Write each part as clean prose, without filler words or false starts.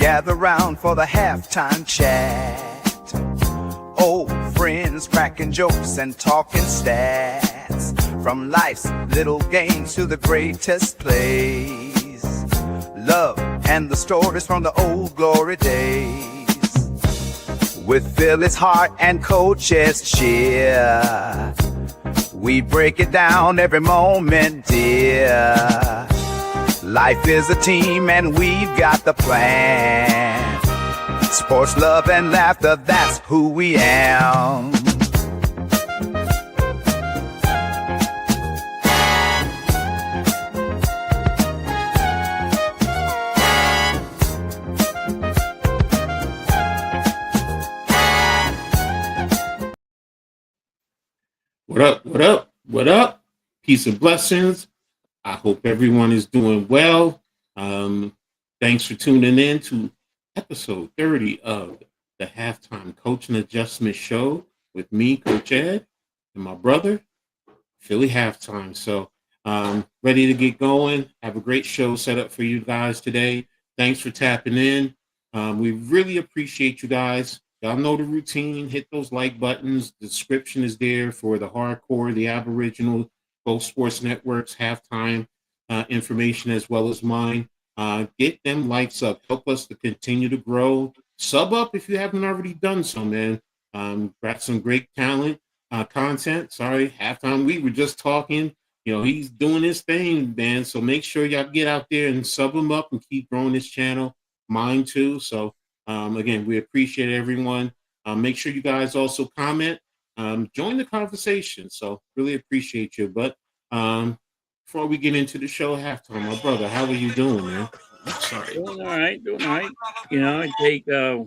gather round for the halftime chat. Old friends cracking jokes and talking stats, from life's little games to the greatest plays, love and the stories from the old glory days. With Philly's heart and Coach Edd's cheer, we break it down every moment, dear. Life is a team and we've got the plan. Sports, love, and laughter, that's who we am. What up, what up, what up? Peace and blessings. I hope everyone is doing well. Thanks for tuning in to episode 30 of the Halftime Coaching Adjustment Show with me, Coach Ed, and my brother, Philly Halftime. So ready to get going. Have a great show set up for you guys today. Thanks for tapping in. We really appreciate you guys. Y'all know the routine. Hit those like buttons. The description is there for the hardcore, the Aboriginal, both sports networks, halftime information as well as mine. Get them likes up. Help us to continue to grow. Sub up if you haven't already done so, man. Got some great talent, content. Sorry, halftime. We were just talking. You know, he's doing his thing, man. So make sure y'all get out there and sub him up and keep growing this channel. Mine too. So again, we appreciate everyone. Make sure you guys also comment. Join the conversation. So really appreciate you. But before we get into the show, halftime, my brother, how are you doing, man? Sorry. Doing all right. You know, I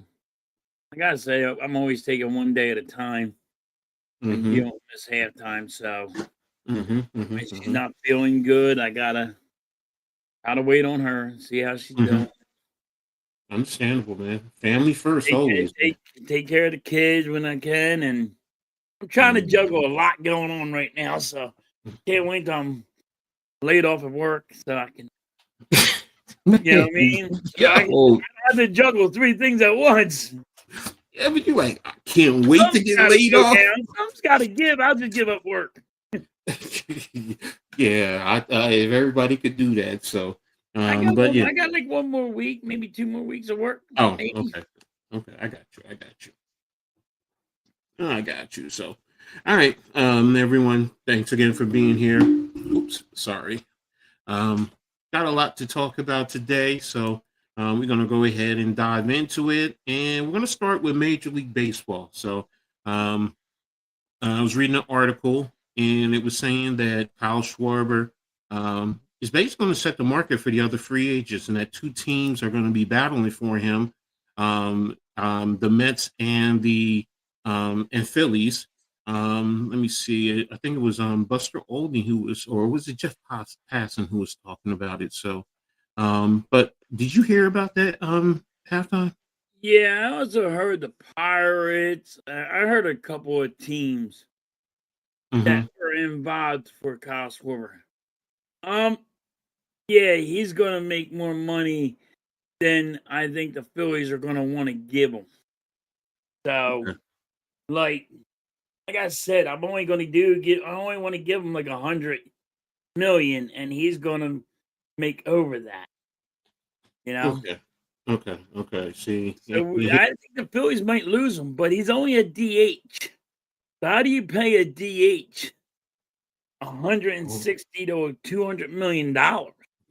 gotta say, I'm always taking one day at a time. And dealing with this halftime. So when she's not feeling good, I gotta wait on her, see how she's doing. Understandable, man. Family first, always. Take care of the kids when I can, and I'm trying to juggle a lot going on right now, so can't wait till I'm laid off of work so I can, you know what I mean? So I have to juggle 3 things at once. Yeah, but you like, I can't wait to get laid off. Some's got to give. I'll just give up work. Yeah, if everybody could do that, so. I got like 1 more week, maybe 2 more weeks of work. Oh, maybe. Okay. I got you. So, all right, everyone, thanks again for being here. Oops, sorry. Got a lot to talk about today, so we're going to go ahead and dive into it, and we're going to start with Major League Baseball. So, I was reading an article, and it was saying that Kyle Schwarber is basically going to set the market for the other free agents, and that 2 teams are going to be battling for him, the Mets and the and Phillies. Let me see. I think it was Buster Olney or was it Jeff Passan who was talking about it? So, but did you hear about that halftime? Yeah, I also heard the Pirates. I heard a couple of teams that were involved for Kyle Schwarber. Yeah, he's going to make more money than I think the Phillies are going to want to give him. So, like I said, I only want to give him like $100 million, and he's going to make over that. You know? Okay. See, so I think the Phillies might lose him, but he's only a DH. So how do you pay a DH $160 to $200 million?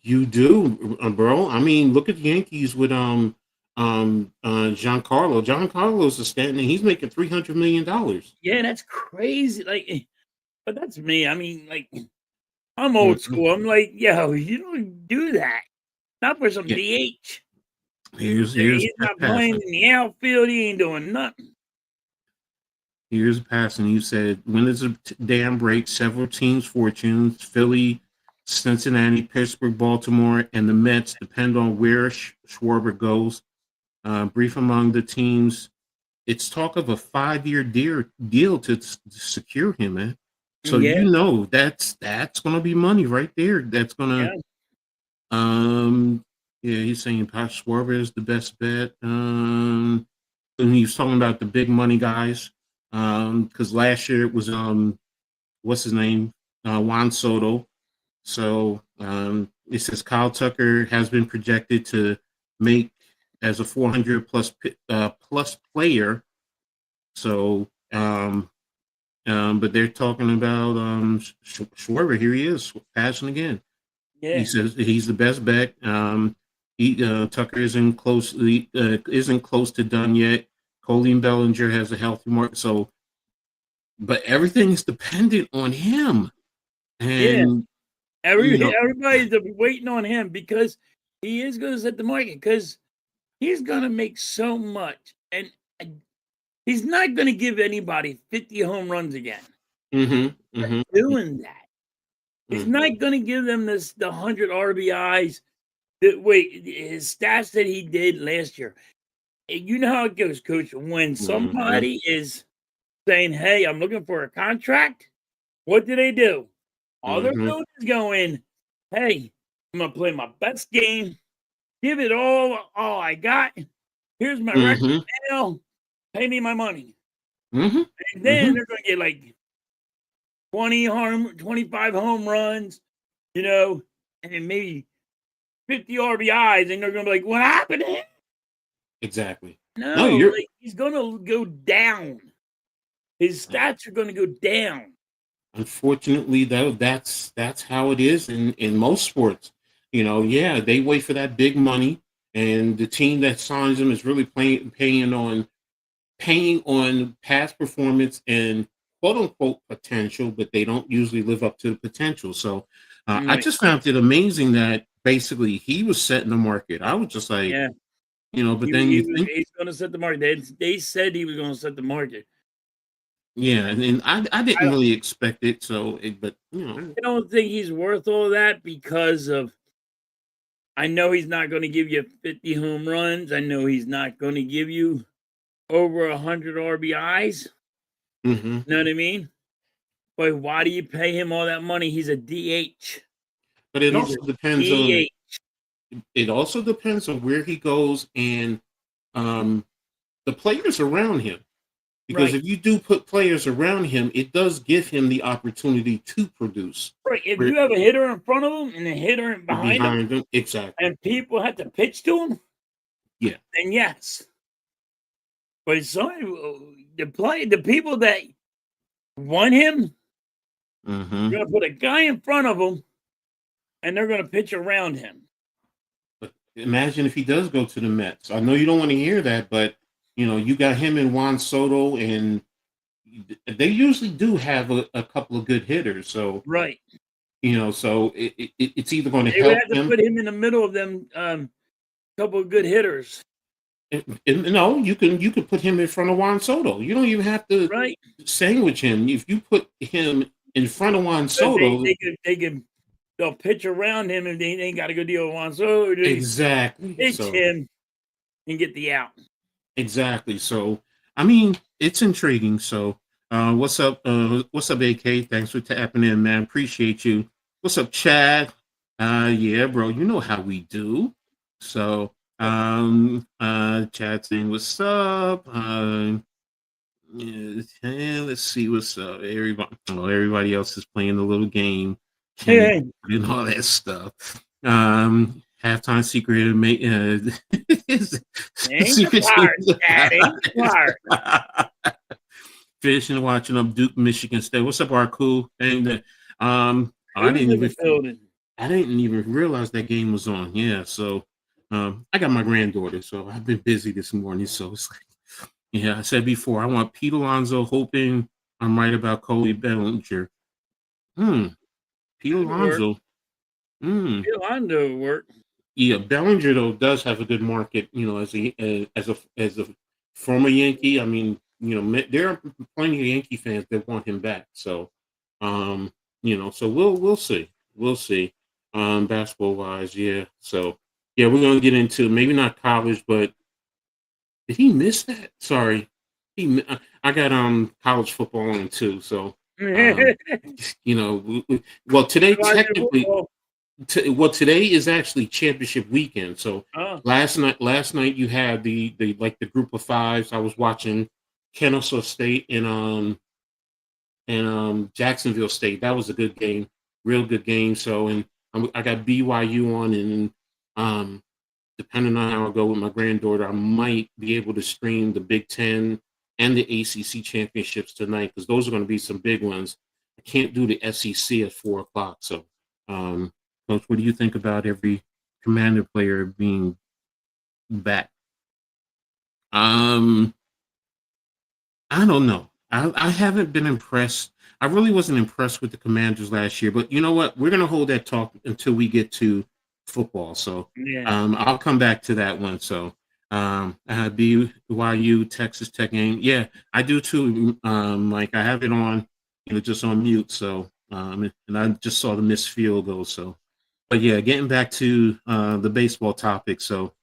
You do, bro. I mean, look at the Yankees with Giancarlo. Giancarlo's a standing. He's making $300 million. Yeah, that's crazy. Like, but that's me. I mean, like, I'm old school. I'm like, yo, you don't do that. Not for some DH. He's not playing in the outfield. He ain't doing nothing. Here's a pass, and you said, when does a dam break? Several teams' fortunes. Philly, Cincinnati, Pittsburgh, Baltimore, and the Mets depend on where Schwarber goes. Brief among the teams, it's talk of a 5-year deal to secure him, man. So you know that's going to be money right there. That's going to Yeah, he's saying Josh Schwarber is the best bet. And he was talking about the big money guys. Because last year it was what's his name? Juan Soto. So it says Kyle Tucker has been projected to make as a 400 plus player. So but they're talking about Schwarber. Here he is passing again. Yeah. He says he's the best bet. Tucker isn't close to done yet. Colleen Bellinger has a healthy mark. So, but everything's dependent on him. And Everybody's waiting on him because he is going to set the market because he's going to make so much. And he's not going to give anybody 50 home runs again. Doing that. He's not going to give them the 100 RBIs. His stats that he did last year. You know how it goes, Coach. When somebody is saying, hey, I'm looking for a contract, what do? All they're doing is going, hey, I'm going to play my best game, give it all I got. Here's my record now. Pay me my money. And then they're going to get like 25 home runs, and maybe 50 RBIs, and they're going to be like, what happened to him? Exactly. No, he's going to go down. His stats are going to go down. Unfortunately, though, that's how it is in most sports. They wait for that big money, and the team that signs them is really paying on past performance and quote unquote potential, but they don't usually live up to the potential. So I just found it amazing that basically he was setting the market. I was just like, but then he's going to set the market. They said he was going to set the market. Yeah, and I didn't really expect it. So, but I don't think he's worth all that because of. I know he's not going to give you 50 home runs. I know he's not going to give you over 100 RBIs. You know what I mean? But why do you pay him all that money? He's a DH. But it also depends on. It also depends on where he goes and the players around him. Because if you do put players around him, it does give him the opportunity to produce. Right. If you have a hitter in front of him and a hitter behind him, exactly, and people have to pitch to him, then yes. But the people that want him, you're going to put a guy in front of him, and they're going to pitch around him. But imagine if he does go to the Mets. I know you don't want to hear that, but you got him and Juan Soto, and they usually do have a couple of good hitters. So so it's either going to help have to put him in the middle of them, couple of good hitters. No, you can put him in front of Juan Soto. You don't even have to sandwich him. If you put him in front of Juan Soto, they'll pitch around him, and they ain't got to go deal with Juan Soto. Exactly, pitch him and get the out. Exactly. So, I mean, it's intriguing. So, what's up? What's up, AK? Thanks for tapping in, man. Appreciate you. What's up, Chad? Yeah, bro. You know how we do. So, Chad saying what's up. Let's see what's up. Everybody else is playing the little game and all that stuff. Halftime secret Finishing watching up Duke, Michigan State. What's up, Arku? And I didn't even realize that game was on. Yeah, so I got my granddaughter, so I've been busy this morning. So it's like, I said before, I want Pete Alonso, hoping I'm right about Cody Bellinger. Pete Alonso. Pete Alonso work. Yeah, Bellinger though does have a good market. As a former Yankee, I mean, there are plenty of Yankee fans that want him back. So, so we'll see. We'll see. Basketball wise, yeah. So, yeah, we're gonna get into maybe not college, but did he miss that? Sorry, I got college football on too. So, well, today technically. Well, today is actually championship weekend. So Oh, last night you had the like the group of fives. I was watching Kennesaw State and Jacksonville State. That was a good game, real good game. So and I got BYU on, and depending on how I go with my granddaughter, I might be able to stream the Big Ten and the ACC championships tonight because those are going to be some big ones. I can't do the SEC at 4 o'clock. So, Coach, what do you think about every Commander player being back? Um, I don't know. I haven't been impressed. I really wasn't impressed with the Commanders last year, but you know what? We're gonna hold that talk until we get to football. So yeah. I'll come back to that one. So BYU Texas Tech game. Yeah, I do too. Mike, I have it on, just on mute. So and I just saw the missed field goal. So, but yeah, getting back to the baseball topic. So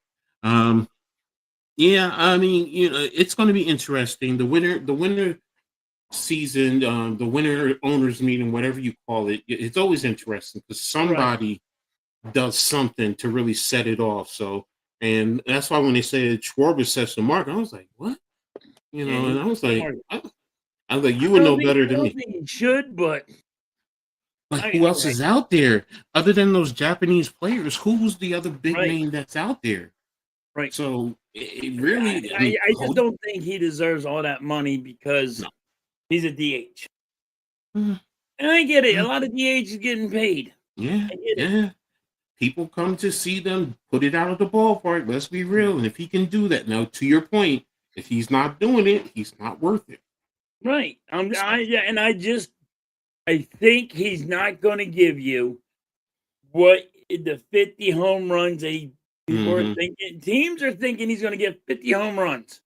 yeah, I mean, it's going to be interesting. The winter season, the winter owners meeting, whatever you call it, it's always interesting because Right. somebody does something to really set it off. So, and that's why when they said Schwarber sets the mark, I was like, what? Yeah, And he's I was like, smart. you would know better I than don't me. think he should, but But I who all else right. is out there other than those Japanese players? Who's the other big Right. name that's out there? Right. So it really, I mean, I just don't think he deserves all that money because no. he's a DH. Mm, And I get it. A mm, lot of DH is getting paid. yeah, I get it. yeah. People come to see them put it out of the ballpark. Let's be real. And if he can do that, now to your point, if he's not doing it, he's not worth it. Right. So, Yeah, and I think he's not going to give you what the 50 home runs people are mm-hmm, thinking. Teams are thinking he's going to get 50 home runs.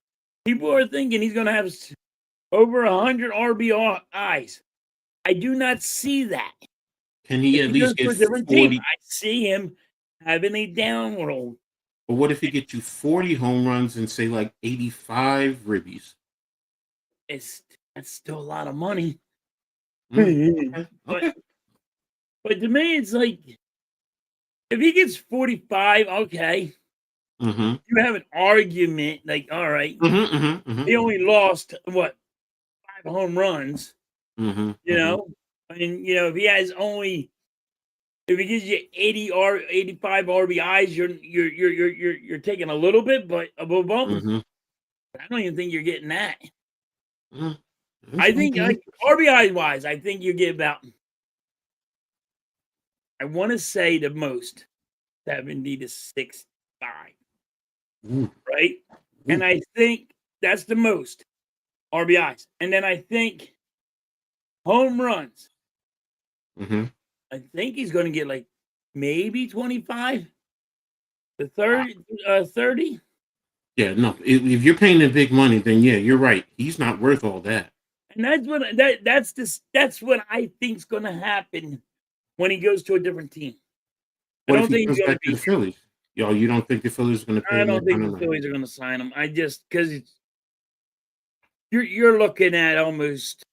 People are thinking he's going to have over 100 RBIs. I do not see that. can he If at he goes least to get a different team, 40? I see him having a down roll. Or what if he gets you 40 home runs and say like 85 ribbies? It's That's still a lot of money. Okay, but okay. but to me, it's like if he gets 45, okay, Mm-hmm, you have an argument. Like, all right, mm-hmm, mm-hmm, mm-hmm, he only lost what 5 home runs, mm-hmm, you mm-hmm, know, and if he has only if he gives you 85 RBIs, you're taking a little bit, but above all, mm-hmm, I don't even think you're getting that. mm-hmm. It's I gonna think be like interesting. RBI wise, I think you get about I want to say the most 70 to 65, Ooh, right? And ooh. I think that's the most RBIs. And then I think home runs. Mm-hmm. I think he's going to get like maybe 25 to Wow. 30. Yeah, no. If you're paying the big money, then yeah, you're right. He's not worth all that. And that's what I think's going to happen when he goes to a different team. I What if don't he think he's comes going to back to be the Phillies? Yo, you don't think the Phillies are going to pay I him don't that think kind of the money? Phillies are going to sign him. I just cuz you're looking at almost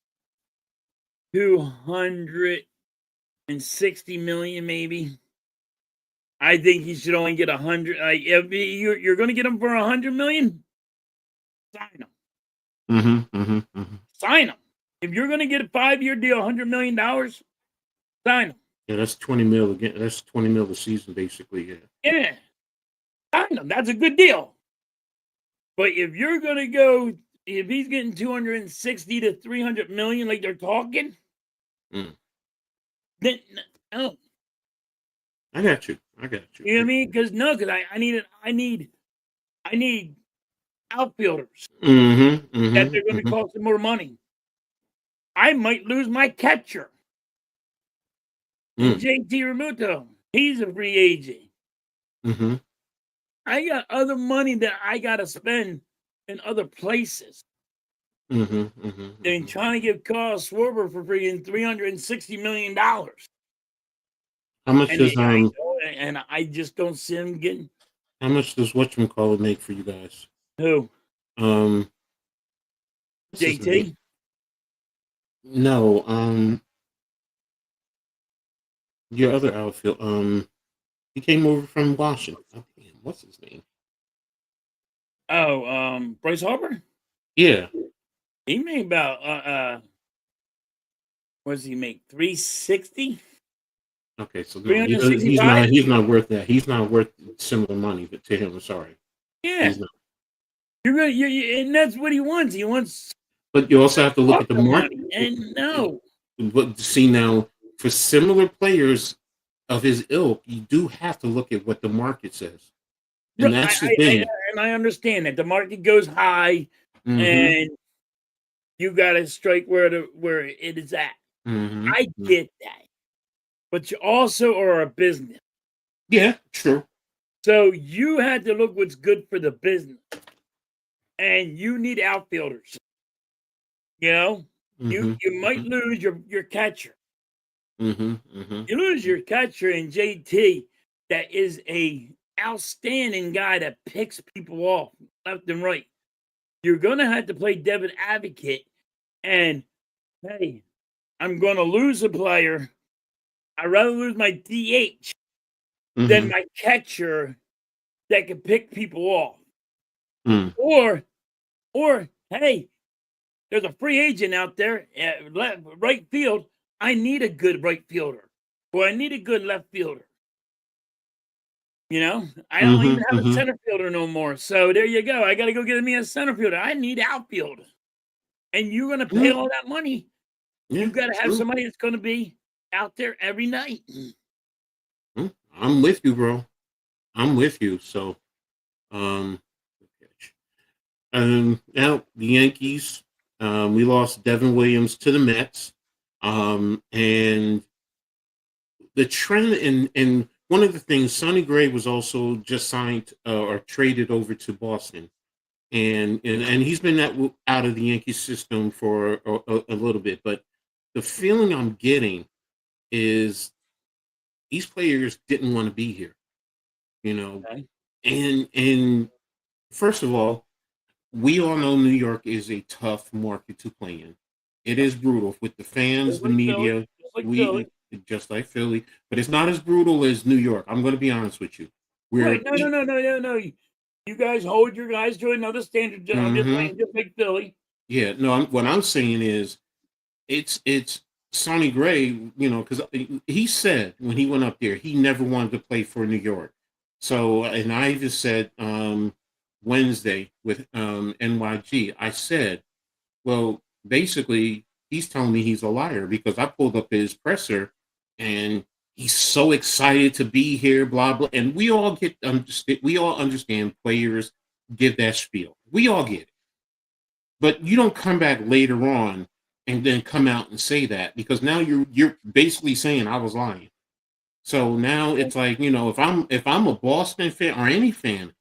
260 million maybe. I think he should only get 100. If you're going to get him for 100 million, sign him. Mm-hmm, mm-hmm, mm-hmm. Sign him. If you're going to get a 5-year deal, $100 million, sign him. Yeah, that's 20 mil again. That's 20 mil a season, basically. Yeah. Yeah, sign him. That's a good deal. But if you're going to go, if he's getting 260 to 300 million, like they're talking, Mm. then no. I got you. I got you. You know what I mean? Because I need outfielders Mm-hmm, that they're mm-hmm, going to be mm-hmm, costing more money. I might lose my catcher in mm, JT Remuto. He's a free agent. mm-hmm, I got other money that I got to spend in other places mm-hmm, mm-hmm, than mm-hmm. trying to give Carl Schwarber for freaking $360 million. How much And does I just don't see him getting how much does whatchamacallit make for you guys? who Um, what's his name? JT. No, Your other outfield. He came over from Washington. Oh, damn, what's his name? Oh, Bryce Harper. Yeah. He made about what does he make? 360? Okay, so no, he's 365? not worth that. He's not worth similar money to him. I'm sorry, Yeah. he's not. You're gonna and that's what he wants. He wants But you also have to look at the market. money. And no. But see now, for similar players of his ilk, you do have to look at what the market says, and that's the thing. And I understand that the market goes high Mm-hmm. and you gotta strike where it is at. Mm-hmm. I get that. But you also are a business. Yeah, true. So you had to look what's good for the business. And you need outfielders. You know? Mm-hmm. You might lose your catcher. Mm-hmm. Mm-hmm. You lose your catcher in JT that is a outstanding guy that picks people off left and right. You're gonna have to play Devin Advocate, and hey, I'm gonna lose a player. I'd rather lose my DH than Mm-hmm. my catcher that can pick people off. Mm. Or hey, there's a free agent out there at right field. I need a good right fielder, or I need a good left fielder. You know, I don't even have a Mm-hmm. center fielder no more. So there you go. I got to go get me a center fielder. I need outfield, and you're going to pay Mm-hmm. all that money. Yeah, You got to have true. somebody that's going to be out there every night. I'm with you, bro. I'm with you. So, um, now the Yankees, we lost Devin Williams to the Mets, and the trend and one of the things, Sonny Gray was also just signed or traded over to Boston, and he's been out of the Yankee system for a little bit, but the feeling I'm getting is these players didn't want to be here, you know, Okay. and first of all, we all know New York is a tough market to play in. It is brutal with the fans, Just the like Philly. media. Just like Philly. We just like Philly, but it's not as brutal as New York. I'm going to be honest with you. Right. We're No. You guys hold your guys to another standard. I'm just mm-hmm. saying, just like Philly. Yeah. No, what I'm saying is it's Sonny Gray. You know, because he said when he went up there, he never wanted to play for New York. So, and I just said Wednesday with NYG, I said, well, basically, he's telling me he's a liar because I pulled up his presser and he's so excited to be here, blah blah. And we all understand players give that spiel. We all get it. But you don't come back later on and then come out and say that because now you're basically saying I was lying. So now it's like, if I'm a Boston fan or any fan,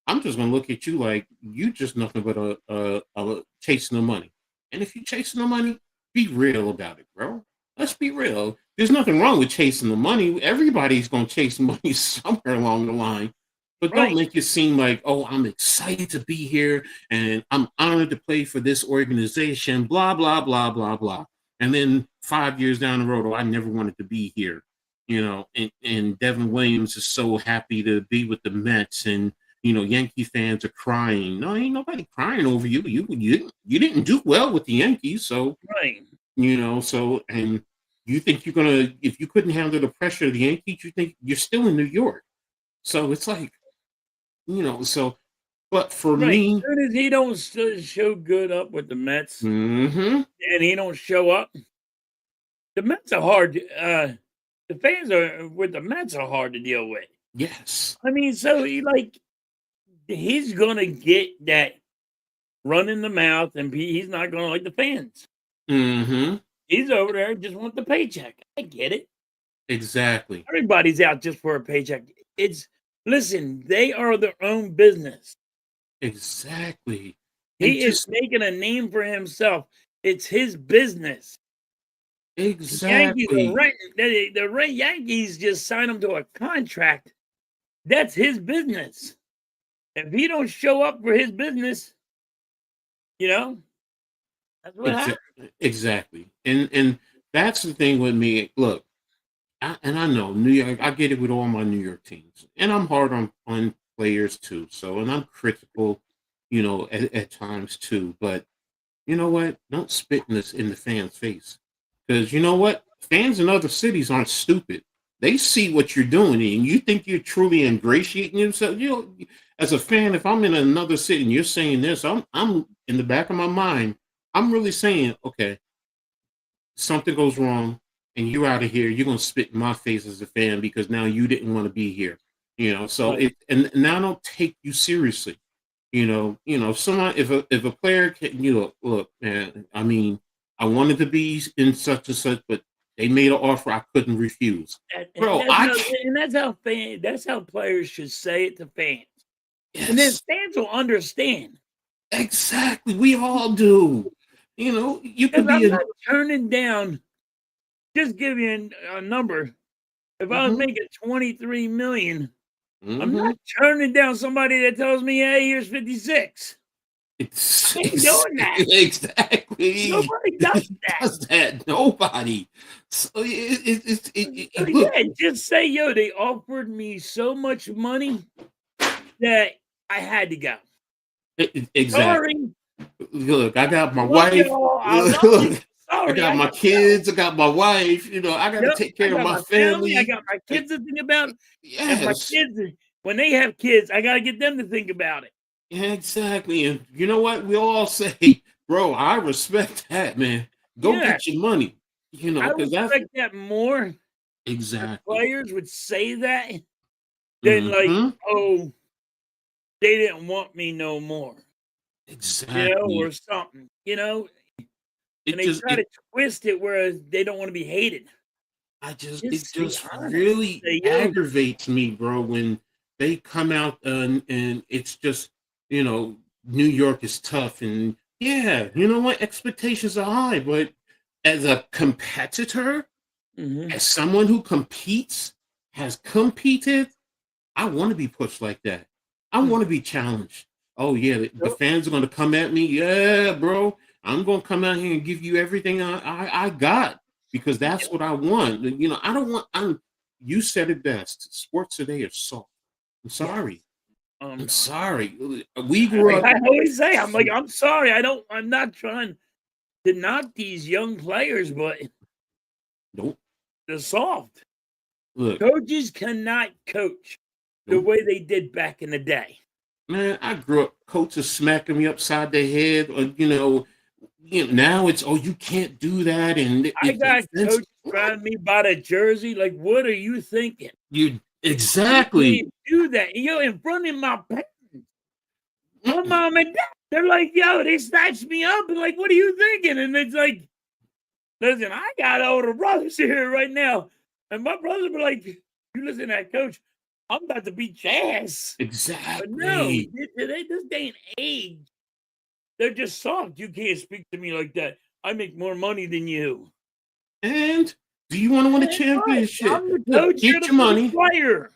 I'm just gonna look at you like you just nothing but a chasing the money. And if you're chasing the money, be real about it, bro. Let's be real. There's nothing wrong with chasing the money. Everybody's gonna chase money somewhere along the line. But don't Right. make it seem like, oh, I'm excited to be here and I'm honored to play for this organization, blah, blah, blah, blah, blah. And then 5 years down the road, oh, I never wanted to be here. And Devin Williams is so happy to be with the Mets and Yankee fans are crying. No, ain't nobody crying over you. You didn't do well with the Yankees, so Right. and you think you're gonna if you couldn't handle the pressure of the Yankees, you think you're still in New York. So it's like, but for Right. me, As soon as he don't show good up with the Mets mm-hmm, and he don't show up, the Mets are hard. The fans are with the Mets are hard to deal with. yes, I mean, so he's gonna get that run in the mouth, and he's not gonna like the fans. mm-hmm, He's over there just want the paycheck. I get it. exactly, Everybody's out just for a paycheck. Listen, they are their own business. exactly. And He is just making a name for himself. It's his business. The Yankees are exactly, renting. The Yankees just signed him to a contract. That's his business. If he don't show up for his business, you know, that's what happens. exactly. And that's the thing with me. Look, and I know New York. I get it with all my New York teams, and I'm hard on players too. So, and I'm critical, at times too. But you know what? Don't spit in the fans' face, because you know what? Fans in other cities aren't stupid. They see what you're doing, and you think you're truly ingratiating yourself. As a fan, if I'm in another city and you're saying this, I'm in the back of my mind, I'm really saying, okay, something goes wrong and you're out of here, you're gonna spit in my face as a fan because now you didn't want to be here. So Right. it and now I don't take you seriously. If a player can, look, man, I mean, I wanted to be in such and such, but they made an offer I couldn't refuse. And Bro, that's how and that's how players should say it to fans. And then yes, fans will understand. exactly. We all do. You could Because be I'm a not turning down, just give you a number. If I was mhm, making 23 million, I'm mhm. not turning down somebody that tells me, hey, here's 56. I ain't doing that. Exactly. Nobody does that. Does that? Nobody. So So look, yeah, just say, yo, they offered me so much money that I had to go. exactly. Sorry. Look, I got my Love wife. y'all. I love you. Look, I Sorry, got I my gotta go. kids. I got my wife. I got to Yep, take I care of got my my family, I family. got my Uh, kids to think about, and my Yes, kids, when they have kids, I gotta get them to think about it. yeah, exactly. And you know what? We all say, bro, I respect that, man. Go Yeah, get your money. I Because that's respect that more if exactly. players would say that than like, Hmm. "Oh, they didn't want me no more," or Exactly. something, and It they just try it to twist it where they don't wanna be hated. it Just be just honest. really Say, "Yo." aggravates me, bro, when they come out and it's just, you know, New York is tough and yeah, you know what? Expectations are high, but as a competitor, Mhm. as someone who has competed, I want to be pushed like that. I want Mhm. to be challenged. Oh yeah, the Yep. fans are going to come at me. Yeah, bro, I'm going to come out here and give you everything I got because that's Yep. what I want. I don't want. You said it best. Sports today is soft. I'm Yes. sorry. I'm I sorry. We grew like up. I always say, I'm like, "I'm sorry, I'm not trying to knock these young players, but Nope. they're soft." Look. Coaches cannot coach the Nope. way they did back in the day. Man, I grew up coaches smacking me upside the head, or now it's you can't do that, and I it's got offensive. coaches driving me by the jersey, like, "What are you thinking? You You exactly. can't do that." In front of my parents, my Mm-mm. mom and dad, they're like, "Yo," they snatched me up and like, "What are you thinking?" And it's like, listen, I got older brothers here right now, and my brothers were like, "You listen to that coach, I'm about to beat your ass." But no, Exactly. today, this day and age, they're just soft. "You can't speak to me like that. I make more money than you." And do you want to win a And what? championship? I'm the Look, coach, you're get the your money. player.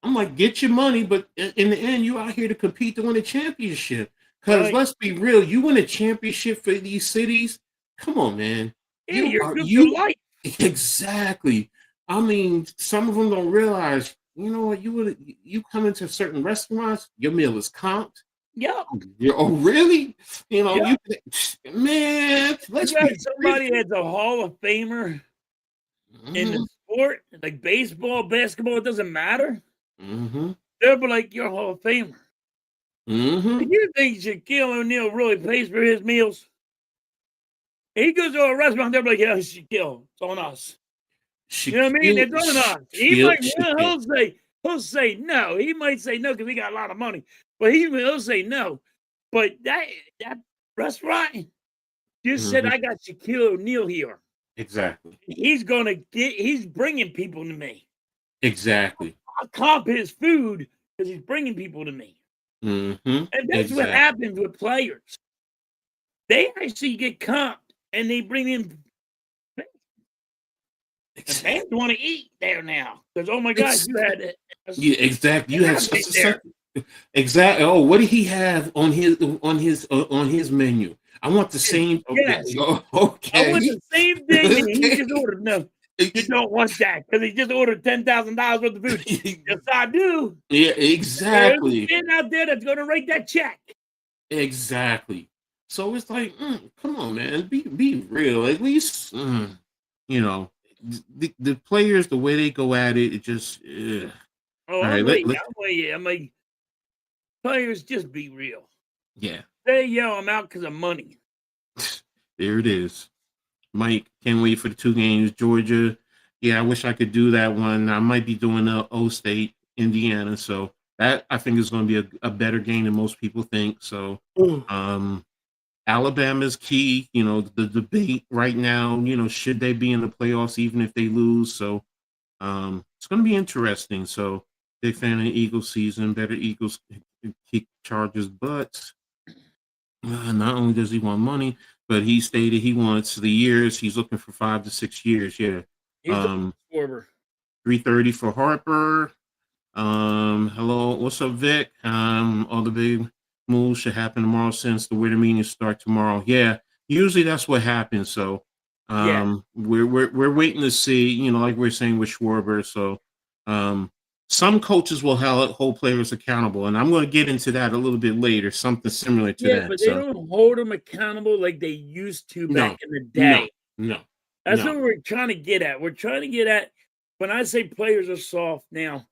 I'm like, get your money, but in the end, you out here to compete to win a championship. Because Right. let's be real, you win a championship for these cities. Come on, man. Yeah, you're good for You life. exactly. I mean, some of them don't realize. You know what? You come into certain restaurants, your meal is comped. Yep. Oh, really? Yep. Man, let's You got be real. somebody that's a Hall of Famer in the Mhm, sport, like baseball, basketball, it doesn't matter. mhm, They'll be like, "You're a Hall of Famer." Do mhm. you think Shaquille O'Neal really pays for his meals? He goes to a restaurant, they'll be like, "Yeah, Shaquille, it's on us." You know what I mean? Shaquille, It's on us. He Shaquille, might Shaquille. he'll say no. He might say no because he got a lot of money, but he'll say no. But that restaurant just said, Mhm, "I got Shaquille O'Neal here. exactly, He's bringing people to me. exactly. I'll comp his food because he's bringing people to me." Mhm, And that's what exactly, happens with players. They actually get comped and they bring in, and fans exactly. want to eat there now because, oh my gosh, It's you had yeah, exactly. You had an such and such. there. Exactly. Oh, what did he have on his menu? I want the same. Okay. Yes. Oh, I want okay. the same thing that he Okay. just ordered. No. You don't want that because he just ordered $10,000 worth of food. Yes, I do. Yeah, There's exactly. a man out there that's going to write that check. Exactly. So it's like, come on, man, be real. At least, you know, the players, the way they go at it, it just. Ugh. Oh, All I'm right, with you. I'm with you. I'm like, players, just be real. yeah, They yell them out because of money. there it is. Mike, can't wait for the 2 games. Georgia, yeah, I wish I could do that one. I might be doing O State, Indiana. So that I think is going to be a better game than most people think. So, Alabama's key. You know, the debate right now. You know, should they be in the playoffs even if they lose? So, it's going to be interesting. So, big fan of the Eagles season. Better Eagles kick Chargers butts. Not only does he want money, but he stated he wants the years. He's looking for 5 to 6 years. Yeah. He's a scorer. 330 for Harper. Hello, what's up, Vic? All the big moves should happen tomorrow since the winter meetings start tomorrow. Yeah, usually that's what happens. So, Yeah. we're waiting to see. You know, like we're saying with Schwarber. So, some coaches will hold players accountable, and I'm going to get into that a little bit later. Something similar to Yeah, that. but they So, don't hold them accountable like they used to no, back in the no, day. no, That's no. what we're trying to get at. We're trying to get at when I say players are soft now.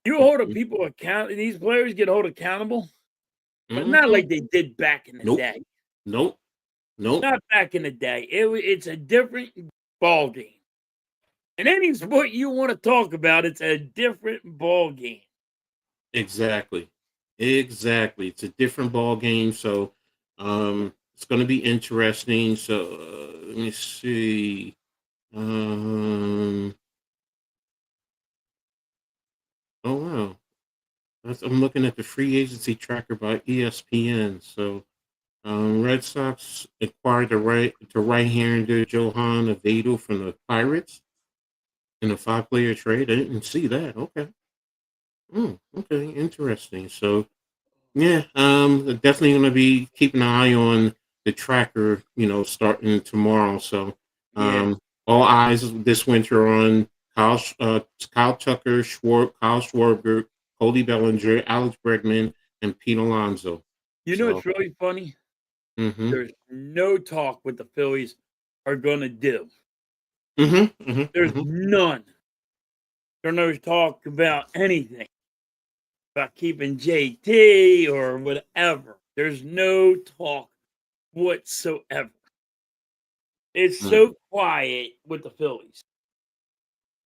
You hold a people account, and these players get held accountable, but not like they did back in the Nope. day. Nope. Nope. Not back in the day. It's a different ball game. And any sport you want to talk about, it's a different ball game. Exactly. Exactly. It's a different ball game. So it's going to be interesting. So let me see. Oh, wow. I'm looking at the free agency tracker by ESPN. So Red Sox acquired the right-hander Johan Avedo from the Pirates in a 5-player trade. I didn't see that. Okay. Okay. Interesting. So yeah, definitely going to be keeping an eye on the tracker, you know, starting tomorrow. So, Yeah. all eyes this winter on Kyle Tucker, Kyle Schwarber, Cody Bellinger, Alex Bregman, and Pete Alonso. You know So, what's really funny? mm-hmm, There's no talk what the Phillies are going to do. mm-hmm, mm-hmm, There's mm-hmm. none. There's no talk about anything about keeping JT or whatever. There's no talk whatsoever. It's so quiet with the Phillies.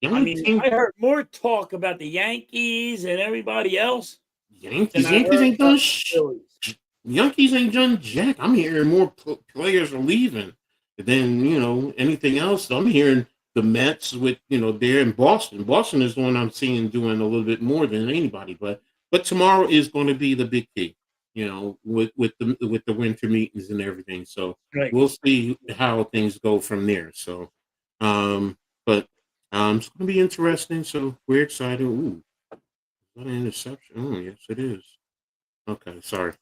The I only mean, team, I heard more talk about the Yankees and everybody else than I Yankees heard ain't about done the Phillies. Yankees ain't done jack. I'm hearing more players are leaving than anything else. I'm hearing the Mets with they're in Boston. Boston is the one I'm seeing doing a little bit more than anybody. But tomorrow is going to be the big key. With the winter meetings and everything. So Right. we'll see how things go from there. So, but it's going to be interesting. So we're excited. Ooh, what an interception! Oh, yes, it is. Okay, sorry.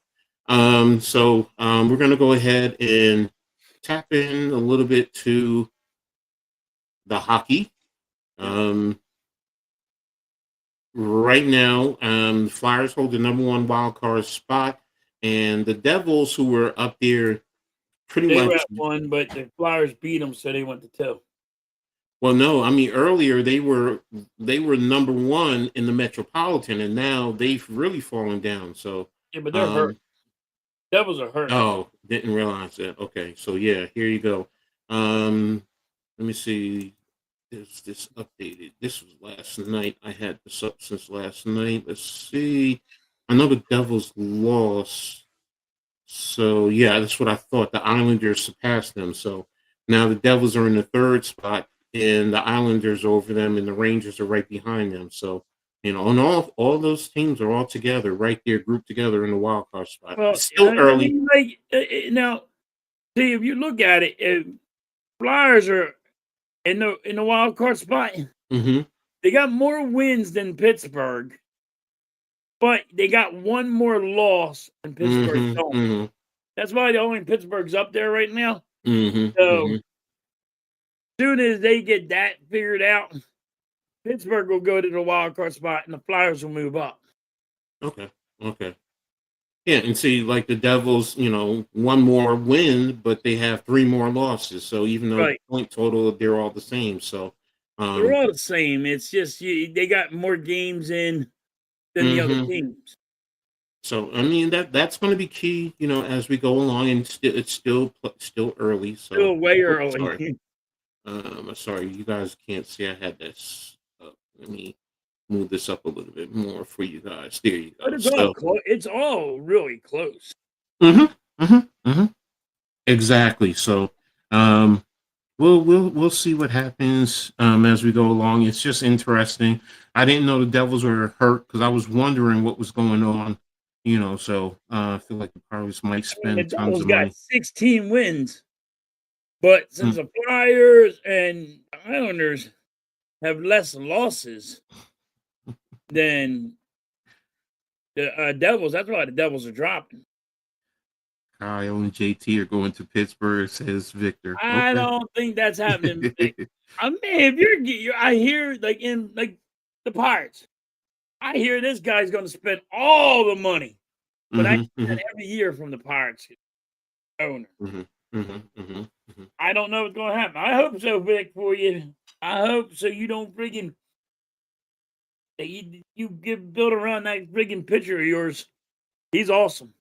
So we're going to go ahead and tap in a little bit to the hockey. Right now, the Flyers hold the number 1 wild card spot, and the Devils, who were up there pretty They were much. at 1, but the Flyers beat them, so they went to 2. Well, no, I mean earlier they were number 1 in the Metropolitan, and now they've really fallen down. So, Yeah, but they're hurt. Devils are hurt. oh, didn't realize that. Okay, so yeah, here you go. Let me see. Is this updated? This was last night. I had this up since last night. Let's see. I know the Devils lost. So yeah, that's what I thought. The Islanders surpassed them. So now the Devils are in the 3rd spot, and the Islanders are over them, and the Rangers are right behind them. So and all those teams are all together right there, grouped together in the wild card spot. Well, It's still I early. mean, like, now, see, if you look at it, Flyers are in the wild card spot. Mm-hmm. They got more wins than Pittsburgh, but they got one more loss than Pittsburgh Mm-hmm. don't. Mm-hmm. That's why the only Pittsburgh's up there right now. Mm-hmm. So Mm-hmm. soon as they get that figured out, Pittsburgh will go to the wild card spot, and the Flyers will move up. Okay. Okay. Yeah, and see, like the Devils, one more win, but they have 3 more losses. So even though the Right. point total, they're all the same. So, They're all the same. It's just they got more games in than the other mhm. teams. So I mean that's going to be key, as we go along, and it's still early. So, Still way oh, early. sorry, I'm sorry, you guys can't see. I had this. Let me move this up a little bit more for you guys. There you But go. So, it's all really close. hmm hmm exactly. So, um, we'll see what happens as we go along. It's just interesting. I didn't know the Devils were hurt because I was wondering what was going on. So I feel like the Pirates might I mean, the spend tons Devils of got money. 16 wins, but since Mm, the Flyers and Islanders have less losses than the Devils, that's why the Devils are dropping. Kyle and JT are going to Pittsburgh, says Victor. I Okay. don't think that's happening. I mean, if I hear like in like the Pirates, I hear this guy's going to spend all the money, but I hear hmm hmm that every year from the Pirates owner. hmm hmm hmm I don't know what's going to happen. I hope so, Vic, for you. I hope so. You don't freaking that you get built around that freaking pitcher of yours. He's awesome.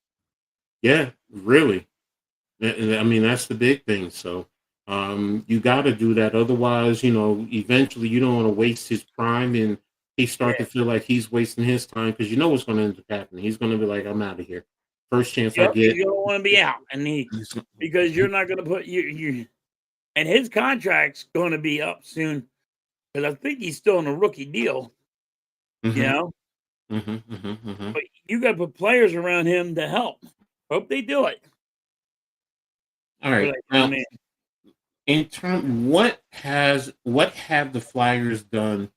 Yeah, really. I mean, that's the big thing. So, you got to do that. Otherwise, eventually you don't want to waste his prime and he start Yeah. to feel like he's wasting his time because you know what's going to end up happening. He's going to be like, I'm out of here. First chance I Yep. get. You don't want to be out, and He's, because you're not going to put you and his contract's going to be up soon because I think he's still on a rookie deal. You hmm know, hmm hmm hmm but you got to put players around him to help. Hope they do it. All We're right. like, oh Now, man, in term, what have the Flyers done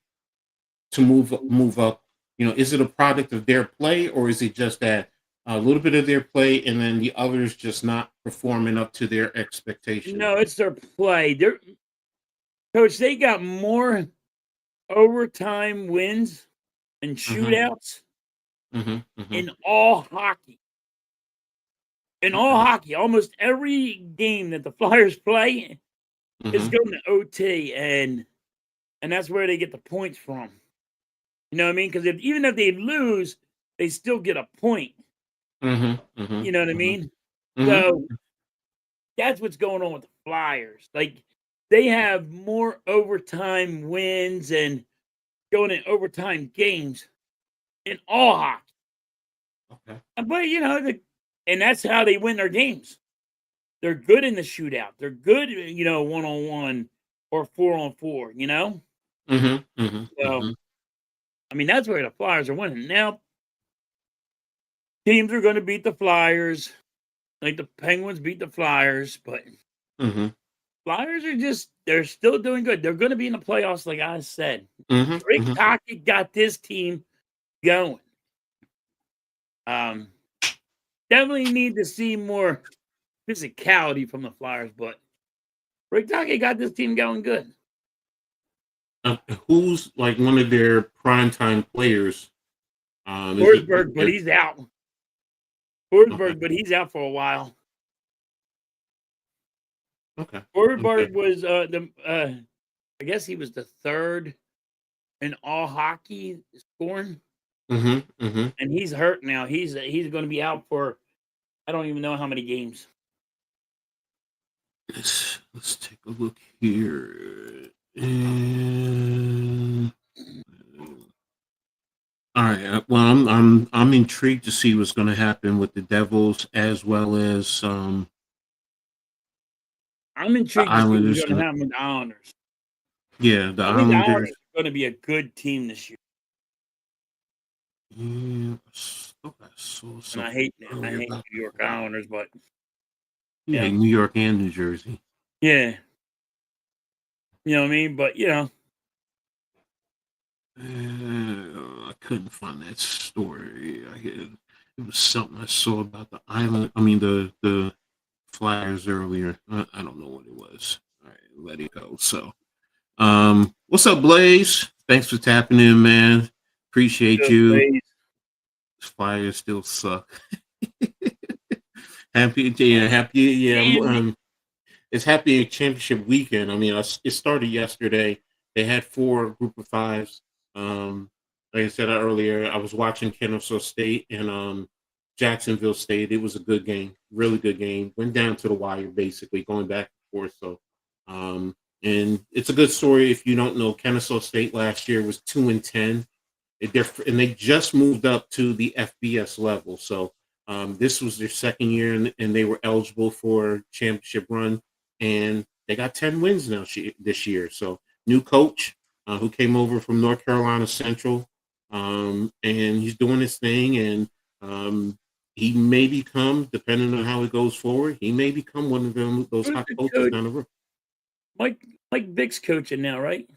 to move up? Is it a product of their play, or is it just that a little bit of their play, and then the others just not performing up to their expectations? no, it's their play. They're coach. They got more overtime wins and hmm shootouts hmm hmm in all hockey. In all Okay. hockey, almost every game that the Flyers play is hmm going to OT, and that's where they get the points from. You know what I mean? Because even if they lose, they still get a point. hmm hmm You know what I hmm mean? hmm So that's what's going on with the Flyers. Like they have more overtime wins and going in overtime games in all hockey. Okay. But and that's how they win their games. They're good in the shootout. They're good, 1-on-1 or 4-on-4. hmm hmm So hmm I mean that's where the Flyers are winning. Now teams are going to beat the Flyers, like the Penguins beat the Flyers, but hmm Flyers they're still doing good. They're going to be in the playoffs, like I said. hmm Rick hmm Hockey got this team going. Um, Definitely need to see more physicality from the Flyers, but Rick Hockey got this team going good. Who's like one of their primetime players? Is it Forsberg, but okay? he's out. Okay. Forsberg, but he's out for a while. Okay. Okay. Forsberg was I guess he was the third in all hockey scoring, hmm hmm and he's hurt now. He's going to be out for I don't even know how many games. Let's take a look here. And, all right. Well, I'm intrigued to see what's going to happen with the Devils as well as I'm the intrigued to see what's Islanders. going to happen with the Islanders. Yeah, the I think the Islanders Islanders. are going to be a good team this year, Yeah, I saw and something I earlier hate about New York that. Islanders, but Yeah, yeah, New York and New Jersey. yeah, you know what I mean. But I couldn't find that story. It was something I saw about the island. I mean, the Flyers earlier. I don't know what it was. All right, let it go. So, What's up, Blaze? Thanks for tapping in, man. Appreciate Good you. plays. Flyers still suck. Happy. Damn it. It's happy championship weekend. I mean, it started yesterday. They had 4 group of fives. Like I said earlier, I was watching Kennesaw State and Jacksonville State. It was a good game, really good game. Went down to the wire, basically going back and forth. So, and it's a good story. If you don't know, Kennesaw State last year was 2-10. And they just moved up to the FBS level. So this was their second year, and they were eligible for championship run, and they got 10 wins now this year. So new coach who came over from North Carolina Central, and he's doing his thing, and he may become, depending on how it goes forward, he may become one of those Who's hot the coaches coach? down the road. Mike Vick's coaching now, right?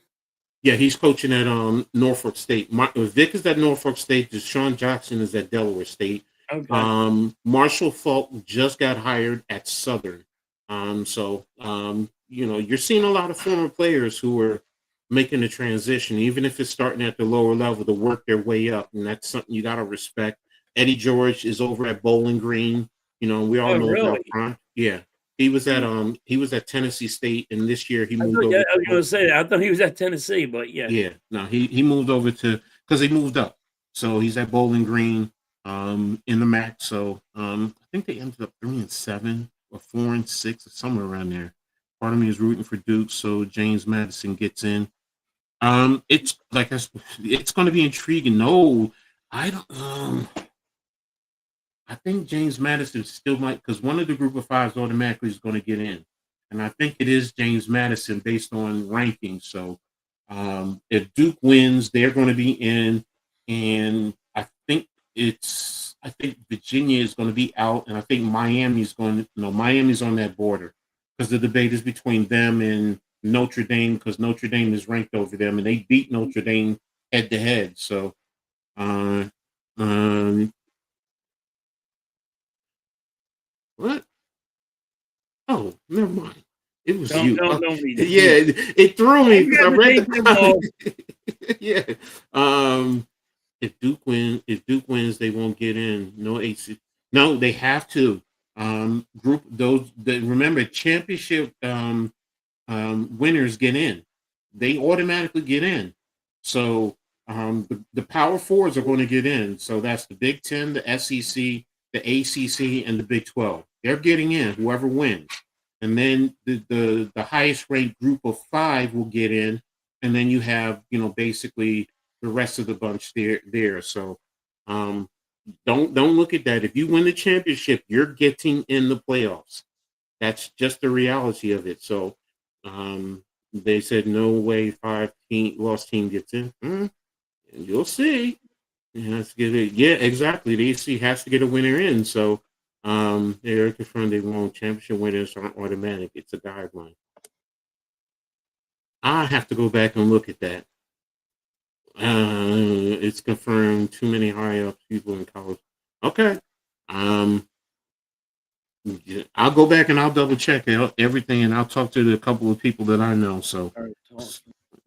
Yeah, he's coaching at Norfolk State. Vic is at Norfolk State. Deshaun Jackson is at Delaware State. Okay. Marshall Falk just got hired at Southern. You're seeing a lot of former players who are making the transition, even if it's starting at the lower level, to work their way up, and that's something you got to respect. Eddie George is over at Bowling Green. We all Oh, know about really? Prime. Yeah, he was at Tennessee State, and this year he I moved thought over. I was going to say that. I thought he was at Tennessee, but yeah. Yeah, no, he moved over to, because he moved up, so he's at Bowling Green, in the MAC. So I think they ended up 3-7 or 4-6 or somewhere around there. Part of me is rooting for Duke, so James Madison gets in. It's like it's going to be intriguing. No, I don't. I think James Madison still might, because one of the group of fives automatically is going to get in. And I think it is James Madison based on rankings. So if Duke wins, they're going to be in. And I think Virginia is going to be out. And I think Miami's on that border, because the debate is between them and Notre Dame, because Notre Dame is ranked over them and they beat Notre Dame head to head. So, uh, um, what? Oh, never mind. It was Don't you. don't don't read it. Yeah, it threw me You because I got to read take the them all. comment. Yeah. If Duke wins, they won't get in. No AC. No, they have to. Group those. Remember, championship winners get in. They automatically get in. So the Power Fours are going to get in. So that's the Big Ten, the SEC, the ACC, and the Big 12. They're getting in. Whoever wins, and then the highest ranked group of 5 will get in, and then you have basically the rest of the bunch there. So um, don't look at that. If you win the championship, you're getting in the playoffs. That's just the reality of it. So they said no way 5 lost team gets in. And you'll see. It has to get it. Yeah, exactly. The AC has to get a winner in. So they're confirmed they won't. Championship winners aren't automatic. It's a guideline. I have to go back and look at that. It's confirmed too many high up people in college. Okay. I'll go back and I'll double check everything, and I'll talk to a couple of people that I know. So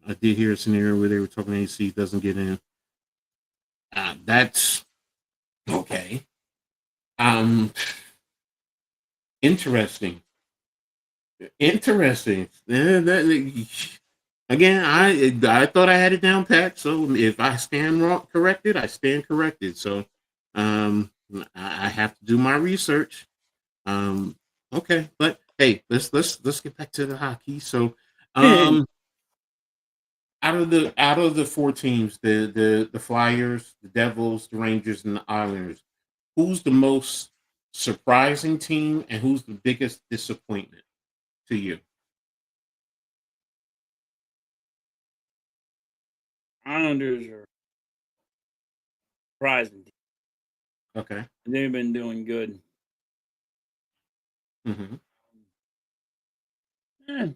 I did hear a scenario where they were talking AC doesn't get in. That's okay. Interesting. Interesting. Again, I thought I had it down pat. So if I stand wrong, corrected, I stand corrected. So I have to do my research. Okay, but hey, let's get back to the hockey. So out of the 4 teams, the Flyers, the Devils, the Rangers, and the Islanders, who's the most surprising team and who's the biggest disappointment to you? Islanders are surprising. Okay. They've been doing good. Mm-hmm. And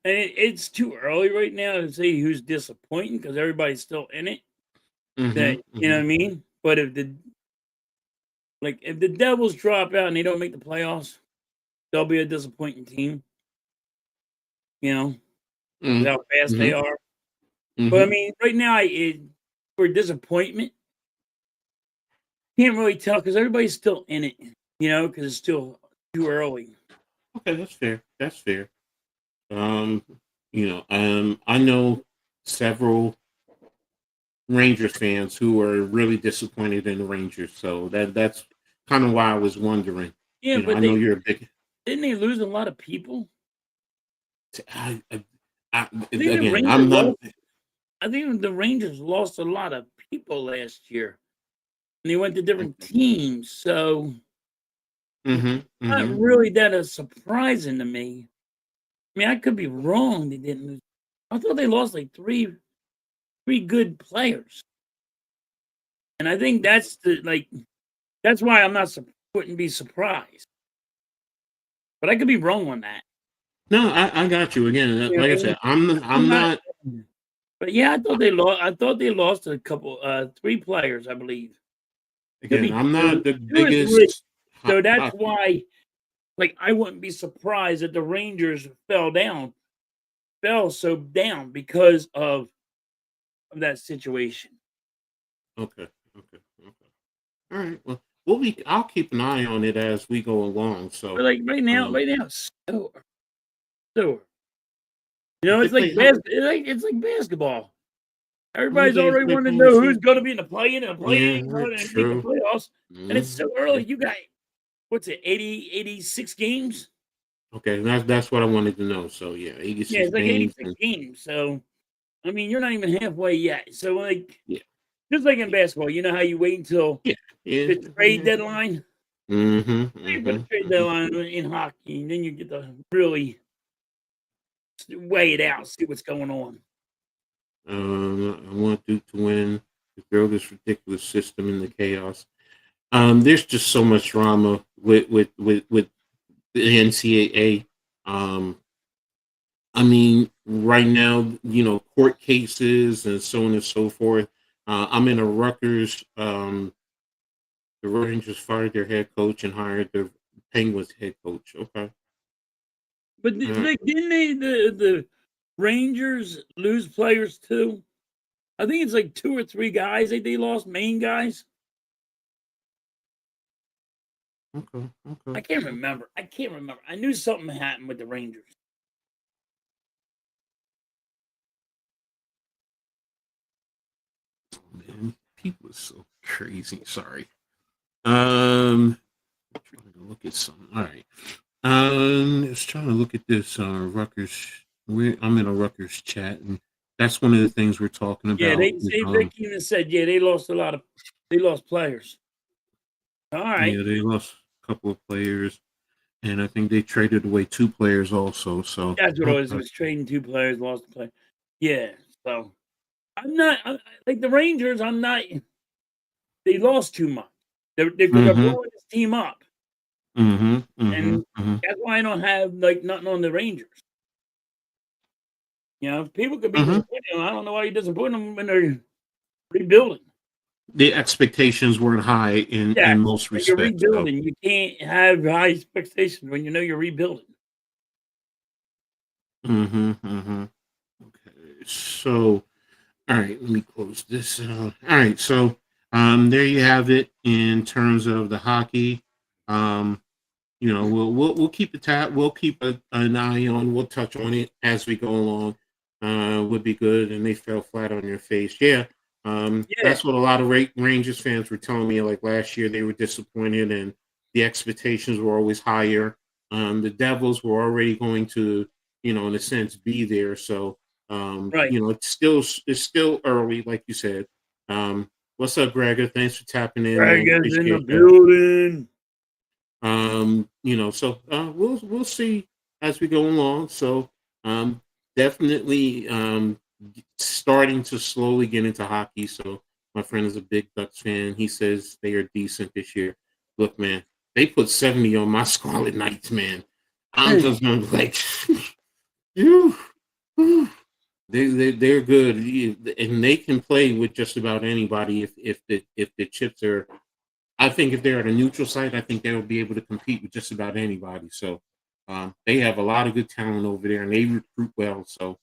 it's too early right now to say who's disappointing because everybody's still in it. That you know what I mean? But if the Devils drop out and they don't make the playoffs, they'll be a disappointing team. You know? Mm, with how fast they mhm, are. But I mhm. mean, right now, for disappointment, can't really tell because everybody's still in it, because it's still too early. Okay, that's fair. That's fair. Um, I know several Rangers fans who are really disappointed in the Rangers, so that's kind of why I was wondering. Yeah, but I know you're a big. didn't they lose a lot of people? I think the Again, Rangers I'm not. lost. I think the Rangers lost a lot of people last year, and they went to different teams. So Mm-hmm, not mm-hmm. really that surprising to me. I mean, I could be wrong. They didn't lose. I thought they lost like three good players, and I think that's why I'm not wouldn't be surprised. But I could be wrong on that. No, I got you again. You know Like what I I mean? said, I'm I'm I'm not. not. But yeah, I thought they lost. I thought they lost a couple, three players, I believe. Could Again, be I'm not the two or three. biggest So that's hockey. why, like, I wouldn't be surprised that the Rangers fell so down because of that situation. Okay, okay, okay. All right. Well, we'll be. I'll keep an eye on it as we go along. But So, like um, right now, it's so they it's like play. How, it's like basketball. how many Everybody's games already do they wanting play to in the know who's season? going to be in the play-in and the Yeah, play-in, that's and make the true. playoffs. And it's so Yeah. early. You got what's it, 86 games? Okay, that's what I wanted to know. So yeah, Yeah, 86 it's like games. 86 And, games. So I mean, you're not even halfway yet. So like, yeah, just like in yeah, basketball, you know how you wait until yeah, yeah. the trade deadline? Mm-hmm, Wait for the mm-hmm, trade mm-hmm. deadline in hockey, and then you get to really weigh it out, see what's going on. I want Duke to win. To throw this ridiculous system in the chaos. There's just so much drama with the NCAA. I mean, right now, court cases and so on and so forth. I'm in a Rutgers. The Rangers fired their head coach and hired the Penguins head coach. Okay. But Uh, like, didn't the Rangers lose players too? I think it's like two or three guys that they lost, main guys. okay. Okay. I can't remember. I can't remember. I knew something happened with the Rangers. Man, people are so crazy. Sorry. Trying to look at something. All right. Just trying to look at this Rutgers. I'm in a Rutgers chat, and that's one of the things we're talking Yeah, about. they say Vic even said, yeah, they lost they lost players. All right. Yeah, they lost a couple of players, and I think they traded away two players also. So That's what it was. It okay. was trading two players, lost a player. Yeah. So like the Rangers. I'm not. They lost too much. They're Mm-hmm. blowing this team up, Mm-hmm. Mm-hmm. and Mm-hmm. that's why I don't have like nothing on the Rangers. People could be Mm-hmm. disappointed. I don't know why you're disappointing them when they're rebuilding. The expectations weren't high in Yes, most when you're respects. So. rebuilding, you can't have high expectations when you know you're rebuilding. Mm-hmm. Mm-hmm. Okay. So. All right, let me close this. All right, so there you have it in terms of the hockey. Um, we'll keep the tab. We'll keep an eye on. We'll touch on it as we go along. Would be good. And they fell flat on your face. Yeah. Yeah, That's what a lot of Rangers fans were telling me. Like last year, they were disappointed, and the expectations were always higher. The Devils were already going to, in a sense, be there. So, right. it's still early, like you said. What's up, Gregor? Thanks for tapping in, man. Dragons in the Appreciate that. building. So we'll see as we go along. So definitely starting to slowly get into hockey. So my friend is a big Ducks fan. He says they are decent this year. Look, man, they put 70 on my Scarlet Knights, man. I'm just gonna be like, you. They're good, and they can play with just about anybody if the chips are. I think if they're at a neutral site, I think they'll be able to compete with just about anybody. So they have a lot of good talent over there, and they recruit well. So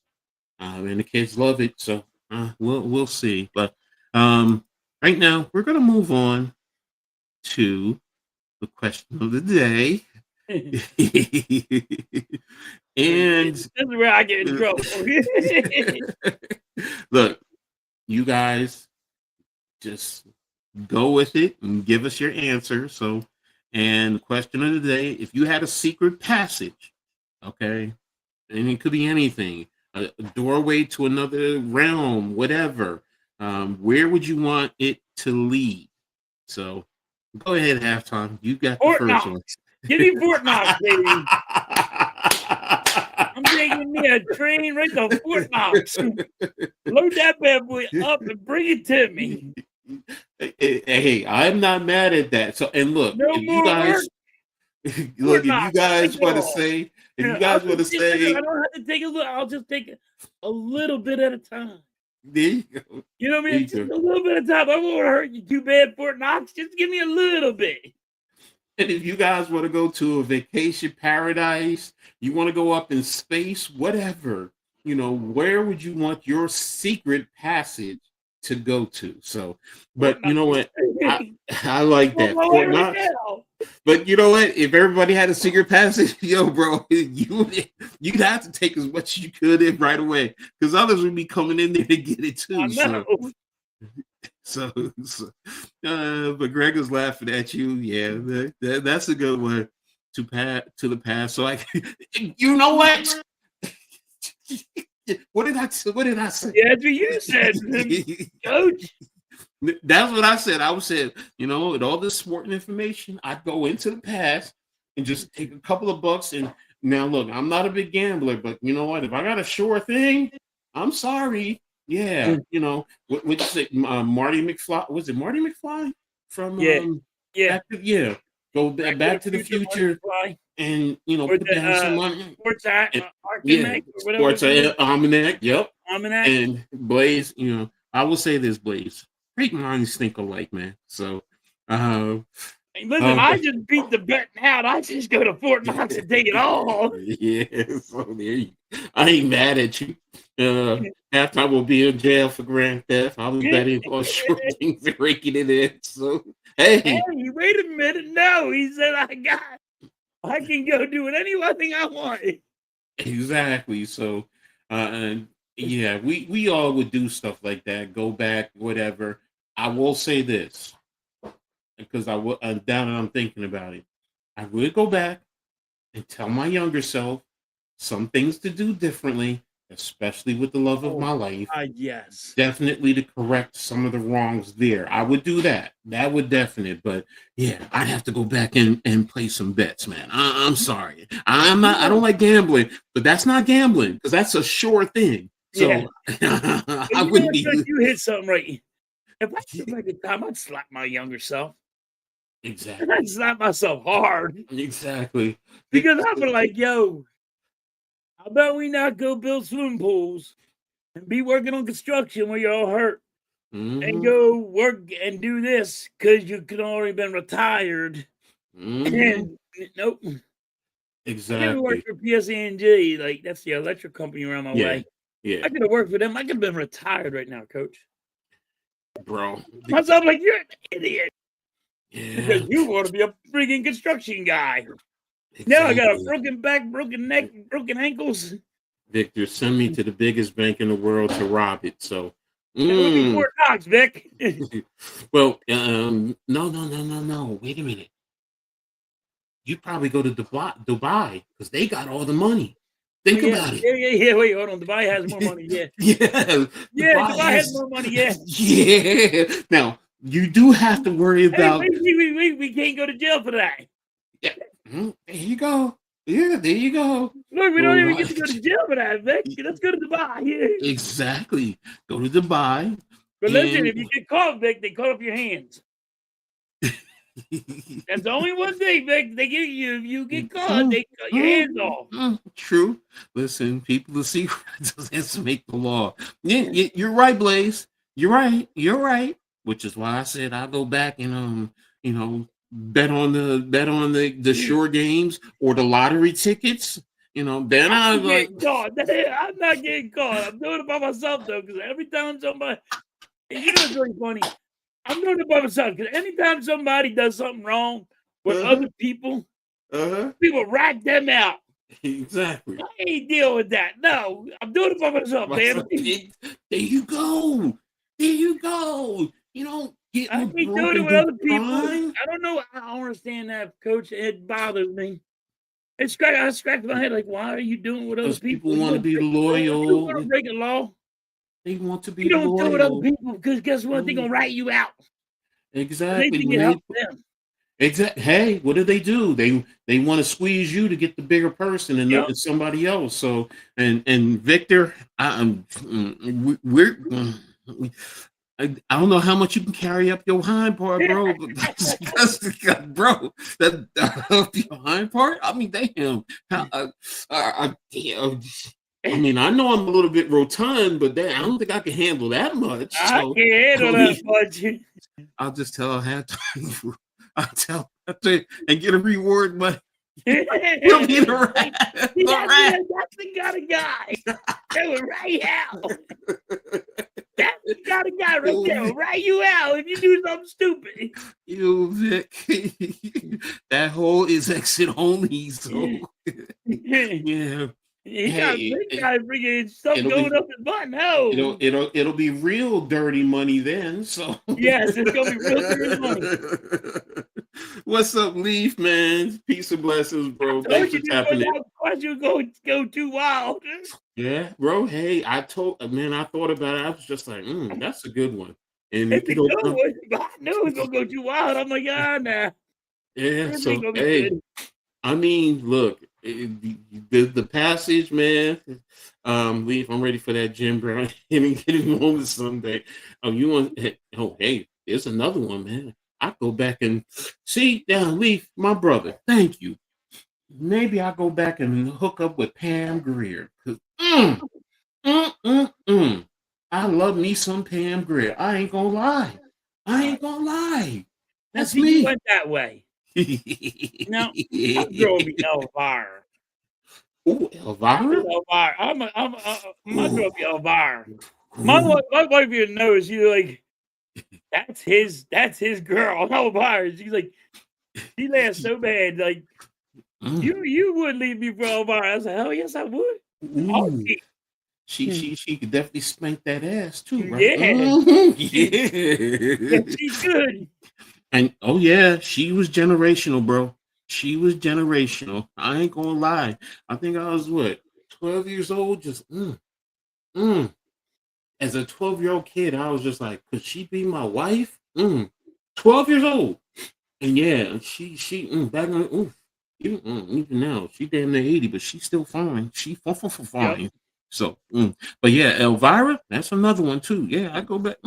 and the kids love it. So we'll see. But right now, we're gonna move on to the question of the day. And this is where I get in trouble. look, you guys just go with it and give us your answer. So, and the question of the day: if you had a secret passage, okay, and it could be anything, a doorway to another realm, whatever, where would you want it to lead? So, go ahead, halftime. You got the Fort first Knox. one. Give me Fort Knox, baby. I'm taking me a train right to Fort Knox. Load that bad boy up and bring it to me. Hey, I'm not mad at that. So, and look, No if you more work. guys, look, if you guys want to say, if you guys want to say, I don't have to take a little. I'll just take a little bit at a time. there you go. You know what I There mean? you Just go. a little bit of time. I won't hurt you too bad, Fort Knox. Just give me a little bit. And if you guys want to go to a vacation paradise, you want to go up in space, whatever, where would you want your secret passage to go to? So, but Fort you know Knox. what? I like On that. my way Fort right Knox. now. But you know what? If everybody had a secret passage, bro, you'd have to take as much as you could in right away, because others would be coming in there to get it I too. know. But Greg was laughing at you. Yeah, that's a good one to the past. So you know what? What did I say? Yeah, that's what you said, Coach. That's what I said. I said, with all this sporting information, I'd go into the past and just take a couple of bucks. And now, look, I'm not a big gambler, but you know what? If I got a sure thing, I'm sorry. Yeah, what you say, Marty McFly? Was it Marty McFly from? Yeah. Go back to the future and put down some money. Sports Yeah, Sports Almanac. Yep. Almanac. And Blaze, I will say this, Blaze. Great minds think alike, man. So, listen, I just beat the bet out. I just go to Fort Knox and take it all. Yeah, so there you go. I ain't mad at you. Halftime will be in jail for grand theft. I was betting on short things and raking it in. So, hey, wait a minute. No, he said I can go do anything I want. Exactly. So, yeah, we all would do stuff like that. Go back, whatever. I will say this, because now that I'm thinking about it, I would go back and tell my younger self some things to do differently, especially with the love of my life. Yes. Definitely to correct some of the wrongs there. I would do that. That would definitely. But yeah, I'd have to go back and play some bets, man. I'm sorry. I don't like gambling, but that's not gambling, because that's a sure thing. So yeah. I wouldn't be. You hit something right. If I could go back in time, I'd slap my younger self. Exactly. I'd slap myself hard. Exactly. Because I'd be like, yo, how about we not go build swimming pools and be working on construction where you're all hurt, and go work and do this because you could already been retired. And nope. Exactly. I could have worked for PSE&G, like that's the electric company around my way. Yeah. I could have worked for them. I could have been retired right now, Coach. Bro. Myself like, you're an idiot. Yeah. Because you want to be a freaking construction guy. Exactly. Now I got a broken back, broken neck, broken ankles. Victor, send me to the biggest bank in the world to rob it. So, Fort Knox, Vic. Well, no. Wait a minute. You'd probably go to Dubai because they got all the money. Think about it. Yeah. Wait, hold on. Dubai has more money. Yeah. Dubai has more money. Yeah. Yeah. Now you do have to worry about. We can't go to jail for that. Yeah. There you go. Yeah, there you go. Look, we don't even get to go to jail for that, Vic. Let's go to Dubai. Yeah. Exactly. Go to Dubai. But listen, if you get caught, Vic, they cut off your hands. That's the only one thing, Vic. They give you, if you get caught, they cut your hands off. True. Listen, people to see doesn't make the law. Yeah, you're right, Blaze. You're right. Which is why I said I'll go back and bet on the shore games or the lottery tickets. Then I was like, getting caught. I'm not getting caught. I'm doing it by myself though, because every time somebody, it's really funny. I'm doing it by myself because anytime somebody does something wrong with other people, people rat them out. Exactly. I ain't dealing with that. No, I'm doing it by myself, damn it. There you go. There you go. Get I with ain't doing it broken with other people. fine. I don't know. I don't understand that, Coach. It bothers me. I scratch my head like, why are you doing it with other Because people? people want to be You loyal. want to break a law? They want to be You don't do it with other loyal. people because guess what? They're gonna rat you out. They Exactly. think it helps them. Hey, what do? They want to squeeze you to get the bigger person and Yep. it's somebody else. So and Victor, I don't know how much you can carry up your hind part, bro. But bro, that up your hind part. I mean, damn. Damn. I mean, I know I'm a little bit rotund, but I don't think I can handle that much. I So can't handle that much. I'll just tell halftime. I'll tell and get a reward money. You'll be the rat. That's the kind of guy that would rat you out. That's the kind of guy right there will rat you out if you do something stupid. Vic, that hole is exit only. So yeah. He got big guy bringing stuff going up his butt. No, It'll be real dirty money then. So yes, it's gonna be real dirty money. What's up, Leaf, man? Peace and blessings, bro. Thanks for tapping in. Why'd you go too wild? Yeah, bro. Hey, I thought about it. I was just like, that's a good one. And it's a good one, but I knew it was gonna go too wild. I'm like, nah. Yeah, so hey, good. I mean, look, the passage, man. Leaf, I'm ready for that Jim Brown hitting moment someday. Hey, there's another one, man. I go back and see down Leaf, my brother. Thank you. Maybe I go back and hook up with Pam Grier. I love me some Pam Grier. I ain't gonna lie. That's me. You went that way. No, I'm going to be Elvira. Ooh, Elvira? My girl be Elvira. My wife even knows. She's like, that's his girl. Elvira. She's like, she laughs so bad. Like, you wouldn't leave me for Elvira. I was like, hell yes, I would. She could definitely spank that ass too, right? Yeah. Yeah, she's good. And oh yeah, she was generational, bro. She was generational. I ain't gonna lie. I think I was 12 years old. Just As a 12-year-old kid, I was just like, could she be my wife? 12 years old. And yeah, she back on even now, she damn near 80, but she's still fine. She fine. Yep. So, but yeah, Elvira, that's another one too. Yeah, I go back.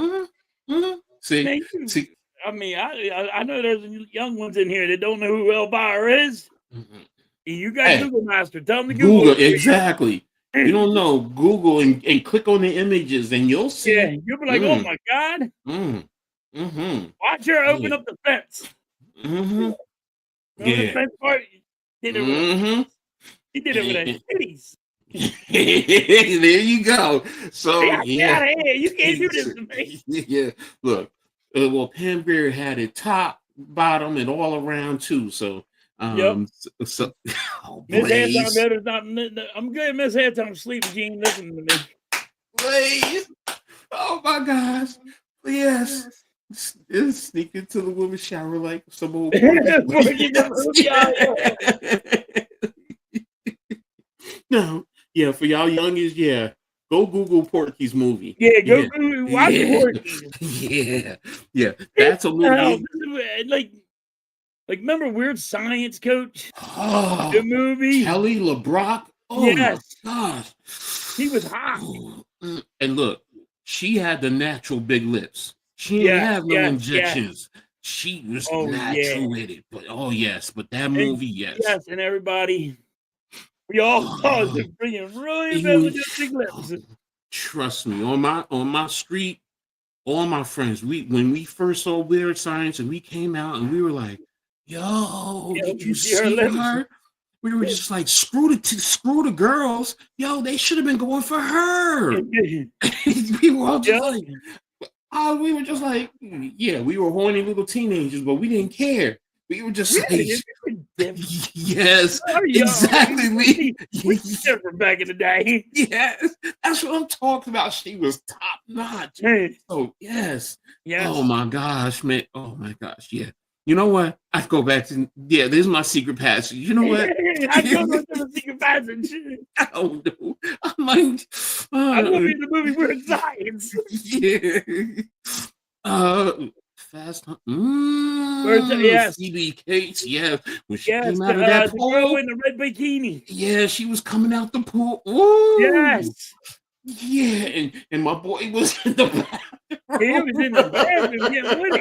See. I mean, I know there's young ones in here that don't know who Elvira is. You got Google Master. Tell them to Google. Exactly. You don't know. Google and click on the images, and you'll see. Yeah, you'll be like, oh my God. Watch her open up the fence. The fence part? He did it with her titties. There you go. So get out of here. You can't do this to me. Yeah. Look. Well, Pam Grier had it top, bottom, and all around too. So, Miss Halftime, I'm good. Miss Halftime sleeping. She ain't listening to me. Blaze. Oh my gosh. Yes. Sneak into the women's shower like some old. No. Yeah. For y'all youngins, go Google Porky's movie. Yeah, Google watch Porky. Yeah. That's a movie. Like remember Weird Science, Coach? The movie. Kelly LeBrock. Oh yes. My gosh. He was hot. And look, she had the natural big lips. She didn't have no injections. She was natural with it. But but that movie, yes, and everybody. We all saw him bringing really big lips. Trust me, on my street, all my friends, when we first saw Weird Science and we came out and we were like, yo, did you see her? we were just like, screw the girls. Yo, they should have been going for her. We were all just like, we were just like, yeah, we were horny little teenagers, but we didn't care. We were just like, yes, exactly. We different back in the day. Yes, that's what I'm talking about. She was top notch. Oh, yes. Oh my gosh, man. Oh my gosh, yeah. You know what? I go back to this is my secret passage. You know what? I go to the secret passage. I don't know. I'm like, I want to be in the movie Weird Science. Yeah. Fast. Yes. Phoebe Cates. Yeah. When she came out of the that pool. girl in the red bikini. Yeah, she was coming out the pool. Ooh. Yes. Yeah, and my boy was in the bathroom. He was in the bathroom getting with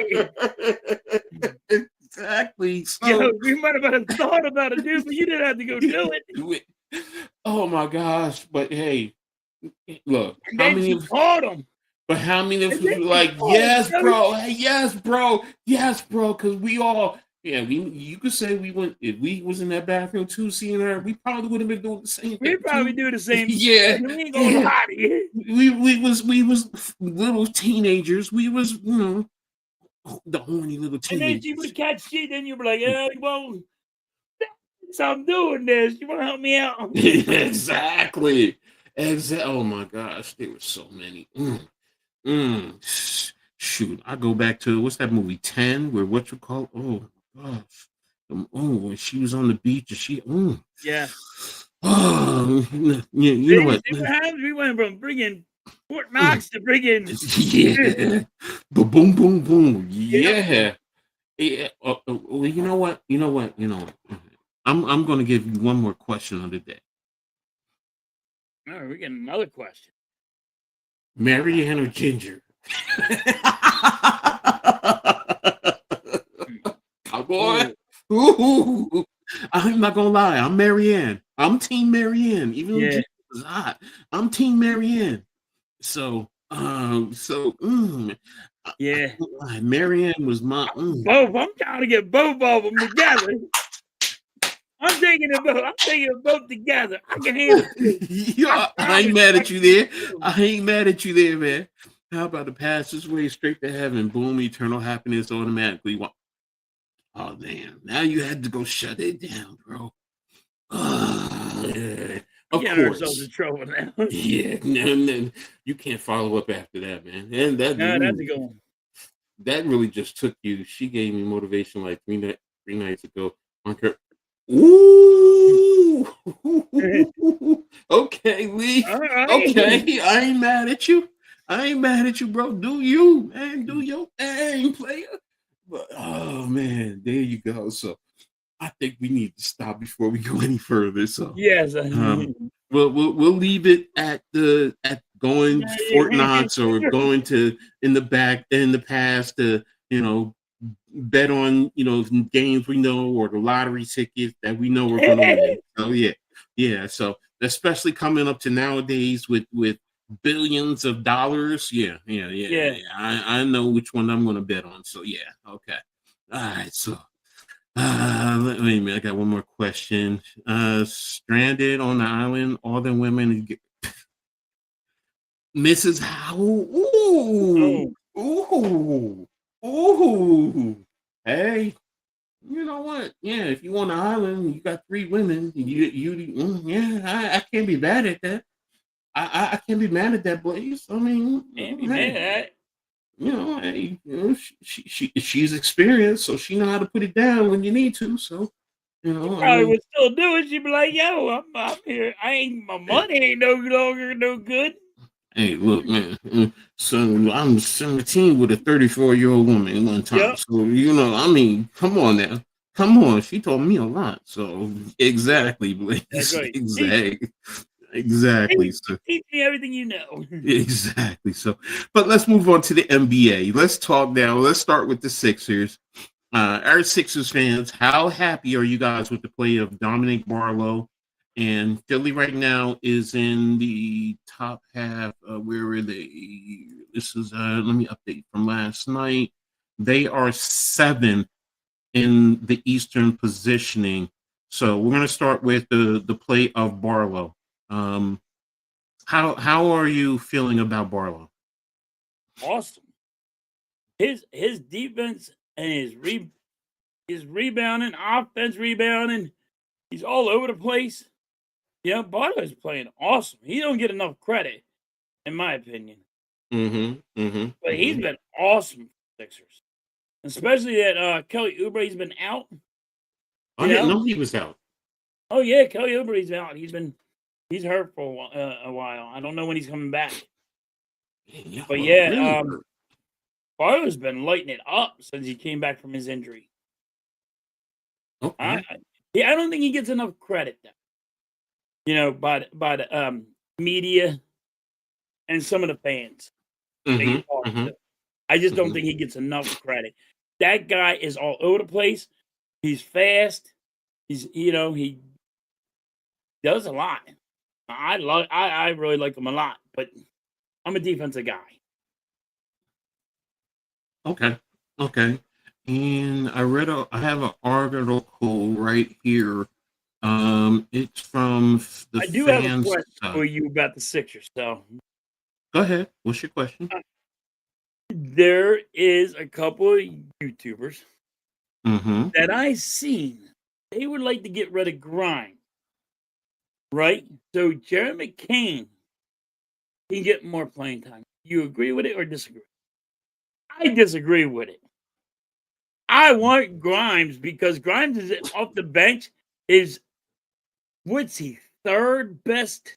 it. Exactly. So, yo, you might have thought about it, dude, but you didn't have to go do it. Oh my gosh! But hey, look, and how many caught him? But how many of you like, yes, bro, hey, yes, bro, because we all. Yeah, you could say we went if we was in that bathroom too, seeing her, we probably would have been doing the same thing. We probably do the same yeah. thing. We ain't gonna lie to you. We was little teenagers. We was, the horny little teenagers. And then she would catch shit, then you'd be like, yeah, well, so I'm doing this. You wanna help me out? Exactly. Oh my gosh, there were so many. Shoot, I go back to what's that movie 10 where what you call gosh. When she was on the beach and she yeah. Oh, you know what? We went from bringing Fort Knox to bringing boom, boom, boom. Yeah. Well, you know what? I'm going to give you one more question of the day. All right, we get another question. Marianne or Ginger? Boy. Ooh. I'm not gonna lie. I'm Marianne. I'm Team Marianne. Even though Ginger was hot, I'm Team Marianne. So, Marianne was my. Both. I'm trying to get both of them together. I'm taking them both together. I can handle it. I ain't mad at you there. I ain't mad at you there, man. How about the pass this way straight to heaven? Boom, eternal happiness automatically. Oh, damn. Now you had to go shut it down, bro. Yeah. Of course. Ourselves in trouble now. Yeah. No, you can't follow up after that, man. And that's a good one. That really just took you. She gave me motivation like three nights ago. Ooh. Okay, Lee. Right. Okay. I ain't mad at you, bro. Do you, man. Do your thing, player. But, oh man, there you go. So I think we need to stop before we go any further. So yes, we'll leave it at going to Fort Knox or going to in the past to bet on games we know or the lottery tickets that we know we're going to win. So yeah. So especially coming up to nowadays with billions of dollars. Yeah. I know which one I'm going to bet on. So yeah. Okay. All right. So wait a minute. I got one more question. Stranded on the island, all the women. Mrs. Howell. Ooh. Hey. You know what? Yeah, if you on the island, you got 3 women. I can't be mad at that. I can't be mad at that, Blaze. I mean, she's experienced, so she know how to put it down when you need to. So, probably would still do it. She'd be like, "Yo, I'm here. My money ain't no longer no good." Hey, look, man. So I'm 17 with a 34-year-old woman one time. Yep. So I mean, come on now. Come on. She told me a lot. So exactly, Blaze. That's right. Exactly. So teach me everything you know. Exactly. So, but let's move on to the NBA. Let's talk now. Let's start with the Sixers. Our Sixers fans, how happy are you guys with the play of Dominic Barlow? And Philly right now is in the top half. Where are they? This is let me update from last night. They are 7th in the Eastern positioning. So we're going to start with the play of Barlow. How are you feeling about Barlow? Awesome. His defense and his rebounding, offense rebounding, he's all over the place. Yeah, Barlow's playing awesome. He don't get enough credit, in my opinion. But he's been awesome for the Sixers. Especially that Kelly Oubre's been out. I didn't know he was out. Oh yeah, Kelly Oubre's out. He's hurt for a while. I don't know when he's coming back. Yeah, But well, yeah, really hurt. Barlow's been lighting it up since he came back from his injury. Okay. I don't think he gets enough credit, though. By the media and some of the fans. I just don't think he gets enough credit. That guy is all over the place. He's fast. He does a lot. I really like him a lot, but I'm a defensive guy. Okay. And I have an article right here. It's from the I do have a fans question side. for you about the Sixers, though. Go ahead. What's your question? There is a couple of YouTubers Mm-hmm. that I seen. They would like to get rid of Grimes, right? So Jared McCain can get more playing time. You agree with it or disagree? I disagree with it. I want Grimes because Grimes is off the bench. What's he, third best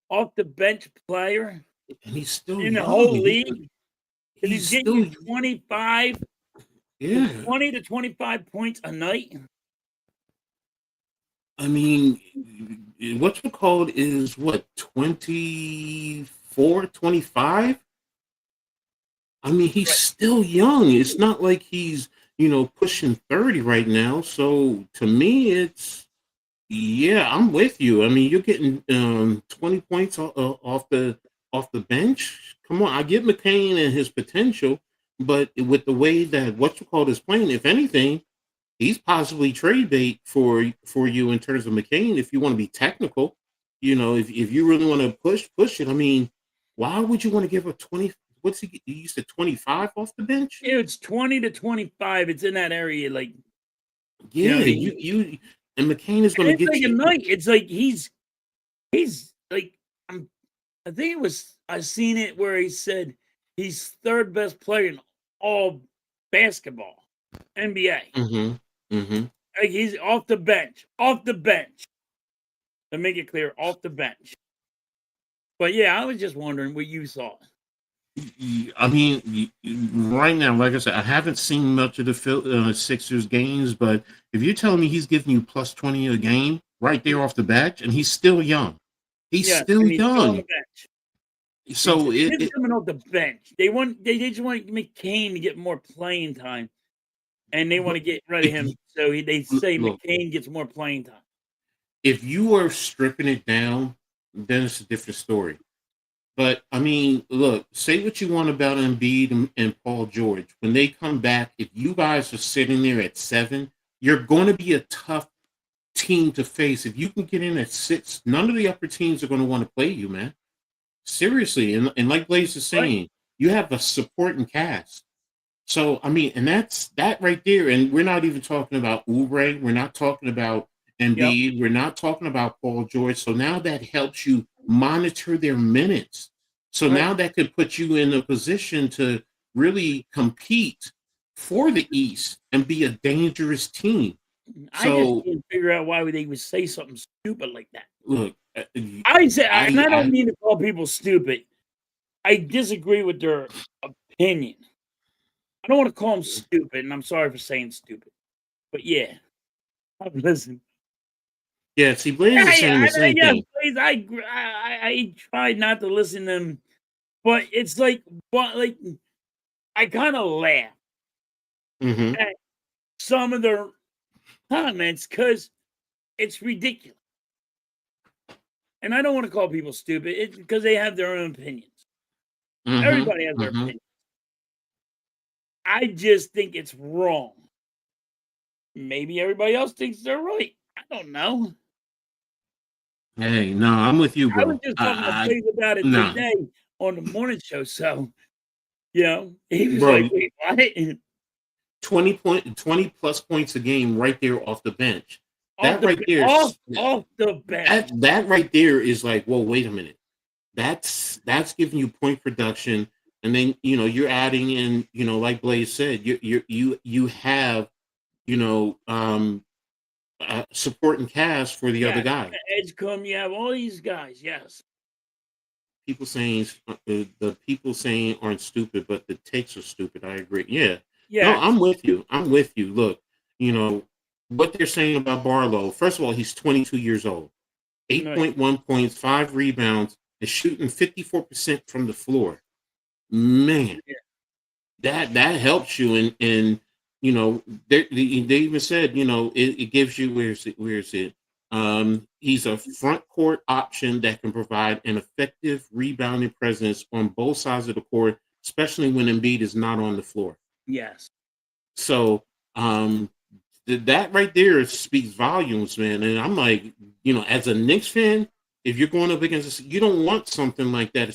off the bench player And he's still in the young. whole league? He's getting still you 25, yeah. 20 to 25 points a night. I mean, what's it called is what, 24, 25? I mean, he's still young. It's not like he's, pushing 30 right now. So to me, yeah, I'm with you. I mean, you're getting 20 points off the bench. Come on, I get McCain and his potential, but with the way that what's it called is playing, if anything, he's possibly trade bait for you in terms of McCain. If you want to be technical, if you really want to push it. I mean, why would you want to give a 20? What's he used to 25 off the bench? It's 20 to 25. It's in that area, like Yeah, you and McCain is going to it's get like a you. night. It's like he's like I think it was I seen it where he said he's third best player in all basketball, NBA. Like he's off the bench. To make it clear, off the bench. But yeah, I was just wondering what you thought. I mean, right now, like I said, I haven't seen much of the Sixers games, but if you're telling me he's giving you plus 20 a game right there off the bench, and he's still young, he's still and he's young. still on the bench. So He's coming off the bench. They just want McCain to get more playing time, and they want to get rid of him. So they say McCain gets more playing time. If you are stripping it down, then it's a different story. But I mean, look, say what you want about Embiid and Paul George. When they come back, if you guys are sitting there at 7, you're going to be a tough team to face. If you can get in at 6, none of the upper teams are going to want to play you, man. Seriously. And like Blaze is saying, you have a supporting cast. So, I mean, and that's that right there. And we're not even talking about Oubre. We're not talking about Embiid. Yep. We're not talking about Paul George. So now that helps you monitor their minutes. So now that could put you in a position to really compete for the East and be a dangerous team. I just can't figure out why they would say something stupid like that. Look, I don't mean to call people stupid. I disagree with their opinion. I don't want to call them stupid, and I'm sorry for saying stupid. But yeah, listen. Yeah, see, Blaze is saying the same thing. Blaze, I tried not to listen to them, but it's like I kind of laugh at some of their comments because it's ridiculous. And I don't want to call people stupid. It's because they have their own opinions. Everybody has their opinions. I just think it's wrong. Maybe everybody else thinks they're right. don't know. Hey, no, I'm with you, I was bro. just talking to Blaze about it Nah, today on the morning show. So, he was bro, like, wait, what? 20 plus points a game right there off the bench. Off That the right there, off the bench. that right there is like, whoa, wait a minute. That's giving you point production, and then you're adding in, like Blaze said, you have supporting cast for the other Yeah, guy. Edgecombe, you have all these guys. Yes. People saying the people saying aren't stupid, but the takes are stupid. I agree. Yeah. No, Yes. I'm with you. I'm with you. Look, what they're saying about Barlow. First of all, he's 22 years old. Right. 8.1 points, 5 rebounds, is shooting 54% from the floor. Man, Yeah. that helps you. And they even said, it gives you, where is it? He's a front court option that can provide an effective rebounding presence on both sides of the court, especially when Embiid is not on the floor. Yes. So that right there speaks volumes, man. And I'm like, as a Knicks fan, if you're going up against this, you don't want something like that.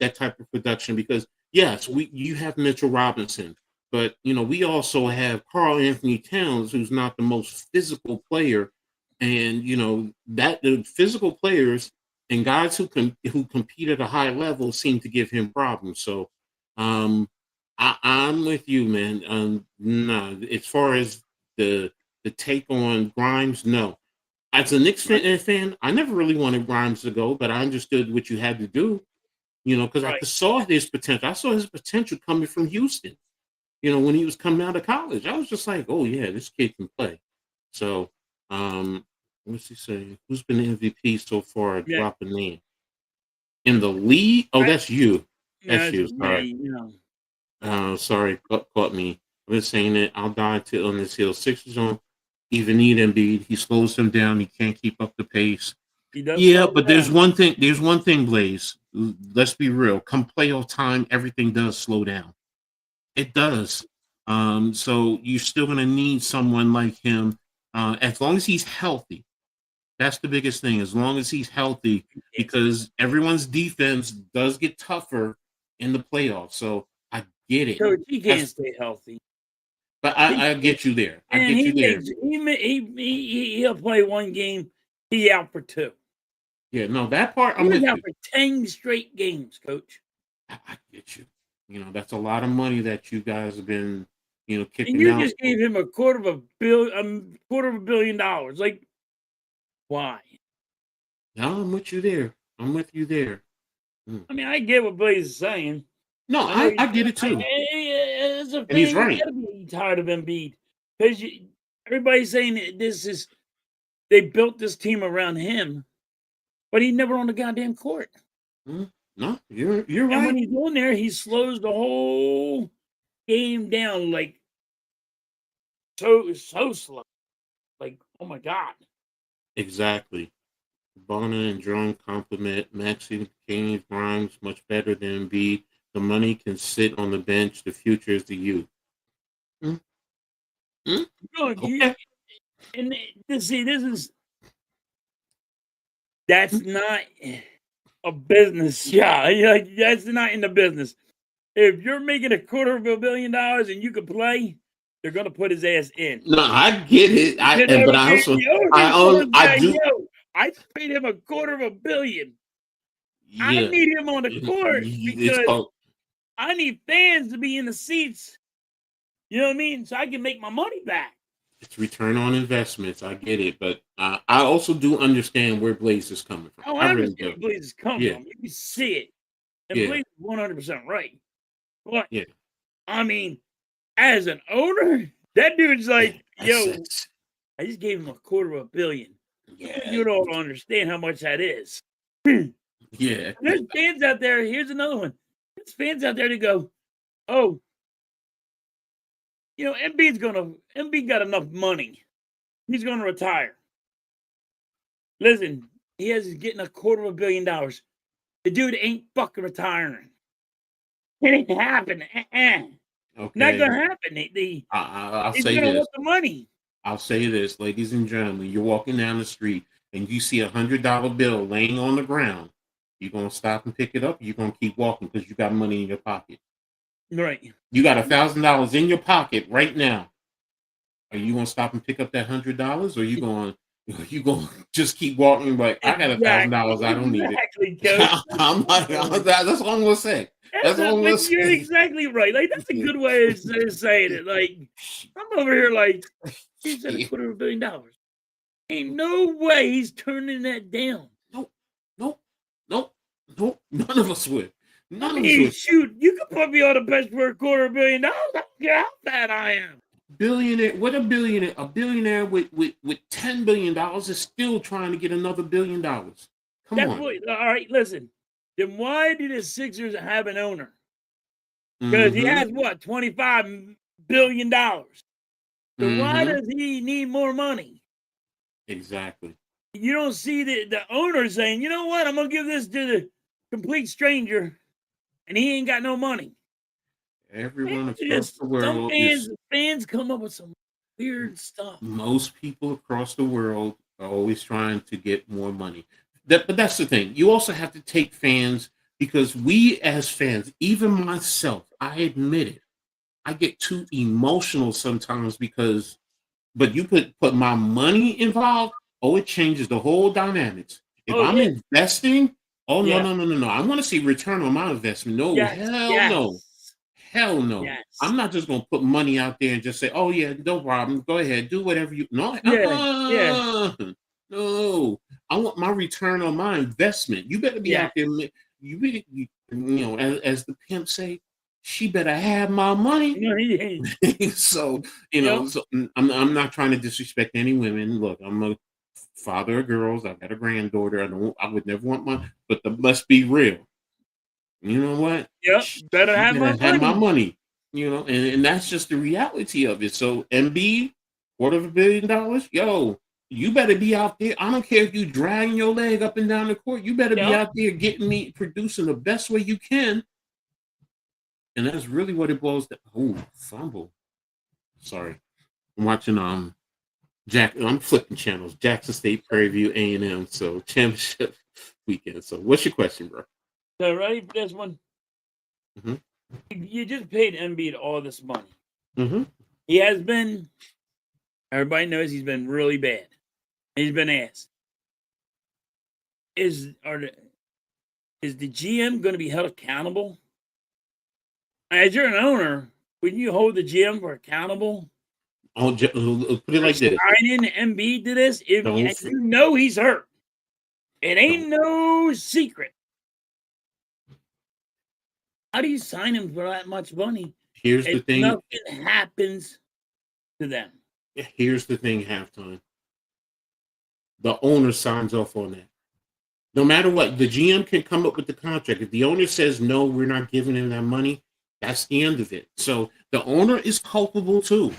That type of production, because yes, you have Mitchell Robinson, but we also have Karl Anthony Towns, who's not the most physical player, and that the physical players and guys who compete at a high level seem to give him problems. So, I'm with you, man. No, as far as the take on Grimes, no. As a Knicks fan, I never really wanted Grimes to go, but I understood what you had to do, because I Right. saw his potential. I saw his potential coming from Houston, when he was coming out of college. I was just like, oh, yeah, this kid can play. So, what's he saying? Who's been the MVP so far? Yeah. Drop a name. In the league? Oh, that's you. That's It's you. Sorry. me, Sorry, caught me. I've been saying it. I'll die on this hill. Sixers don't even need Embiid. He slows them down. He can't keep up the pace. He does Yeah, slow but down. there's one thing, Blaze. Let's be real. Come playoff time, everything does slow down. It does. So you're still gonna need someone like him, as long as he's healthy. That's the biggest thing. As long as he's healthy, because everyone's defense does get tougher in the playoffs. So I get it. Coach, he can't stay healthy. But I get you there. I And get he you there. makes he'll play one game, he out for 2. Yeah, no, that part He I'm was with out you. for 10 straight games, Coach. I get you. That's a lot of money that you guys have been, And kicking you out. just gave him $250 million. Like, why? No, I'm with you there. I'm with you there. I mean, I get what Blaze is saying. No, I I get it too. as a And he's fan, you right. gotta be tired of Embiid. Because everybody's saying that they built this team around him, but he never on the goddamn court. No, you're And when right. he's on there, he slows the whole game down like so slow. Like, oh my God. Exactly. Bonner and Jerome compliment Maxi Kane Grimes much better than Embiid. The money can sit on the bench. The future is the youth. Mm, mm, Look, Okay. that's not a business. Yeah, like that's not in the business. If you're making $250 million and you can play, they're gonna put his ass in. No, I get it. You know But what I I mean? also The owner's I like, do. yo, I just paid him $250 million. I Yeah, need him on the court it's because called. I need fans to be in the seats. You know what I mean? So I can make my money back. It's return on investments. I get it, but I also do understand where Blaze is coming from. Oh, I I really understand do. where Blaze is coming Yeah, from. You can see it. And yeah, Blaze is 100% right. But, yeah. I mean, as an owner, that dude's like, yo, That's I just gave him $250 million. yeah, You don't understand how much that is. yeah. There's fans out there. Here's another one. There's fans out there that go, oh, Embiid got enough money. He's gonna retire. Listen, he's getting $250 million. The dude ain't fucking retiring. It ain't happening. Not Okay, gonna happen. I'll He's say gonna this. want the money. I'll say this, ladies and gentlemen, you're walking down the street and you see $100 bill laying on the ground. You're going to stop and pick it up. You're going to keep walking because you got money in your pocket. Right. You got $1,000 in your pocket right now. Are you going to stop and pick up that $100, or you going to just keep walking like, I got $1,000, I don't need it. Exactly, Coach. I'm like, that's all I'm going to say. That's all I'm going to say. You're exactly right. Like, that's a good way of saying it. Like, I'm over here like, he's at $250 million. Ain't no way he's turning that down. Nope. None of us would. None of us Hey, would. shoot, you could put me on the bench for $250 million. I don't care how fat I am. Billionaire, what a billionaire? A billionaire with $10 billion is still trying to get another $1 billion. Come on. All right, listen. Then why do the Sixers have an owner? Because he has what, $25 billion. So why does he need more money? Exactly. You don't see the owner saying, you know what, I'm gonna give this to the complete stranger, and he ain't got no money. Everyone across the world fans come up with some weird stuff. Most people across the world are always trying to get more money. But that's the thing. You also have to take fans, because we as fans, even myself, I admit it, I get too emotional sometimes but you put my money involved, it changes the whole dynamics. If I'm investing, no. I want to see return on my investment. No, hell no. Yes. I'm not just going to put money out there and just say, oh, yeah, no problem. Go ahead. Do whatever you... No. No. I want my return on my investment. You better be out there. You really, as the pimp say, she better have my money. So, so I'm not trying to disrespect any women. Look, I'm a father of girls. I've got a granddaughter. I would never want but let's be real. You know what? Yep. Better have my money. And that's just the reality of it. So MB, $250 million, yo, you better be out there. I don't care if you dragging your leg up and down the court. You better be out there getting me, producing the best way you can. And that's really what it boils down. Oh, fumble. Sorry. I'm watching I'm flipping channels. Jackson State, Prairie View, A&M. So championship weekend. So what's your question, bro? So ready for this one? You just paid Embiid all this money. He has been, everybody knows he's been really bad. He's been asked, is the GM going to be held accountable? As you're an owner, wouldn't you hold the GM for accountable? Put it like this. Signing Embiid to this, if you know he's hurt. It ain't no secret. How do you sign him for that much money? Here's the thing. Nothing happens to them. Here's the thing, Halftime. The owner signs off on that. No matter what, the GM can come up with the contract. If the owner says, no, we're not giving him that money, that's the end of it. So the owner is culpable too,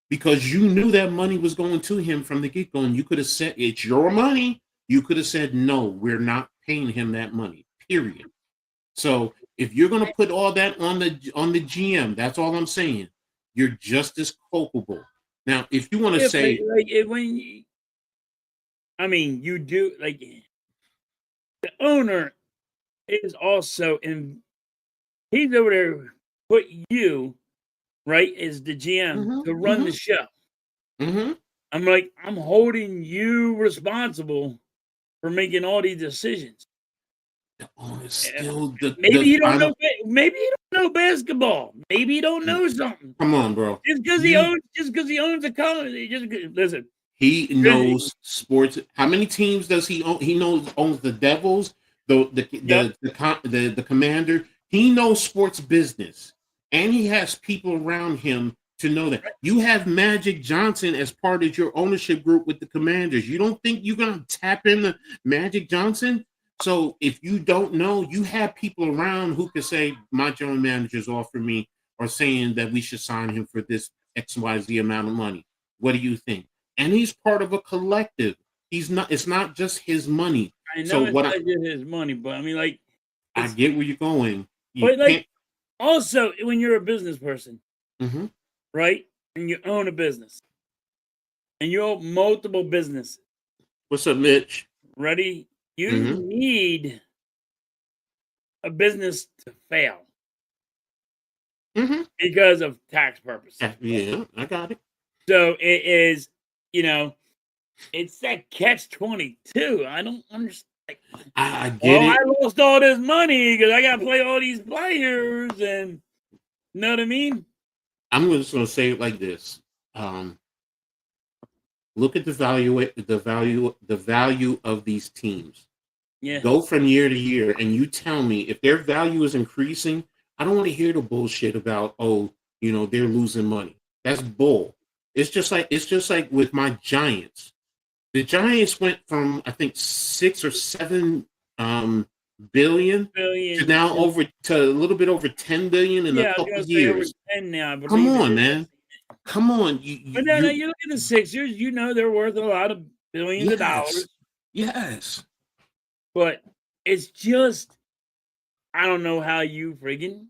because you knew that money was going to him from the get-go, and you could have said, it's your money. You could have said, no, we're not paying him that money, period. So if you're going to put all that on the GM, that's all I'm saying. You're just as culpable. Now, if you want to say, you do, like, the owner is also he's over there, put you, right, as the GM to run the show. I'm like, I'm holding you responsible for making all these decisions. The owner's still maybe you don't know. Maybe you don't know basketball. Maybe you don't know something. Come on, bro. Just because he owns a company. Listen. He knows sports. How many teams does he own? He owns the Devils, the Commander. He knows sports business, and he has people around him to know that. You have Magic Johnson as part of your ownership group with the Commanders. You don't think you're gonna tap into Magic Johnson? So if you don't know, you have people around who can say, my general manager's offering me or saying that we should sign him for this XYZ amount of money. What do you think? And he's part of a collective. It's not just his money. I know it's not just his money, but I mean, like, I get where you're going. Also, when you're a business person, right, and you own a business, and you own multiple businesses. What's up, Mitch? Ready? You Mhm. need a business to fail Mm-hmm. because of tax purposes. Yeah, I got it. So it is, it's that catch-22. I don't understand. I get Well, I it. lost all this money because I got to play all these players, and you know what I mean? I'm just going to say it like this. Look at the value of these teams. Yeah. Go from year to year, and you tell me if their value is increasing. I don't want to hear the bullshit about they're losing money. That's bull. It's just like with my Giants. The Giants went from I think 6 or 7 billion to Billion. now over to a little bit over 10 billion in a Yeah, I was couple gonna of say over years. 10 now, I Come believe it on, is. man. Come on. But no, you look at the Sixers, they're worth a lot of billions of dollars. Yes. But it's just, I don't know how you friggin'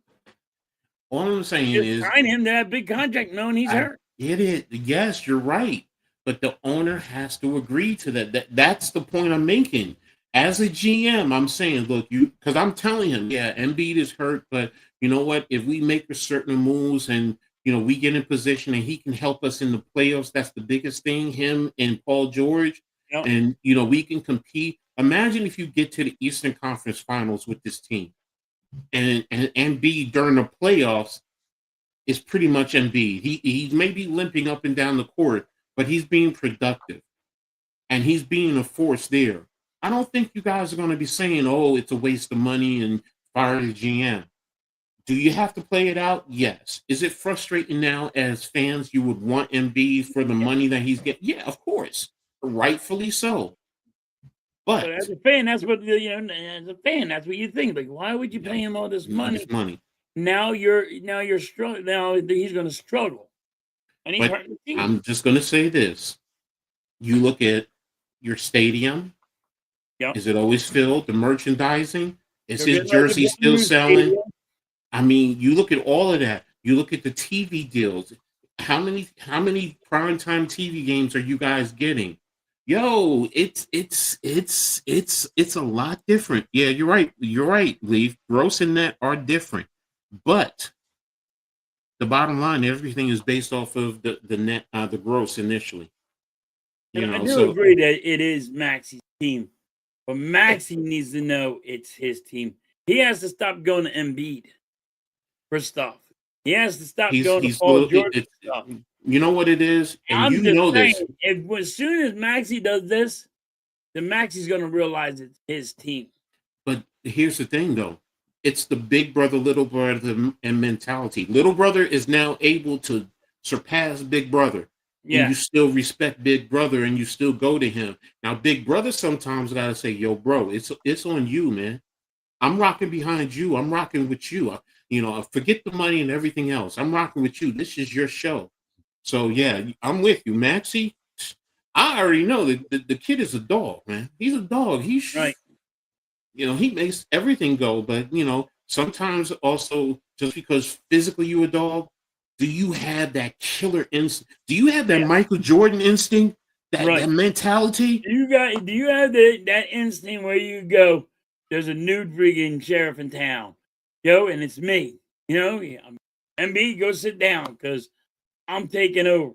All I'm saying just is sign him to that big contract knowing he's I hurt. get it. Yes, you're right. But the owner has to agree to that. That's the point I'm making. As a GM, I'm saying, look, because I'm telling him, yeah, Embiid is hurt, but you know what? If we make a certain moves and we get in position and he can help us in the playoffs, that's the biggest thing. Him and Paul George, Yep. and we can compete. Imagine if you get to the Eastern Conference Finals with this team, and Embiid during the playoffs is pretty much Embiid. He may be limping up and down the court, but he's being productive and he's being a force there. I don't think you guys are going to be saying, "Oh, it's a waste of money and fire the GM." Do you have to play it out? Yes. Is it frustrating now as fans? You would want Embiid for the money that he's getting? Yeah, of course, rightfully so. But as But a fan, that's what as a fan, that's what you think. Like, why would you pay him all this money? this money. Now you're struggling. Now he's going to struggle, and he's But hurting the team. I'm just going to say this: you look at your stadium. Yep. Is it always filled? The merchandising? Is They're his getting ready to jersey build a still new selling? stadium. I mean, you look at all of that. You look at the TV deals. How many primetime TV games are you guys getting? Yo, it's a lot different. Yeah, you're right. You're right, Leaf. Gross and net are different. But the bottom line, everything is based off of the net, the gross initially. And I do So agree that it is Maxi's team, but Maxi needs to know it's his team. He has to stop going to Embiid for stuff. He has to stop going to he's Paul little. George for stuff. You know what it is, and I'm you just know saying, this. as soon as Maxi does this, then Maxi's going to realize it's his team. But here's the thing, though. It's the big brother, little brother and mentality. Little brother is now able to surpass big brother. Yeah. And you still respect big brother and you still go to him. Now, big brother sometimes got to say, yo, bro, it's on you, man. I'm rocking behind you. I'm rocking with you. Forget the money and everything else. I'm rocking with you. This is your show. So, yeah, I'm with you. Maxie, I already know that the kid is a dog, man. He's a dog. Right. He makes everything go, but sometimes also just because physically you're a dog, do you have that killer instinct? Do you have that Michael Jordan instinct? That mentality? Do you have that instinct where you go, there's a new friggin' sheriff in town, and it's me. MB, go sit down because I'm taking over.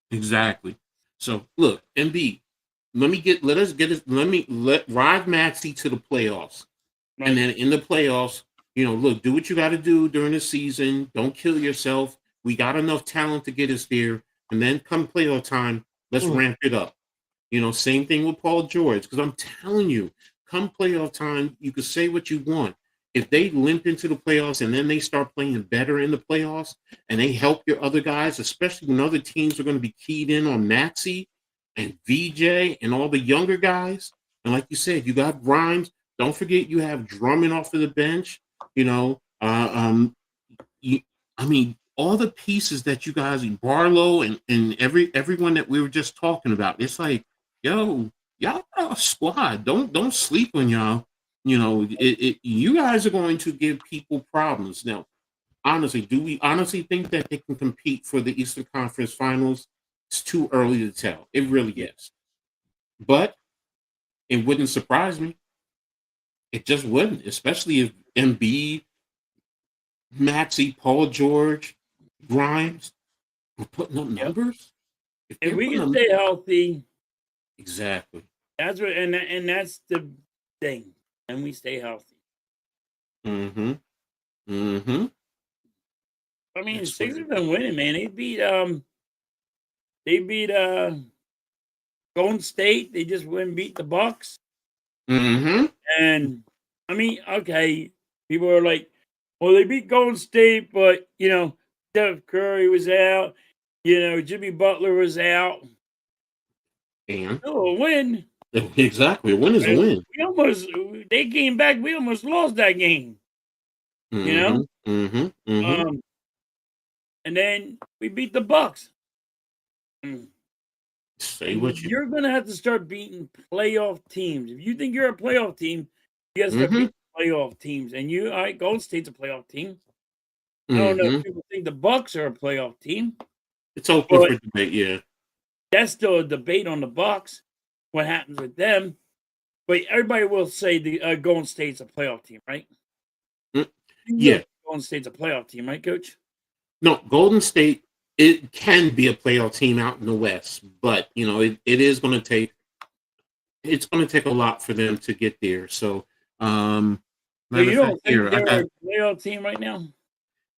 Exactly. So look, MB, let ride Maxie to the playoffs. Right. And then in the playoffs, look, do what you got to do during the season. Don't kill yourself. We got enough talent to get us there. And then come playoff time, let's ramp it up. Same thing with Paul George, because I'm telling you, come playoff time, you can say what you want. If they limp into the playoffs and then they start playing better in the playoffs and they help your other guys, especially when other teams are going to be keyed in on Maxie and VJ and all the younger guys. And like you said, you got Grimes. Don't forget you have Drummond off of the bench. All the pieces that you guys, Barlow and everyone that we were just talking about. It's like, yo, y'all are a squad. Don't sleep on y'all. You guys are going to give people problems. Now, honestly, do we honestly think that they can compete for the Eastern Conference Finals? It's too early to tell. It really is. But it wouldn't surprise me. It just wouldn't, especially if Embiid, Maxey, Paul George, Grimes were putting up Yep. numbers. If If they're we putting can up stay healthy, exactly. that's what, and that's the thing. And we stay healthy. Mm-hmm. Mm-hmm. I mean, That's what Sixers been winning, man. They beat Golden State. They just went and beat the Bucks. mm-hmm. And I mean, okay, people are like, well, they beat Golden State, but Steph Curry was out, Jimmy Butler was out. And Oh, a win. exactly. A win is a And win. they came back, we almost lost that game, you Mm-hmm. know? Mm-hmm. Mm-hmm. Um, and then we beat the Bucks. Mm. Say And what you you're gonna have to start beating playoff teams. If you think you're a playoff team, you gotta start mm-hmm. beating playoff teams. And all right, Golden State's a playoff team. I don't know Mm-hmm. if people think the Bucks are a playoff team, It's open but for debate, yeah. that's still a debate on the Bucks. What happens with them? But everybody will say the Golden State's a playoff team, right? Mm, You know yeah. Golden State's a playoff team, right, Coach? No, Golden State, it can be a playoff team out in the West, but it is going to take a lot for them to get there. So, So matter you of fact, don't think here I they're got. a playoff team right now?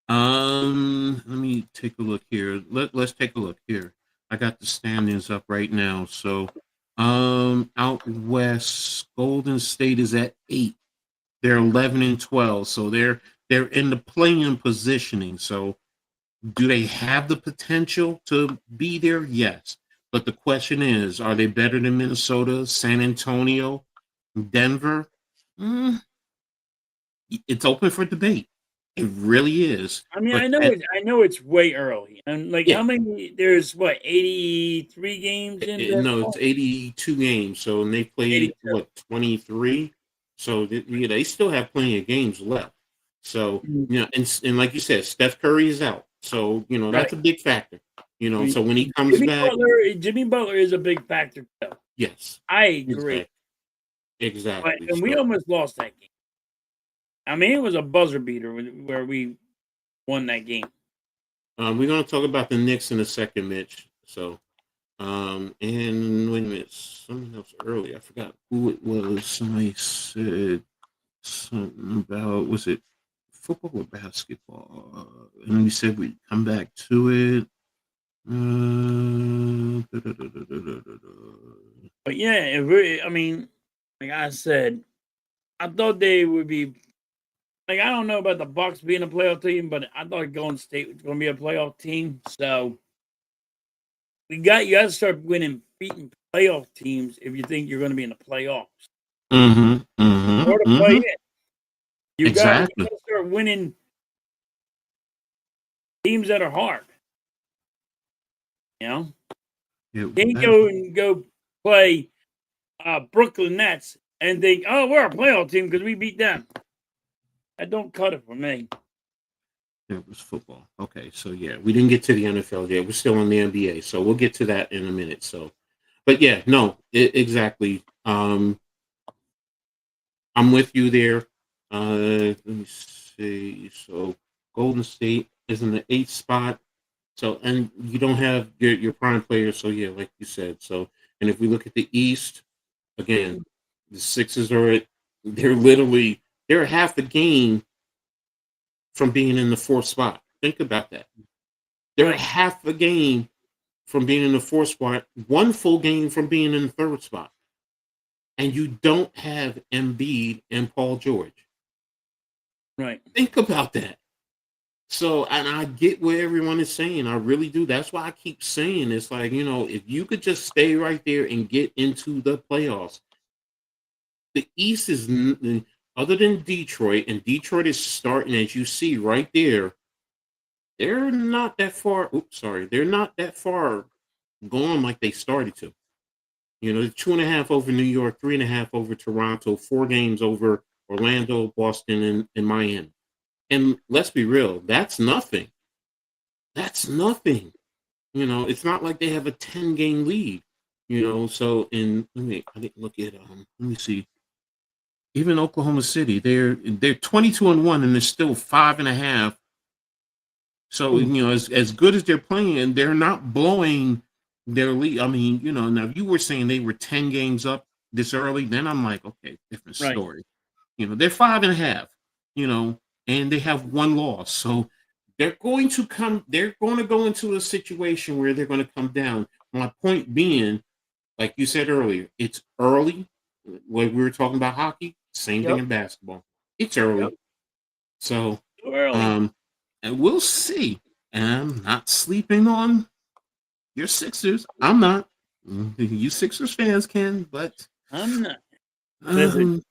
Let me take a look here. Let's take a look here. I got the standings up right now. So, out west, Golden State is at 8. They're 11 and 12, so they're in the playing positioning. So, do they have the potential to be there? Yes. But the question is, are they better than Minnesota, San Antonio, Denver? Mm, it's open for debate. It really is. I mean, But I know it's way early. And like yeah, how many there's 83 games in no, it's basketball? 82 games. So, and they played 82. 23. So they still have plenty of games left. So, Mhm. and like you said, Steph Curry is out. So, Right. that's a big factor. I mean, So when he comes back, Jimmy Butler is a big factor too. yes, I agree. exactly. Exactly. And we So almost lost that game. I mean, it was a buzzer beater where we won that game. we're gonna talk about the Knicks in a second, Mitch. So and wait a minute, something else earlier. I forgot who it was. Somebody said something about was it football or basketball? And we said we'd come back to it. But yeah, I mean, like I said, I thought they would be like I don't know about the Bucks being a playoff team, but I thought Golden State was going to be a playoff team. So you got to start beating playoff teams if you think you're going to be in the playoffs Mm-hmm. Mm-hmm. or to play Mm-hmm. in. You got Exactly. to start winning teams that are hard. You know, Yeah, can't go play Brooklyn Nets and think, oh, we're a playoff team because we beat them. That don't cut it for me. it was football. Okay, so yeah, we didn't get to the NFL yet. We're still on the NBA, so we'll get to that in a minute. So, but yeah, no, exactly. I'm with you there. Let me see. So, Golden State is in the 8th spot. So, and you don't have your prime players. So, yeah, like you said. So, and if we look at the East again, the Sixers they're half the game from being in the 4th spot. Think about that. They're half a game from being in the 4th spot, one full game from being in the 3rd spot. And you don't have Embiid and Paul George. Right. Think about that. So, and I get what everyone is saying. I really do. That's why I keep saying it's like, if you could just stay right there and get into the playoffs. The East is, other than Detroit, and Detroit is starting, as you see right there, they're not that far. Oops, sorry. They're not that far gone like they started to. 2.5 over New York, 3.5 over Toronto, 4 games over Orlando, Boston, and Miami. And let's be real, that's nothing. That's nothing. it's not like they have a 10-game lead. So I didn't look at let me see. Even Oklahoma City, they're 22-1 and they're still 5.5. So as good as they're playing, they're not blowing their lead. I mean, now if you were saying they were 10 games up this early, then I'm like, okay, different Right. story. They're 5.5, and they have one loss. So they're going to go into a situation where they're going to come down. My point being, like you said earlier, it's early. Like we were talking about hockey, same thing Yep. in basketball. It's early. Yep. So Too early. and we'll see. And I'm not sleeping on your Sixers. I'm not. You Sixers fans can, but I'm not. Listen,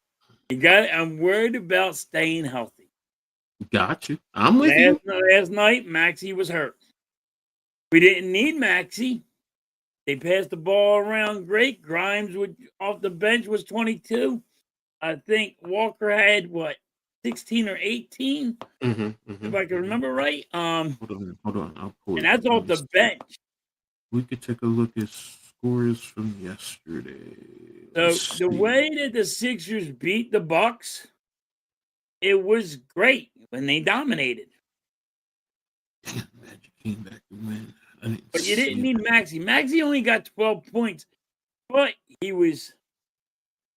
I'm worried about staying healthy. Got you. I'm with you. Last night, Maxey was hurt. We didn't need Maxey. They passed the ball around great. Grimes off the bench was 22. I think Walker had 16 or 18, if I can remember right. Hold on. I'll pull and it up. that's off the bench. We could take a look at scores from yesterday. So the way that the Sixers beat the Bucks, it was great when they dominated. Damn, Magic came back to win. But you didn't need Maxey. Maxey only got 12 points, but he was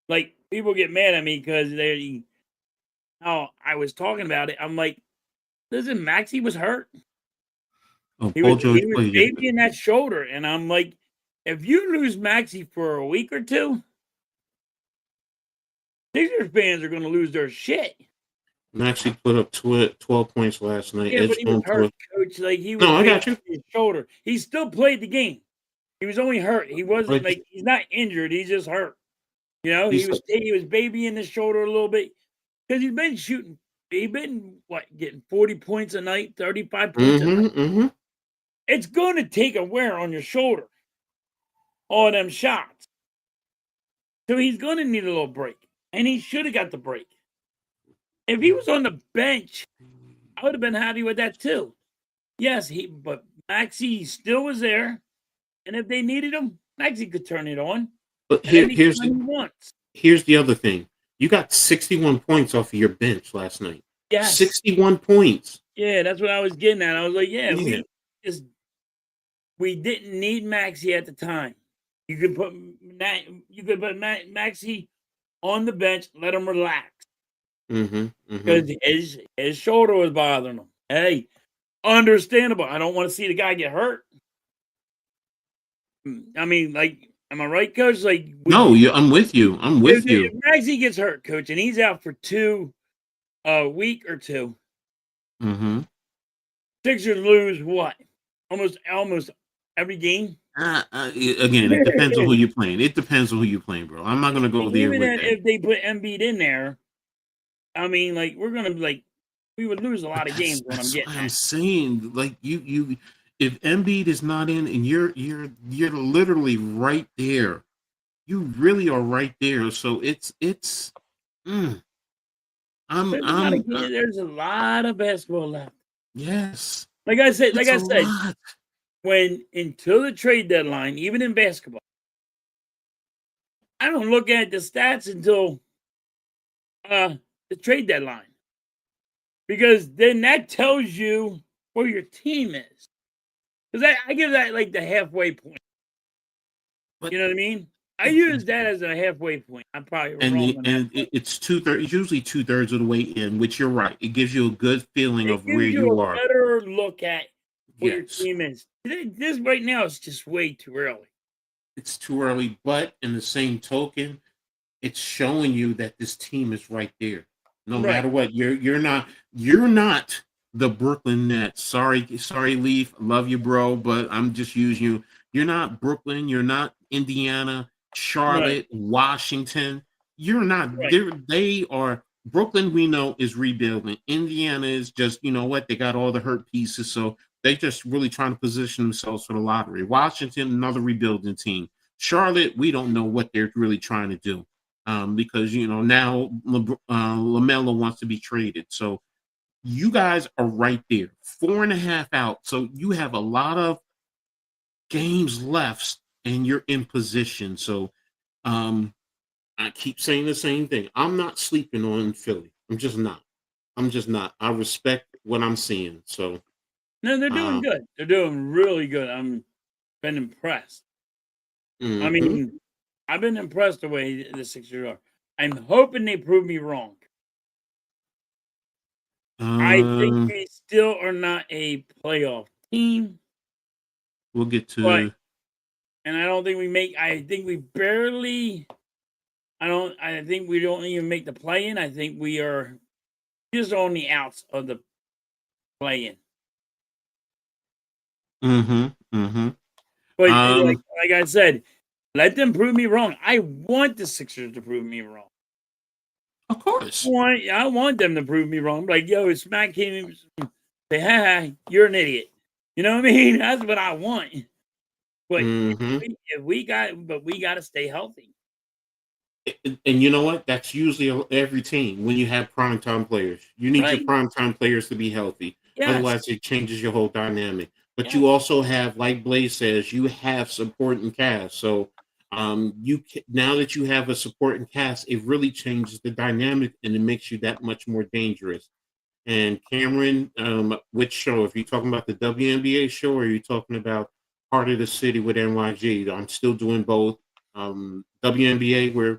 like, people get mad at me because I was talking about it. I'm like, listen, Maxey was hurt. Oh, He Paul was George played babying that shoulder, and I'm like, if you lose Maxey for a week or two, Sixers fans are going to lose their shit. Maxey put up 12 points last night. Yeah, but he was hurt, Coach. Like he was. No, I got you. His shoulder. He still played the game. He was only hurt. He wasn't he's not injured. He's just hurt. He was babying the shoulder a little bit because he's been shooting. He's been getting 40 points a night, 35 points a night. It's going to take a wear on your shoulder. All them shots. So he's going to need a little break, and he should have got the break. If he was on the bench, I would have been happy with that too. Yes, but Maxey still was there, and if they needed him, Maxey could turn it on. But here's the other thing. You got 61 points off of your bench last night. Yes. 61 points. Yeah, that's what I was getting at. I was like, we didn't need Maxey at the time. You could put Maxey on the bench, let him relax. Because his shoulder was bothering him. Hey, understandable. I don't want to see the guy get hurt. I mean, am I right, Coach? No, I'm with you. If Maxey gets hurt, Coach, and he's out for a week or two, Sixers lose what? Almost every game. Again, it depends on who you're playing. Bro. I'm not gonna go there with that. If they put Embiid in there, I mean, we're gonna we would lose a lot of games. I'm saying, you, if Embiid is not in, and you're literally right there, you really are right there. So there's a lot of basketball left. Yes, like I said, until the trade deadline, even in basketball, I don't look at the stats until the trade deadline, because then that tells you where your team is. Because I give that the halfway point. You know what I mean? I use that as a halfway point. I'm probably wrong. It's 2/3. It's usually 2/3 of the way in, which you're right. It gives you a good feeling of where you are. Better look at where your team is. This right now is just way too early. It's too early, but in the same token, it's showing you that this team is right there. No matter what, you're not the Brooklyn Nets. Sorry, Leaf. Love you, bro, but I'm just using you. You're not Brooklyn. You're not Indiana, Charlotte, Washington. You're not. They are. Brooklyn, we know, is rebuilding. Indiana is just, they got all the hurt pieces, so they just really trying to position themselves for the lottery. Washington, another rebuilding team. Charlotte, we don't know what they're really trying to do. Because now LaMelo wants to be traded. So you guys are right there, 4.5 out. So you have a lot of games left and you're in position. So I keep saying the same thing. I'm not sleeping on Philly. I'm just not. I respect what I'm seeing. So No, they're doing good. They're doing really good. I'm been impressed. I mhm. mean, I've been impressed the way the Sixers are. I'm hoping they prove me wrong. I think Um, we still are not a playoff team, we'll get but to and I don't think we make. I think we barely. I don't. I think we don't even make the play in. I think we are just on the outs of the play in. mhm. But Um, like I said, let them prove me wrong. I want the Sixers to prove me wrong. of course. I want them to prove me wrong. Like, yo, smack him, say, ha, you're an idiot. You know what I mean? That's what I want. But Mhm. but we got to stay healthy. And you know what? That's usually every team when you have primetime players. You need your Right? primetime players to be healthy. Yes. Otherwise, it changes your whole dynamic. But Yes. you also have, like Blaze says, you have supporting cast. So now that you have a supporting cast, it really changes the dynamic and it makes you that much more dangerous. And Cameron, which show? If you're talking about the WNBA show, or are you talking about Heart of the City with NYG? I'm still doing both. WNBA, where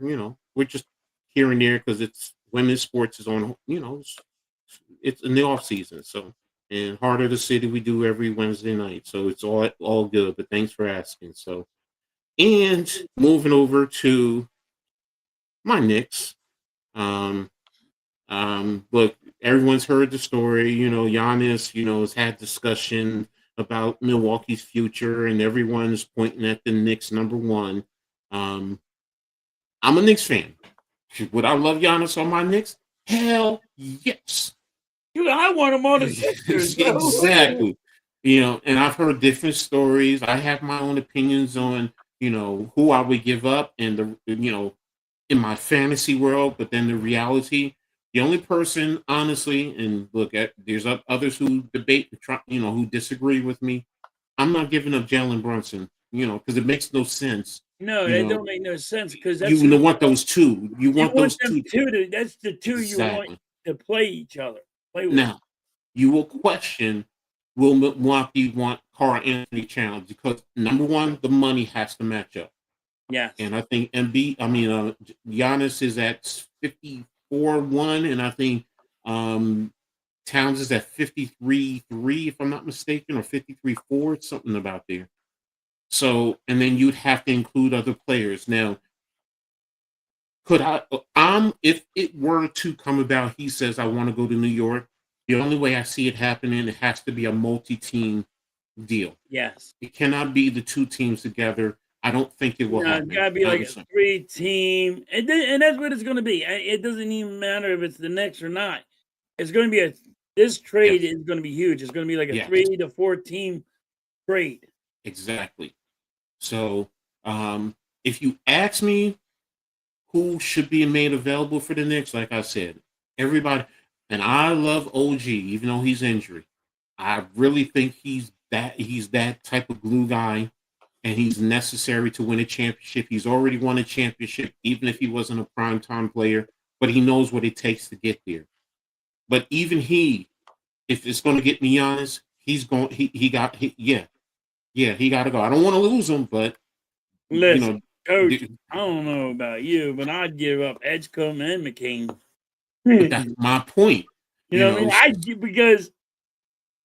we're just here and there because it's women's sports is on. It's in the off season. So, and Heart of the City we do every Wednesday night. So it's all good. But thanks for asking. So, and moving over to my Knicks. Um, look, everyone's heard the story. Giannis, has had discussion about Milwaukee's future, and everyone's pointing at the Knicks number one. Um, I'm a Knicks fan. Would I love Giannis on my Knicks? Hell yes. Dude, I want them on the Sixers, bro. Exactly. And I've heard different stories. I have my own opinions on, who I would give up and in my fantasy world, but then the reality, the only person, honestly, and look at there's others who debate, who disagree with me. I'm not giving up Jalen Brunson, because it makes no sense. No, You that know, don't make no sense because you that's who want those two. You you want want those them two two to. That's the two you want exactly. to play each other, play with. Now, you will question will Milwaukee want Carl Anthony challenge because number one, the money has to match up. Yes. And I think Giannis is at 54-1, and I think Towns is at 53-3, if I'm not mistaken, or 53-4, something about there. So, and then you'd have to include other players. Now, if it were to come about, he says, I want to go to New York. The only way I see it happening, it has to be a multi-team deal. Yes. It cannot be the two teams together. I don't think it will No, it's happen. gotta be like a Honestly. 3-team, and that's what it's gonna be. It doesn't even matter if it's the Knicks or not. It's gonna be this trade Yes. is gonna be huge. It's gonna be like a Yes. 3 to 4 team trade. Exactly. So, if you ask me who should be made available for the Knicks, like I said, everybody, and I love OG, even though he's injured. I really think he's that type of glue guy, and he's necessary to win a championship. He's already won a championship, even if he wasn't a primetime player, but he knows what it takes to get there. But even if it's going to get me honest, he's going. Yeah, he got to go. I don't want to lose him, but you Listen, know, coach, I don't know about you, but I'd give up Edgecombe and McCain. but that's my point. You know what I mean? Because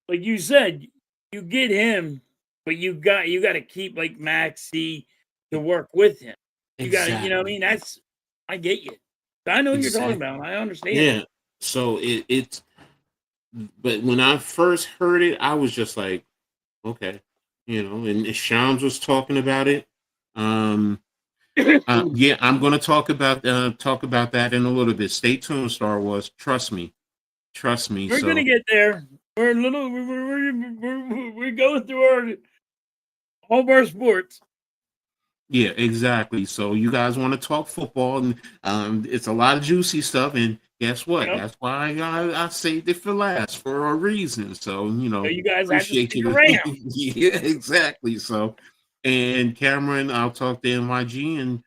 like you said, you get him, but you got to keep like Maxi to work with him. You got to, you know what I Exactly, mean? I get you. I know what you're talking exactly. about. I understand. Yeah. So it's. But when I first heard it, I was just like, okay, and Shams was talking about it. Yeah, I'm going to talk about that in a little bit. Stay tuned, Star Wars. Trust me, trust me. We're gonna So get there. We're a little. We're going through all of our sports. yeah, exactly. So you guys want to talk football, and it's a lot of juicy stuff. And guess what? Yep. That's why I saved it for last for a reason. So So you guys have to appreciate stick you. around. Yeah, exactly. So And Cameron, I'll talk to NYG, and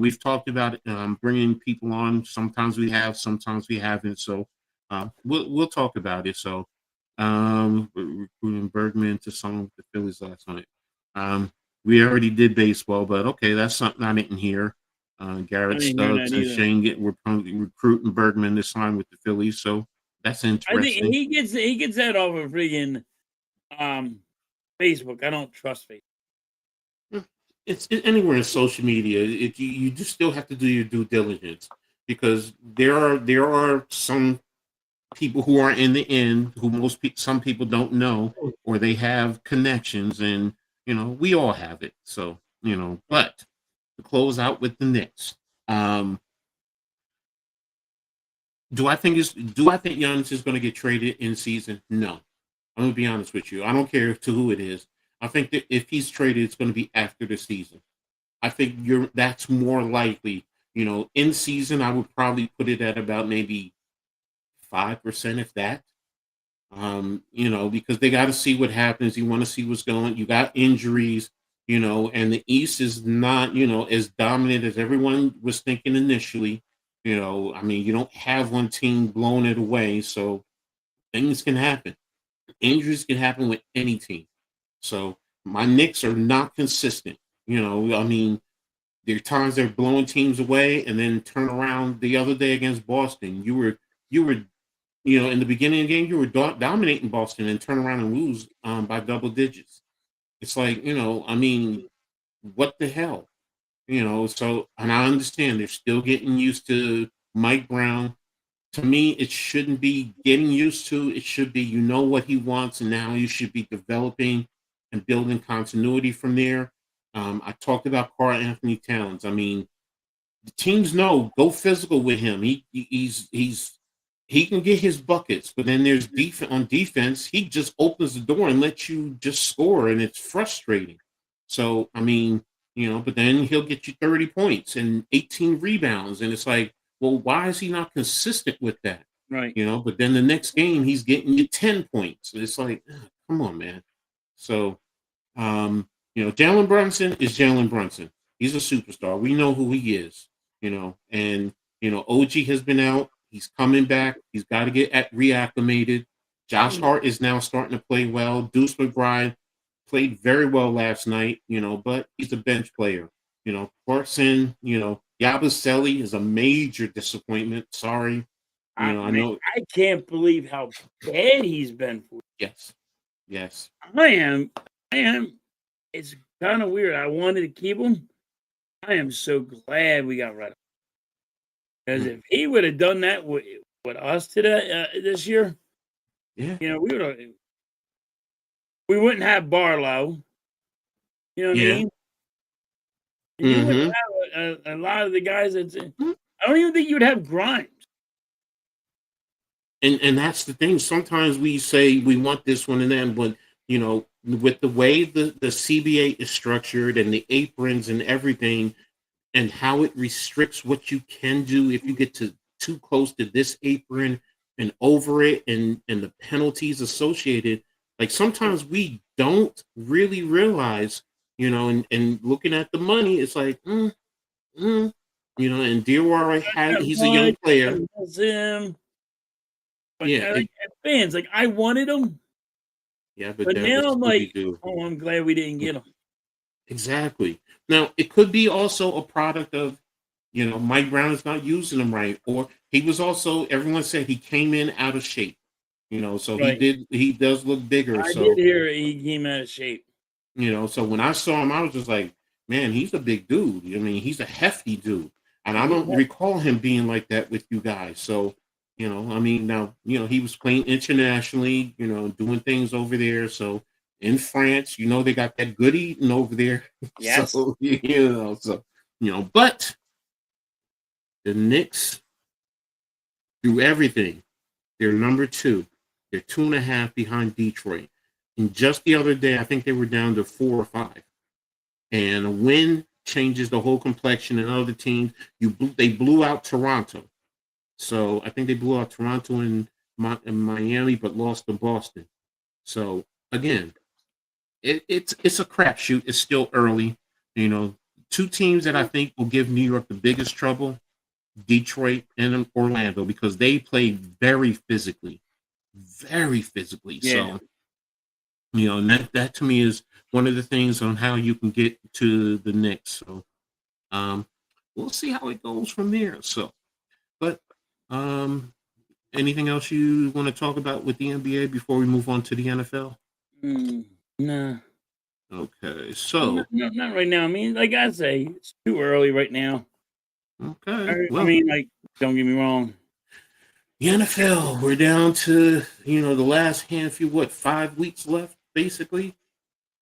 we've talked about bringing people on. Sometimes we have, sometimes we haven't. So we'll talk about it. So recruiting Bergman to sign with the Phillies last night. We already did baseball, but okay, that's something I didn't hear. I Garrett didn't hear Stubbs that and either. Shane were probably recruiting Bergman to sign with the Phillies. So that's I think interesting. he gets that off of freaking Facebook. I don't trust Facebook. It's anywhere in social media. You just still have to do your due diligence, because there are some people who are in the end who some people don't know, or they have connections, and we all have it. So but to close out with the Knicks, do I think Giannis is going to get traded in season? No. I'm going to be honest with you. I don't care to who it is. I think that if he's traded, it's going to be after the season. I think that's more likely. In season, I would probably put it at about maybe 5%, if that. Because they got to see what happens. You want to see what's going. You got injuries, and the East is not, as dominant as everyone was thinking initially. I mean, you don't have one team blowing it away, so things can happen. Injuries can happen with any team. So my Knicks are not consistent. I mean, there are times they're blowing teams away, and then turn around the other day against Boston. You were, in the beginning of the game, you were dominating Boston, and turn around and lose by double digits. It's like, I mean, what the hell? So, and I understand they're still getting used to Mike Brown. To me, it shouldn't be getting used to. It should be, what he wants, and now you should be developing and building continuity from there. I talked about Karl Anthony Towns. I mean, the teams know, go physical with him. He can get his buckets, but then there's on defense. He just opens the door and lets you just score, and it's frustrating. So I mean, but then he'll get you 30 points and 18 rebounds, and it's like, well, why is he not consistent with that? Right. But then the next game he's getting you 10 points. It's like, come on, man. So Jalen Brunson is Jalen Brunson. He's a superstar. We know who he is, and OG has been out. He's coming back. He's got to get reacclimated. Josh Hart is now starting to play well. Deuce McBride played very well last night, but he's a bench player. Clarkson, Yabusele is a major disappointment. Sorry. I know. I can't believe how bad he's been for you. Yes. I am. It's kind of weird. I wanted to keep him. I am so glad we got rid of him. Because if he would have done that with us today this year, yeah, we wouldn't have Barlow. You know what I mean? And you wouldn't have a lot of the guys I don't even think you'd have Grimes. And that's the thing. Sometimes we say we want this one and then, but with the way the CBA is structured and the aprons and everything, and how it restricts what you can do if you get too close to this apron and over it, and the penalties associated. Like, sometimes we don't really realize, and looking at the money, it's like, and Diawara he's a young player. But fans, like, I wanted him. Yeah, but now I'm like, oh, I'm glad we didn't get him. Exactly. Now, it could be also a product of, Mike Brown is not using him right, or he was also, everyone said he came in out of shape, so right. He does look bigger. I did hear he came out of shape. So when I saw him, I was just like, man, he's a big dude. I mean, he's a hefty dude. And I don't recall him being like that with you guys. So, I mean, now, he was playing internationally, doing things over there. So in France, they got that good eating over there. Yes. So, but the Knicks, do everything. They're number 2. They're 2.5 behind Detroit. And just the other day, I think they were down to 4 or 5. And a win changes the whole complexion. And other teams, they blew out Toronto. So I think they blew out Toronto and Miami, but lost to Boston. So again, it's a crapshoot. It's still early. You know, two teams that I think will give New York the biggest trouble: Detroit and Orlando, because they play very physically, very physically. Yeah. So, you know, and that to me is one of the things on how you can get to the Knicks. So, um, we'll see how it goes from there. So, but anything else you want to talk about with the NBA before we move on to the NFL? Nah. Okay, so Not right now. I mean, like I say, it's too early right now. okay, I well, mean, like, don't get me wrong. the NFL, we're down to the last handful. 5 weeks left, basically.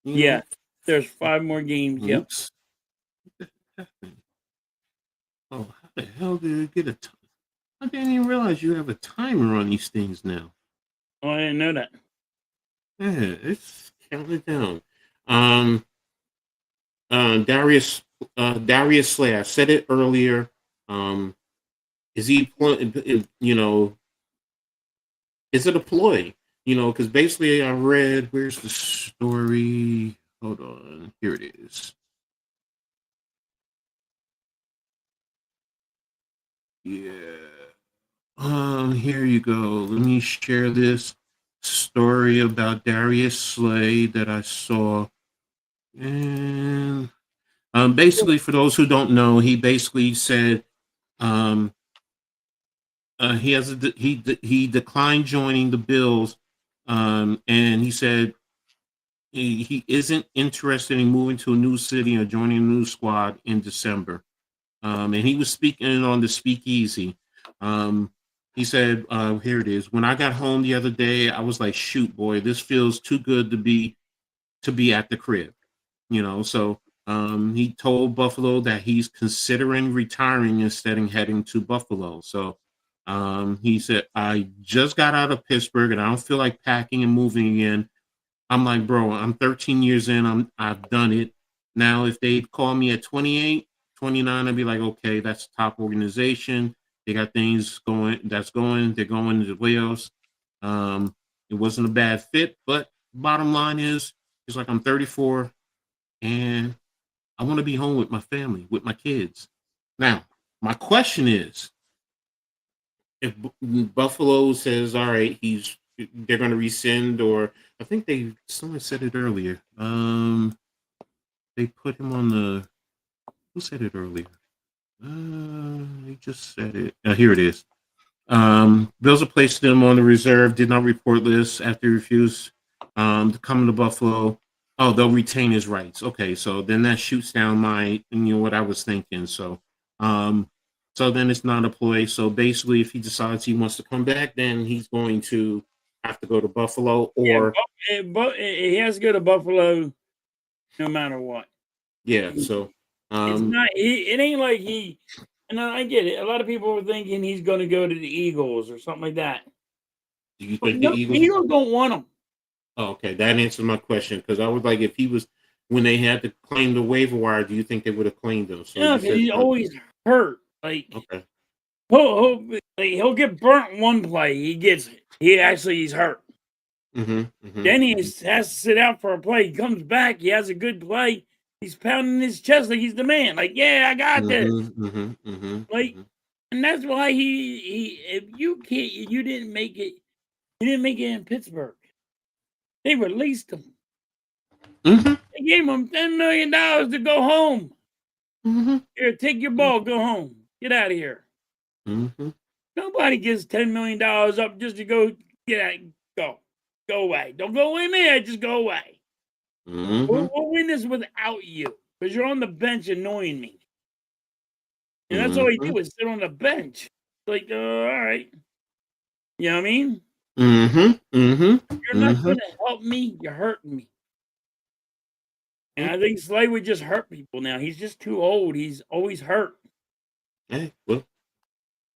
You Yeah, know, there's 5 more games. Yep. oops. What happened? Oh, how the hell did it get a? I didn't even realize you have a timer on these things now. Oh, I didn't know that. Yeah, it's counting down. Um, Darius Slay. I said it earlier. Is he is it a ploy? Because basically I read, where's the story? Hold on, here it is. Yeah. Here you go. Let me share this story about Darius Slay that I saw. And basically, for those who don't know, he basically said he declined joining the Bills, and he said he isn't interested in moving to a new city or joining a new squad in December. And he was speaking on the Speakeasy. He said, here it is. When I got home the other day, I was like, shoot, boy, this feels too good to be at the crib. So he told Buffalo that he's considering retiring instead of heading to Buffalo. So he said, I just got out of Pittsburgh and I don't feel like packing and moving again. I'm like, bro, I'm 13 years in. I've done it. Now, if they call me at 28, 29, I'd be like, okay, that's a top organization. They got things going. They're going to the playoffs. It wasn't a bad fit, but bottom line is, it's like I'm 34 and I want to be home with my family, with my kids. Now, my question is, if Buffalo says, all right, they're going to rescind, or I think someone said it earlier. They put him on who said it earlier? They just said it. Here it is. Bills have placed him on the reserve, did not report list after he refused to come to Buffalo. Oh, they'll retain his rights. Okay, so then that shoots down what I was thinking. So, so then it's not a play. So basically, if he decides he wants to come back, then he's going to have to go to Buffalo, or he has to go to Buffalo no matter what. yeah. So It's not. It ain't like he. And I get it. A lot of people were thinking he's going to go to the Eagles or something like that. do you But think no, the the Eagles? Eagles don't want him. Oh, okay, that answers my question, because I was like, if he was when they had to claim the waiver wire, do you think they would have claimed him? So Yeah, you because said he's always hurt. Like okay. he'll get burnt one play. He's hurt. Then he has to sit out for a play. He comes back. He has a good play. He's pounding his chest like he's the man. Like, yeah, I got this. Like, and that's why he if you can't, you didn't make it. He didn't make it in Pittsburgh. They released him. They gave him $10 million to go home. Here, take your ball, go home. Get out of here. Nobody gives $10 million up just to go get out. Go away. Don't go away, man. Just go away. We'll win this without you because you're on the bench annoying me. And that's all he did was sit on the bench. Like, all right. You know what I mean? You're not going to help me. You're hurting me. And I think Slay would just hurt people now. He's just too old. He's always hurt. Hey, well,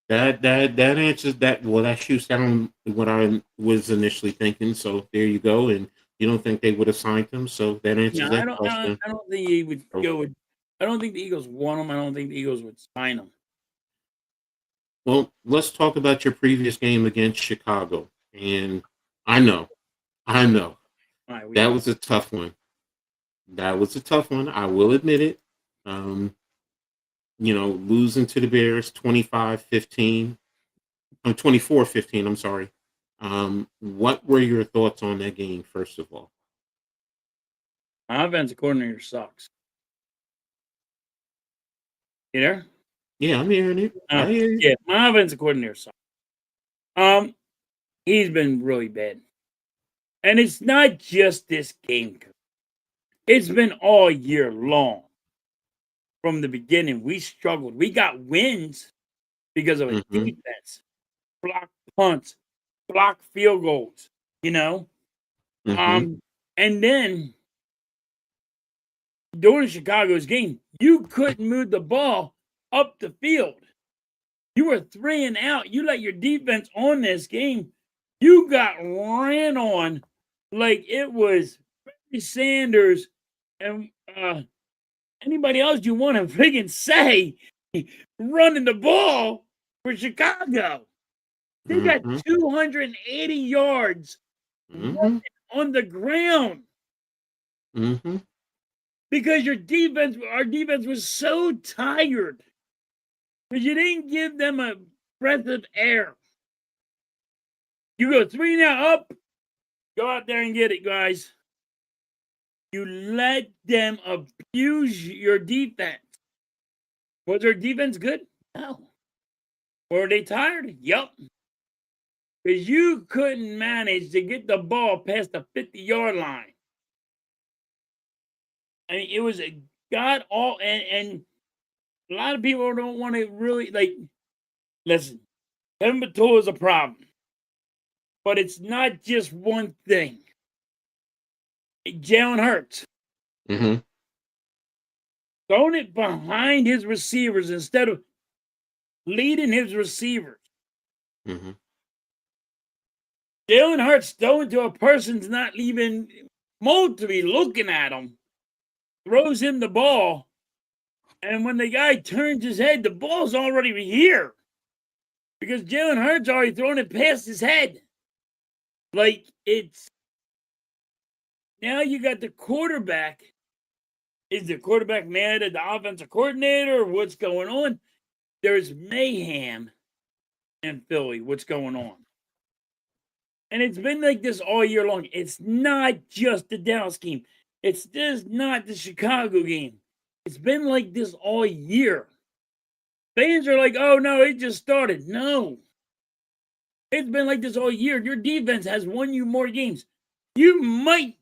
that answers that. Well, that shoots down what I was initially thinking. So there you go. And you don't think they would have signed him? So that answers Yeah, that question. I don't think he would go with. I don't think the Eagles want him. I don't think the Eagles would sign him. Well, let's talk about your previous game against Chicago. And I know, that was a tough one. That was a tough one. I will admit it. Um, losing to the Bears 25-15. I'm 24-15. I'm sorry. What were your thoughts on that game, first of all? My offensive coordinator sucks. You there? Yeah, I'm hearing it. I hear you. Yeah, my offensive coordinator sucks. He's been really bad. And it's not just this game. It's been all year long. From the beginning, we struggled. We got wins because of a Mm-hmm. defense, block punts, block field goals, you know? Mm-hmm. And then during Chicago's game, you couldn't move the ball up the field. You were 3 and out. You let your defense on this game. You got ran on like it was Barry Sanders and anybody else you want to friggin' say running the ball for Chicago. They got Mm-hmm. 280 yards Mm-hmm. on the ground Mm-hmm. because our defense was so tired because you didn't give them a breath of air. You go 3 now up, go out there and get it, guys. You let them abuse your defense. Was their defense good? No. Were they tired? Yup. Because you couldn't manage to get the ball past the 50-yard line. I mean, it was a god all and a lot of people don't want to really listen. Kevin Batul is a problem, but it's not just one thing. Jalen Hurts Mm-hmm. throwing it behind his receivers instead of leading his receivers. Mm-hmm. Jalen Hurts throwing to a person's not even multiply looking at him, throws him the ball, and when the guy turns his head, the ball's already here because Jalen Hurts already thrown it past his head. Like it's now you got the quarterback. Is the quarterback mad at the offensive coordinator or what's going on? There's mayhem in Philly. What's going on? And it's been like this all year long. It's not just the Dallas game. It's just not the Chicago game. It's been like this all year. Fans are like, oh no, it just started. No. It's been like this all year. Your defense has won you more games. You might,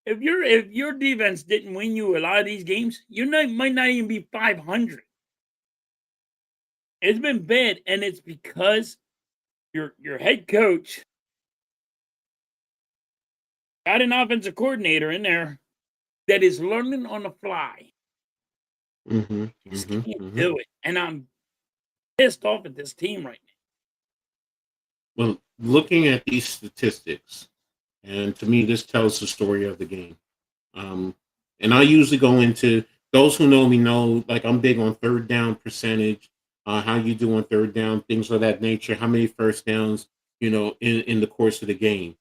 if your defense didn't win you a lot of these games, might not even be 500. It's been bad, and it's because your head coach got an offensive coordinator in there that is learning on the fly. Mm-hmm. Just Mm-hmm. can't Mm-hmm. do it. And I'm pissed off at this team right now. Well, looking at these statistics, and to me, this tells the story of the game. And I usually go into those who know me know, like I'm big on third down percentage, how you do on third down, things of that nature, how many first downs, in the course of the game.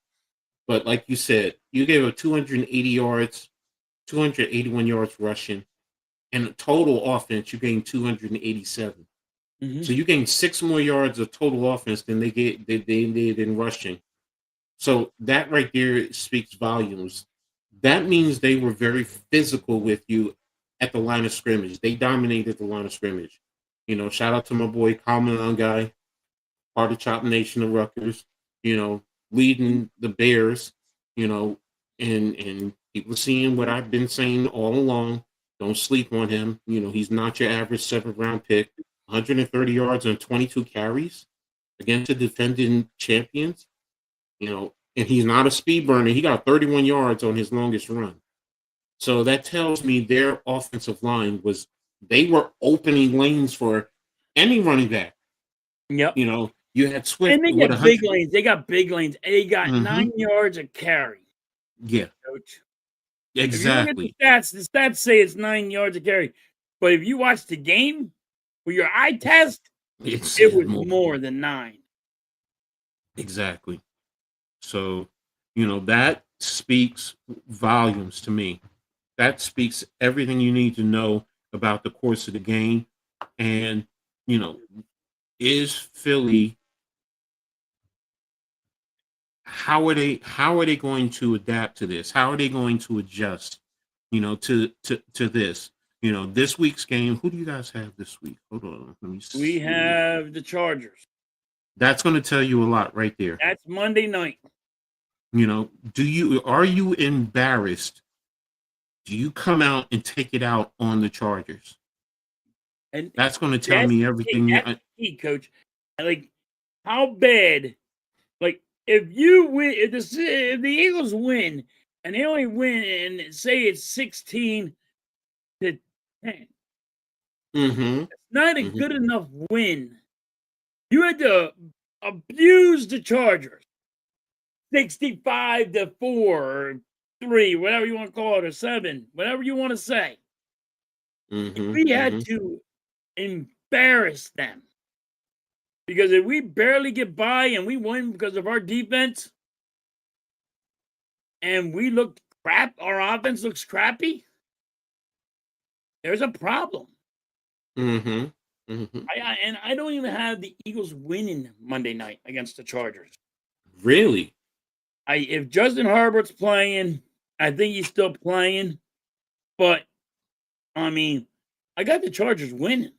But like you said, you gave up 280 yards, 281 yards rushing, and total offense, you gained 287. So you gained 6 more yards of total offense than they did in rushing. So that right there speaks volumes. That means they were very physical with you at the line of scrimmage. They dominated the line of scrimmage. Shout out to my boy Common guy, part of Chop Nation of Rutgers, leading the Bears, and people seeing what I've been saying all along. Don't sleep on him. He's not your average 7th-round pick. 130 yards on 22 carries against the defending champions, and he's not a speed burner. He got 31 yards on his longest run. So that tells me their offensive line they were opening lanes for any running back. Yep. You had Swift And they with got 100. big lanes. They got big lanes. They got 9 yards of carry. Yeah, Coach. exactly. If you look at the stats say it's 9 yards of carry. But if you watch the game with your eye test, it was more than 9. Exactly. So, that speaks volumes to me. That speaks everything you need to know about the course of the game. And, you know, is Philly, how are they going to adapt to this? How are they going to adjust, to this? This week's game, who do you guys have this week? Hold on, let me We see. have the Chargers. That's going to tell you a lot right there. That's Monday night. Are you embarrassed? Do you come out and take it out on the Chargers? And That's going to tell that's me the key. everything. That's the key, Coach. Like, how bad? Like, if you win, if the Eagles win, and they only win, and say it's 16-10, it's Mm-hmm. not a Mm-hmm. good enough win. You had to abuse the Chargers, 65-4 or 3, whatever you want to call it, or 7, whatever you want to say. Mm-hmm. We had Mm-hmm. to embarrass them. Because if we barely get by and we win because of our defense and we look crap, our offense looks crappy, there's a problem. Mm-hmm. Mm-hmm. I don't even have the Eagles winning Monday night against the Chargers. Really? If Justin Herbert's playing, I think he's still playing. But I mean, I got the Chargers winning.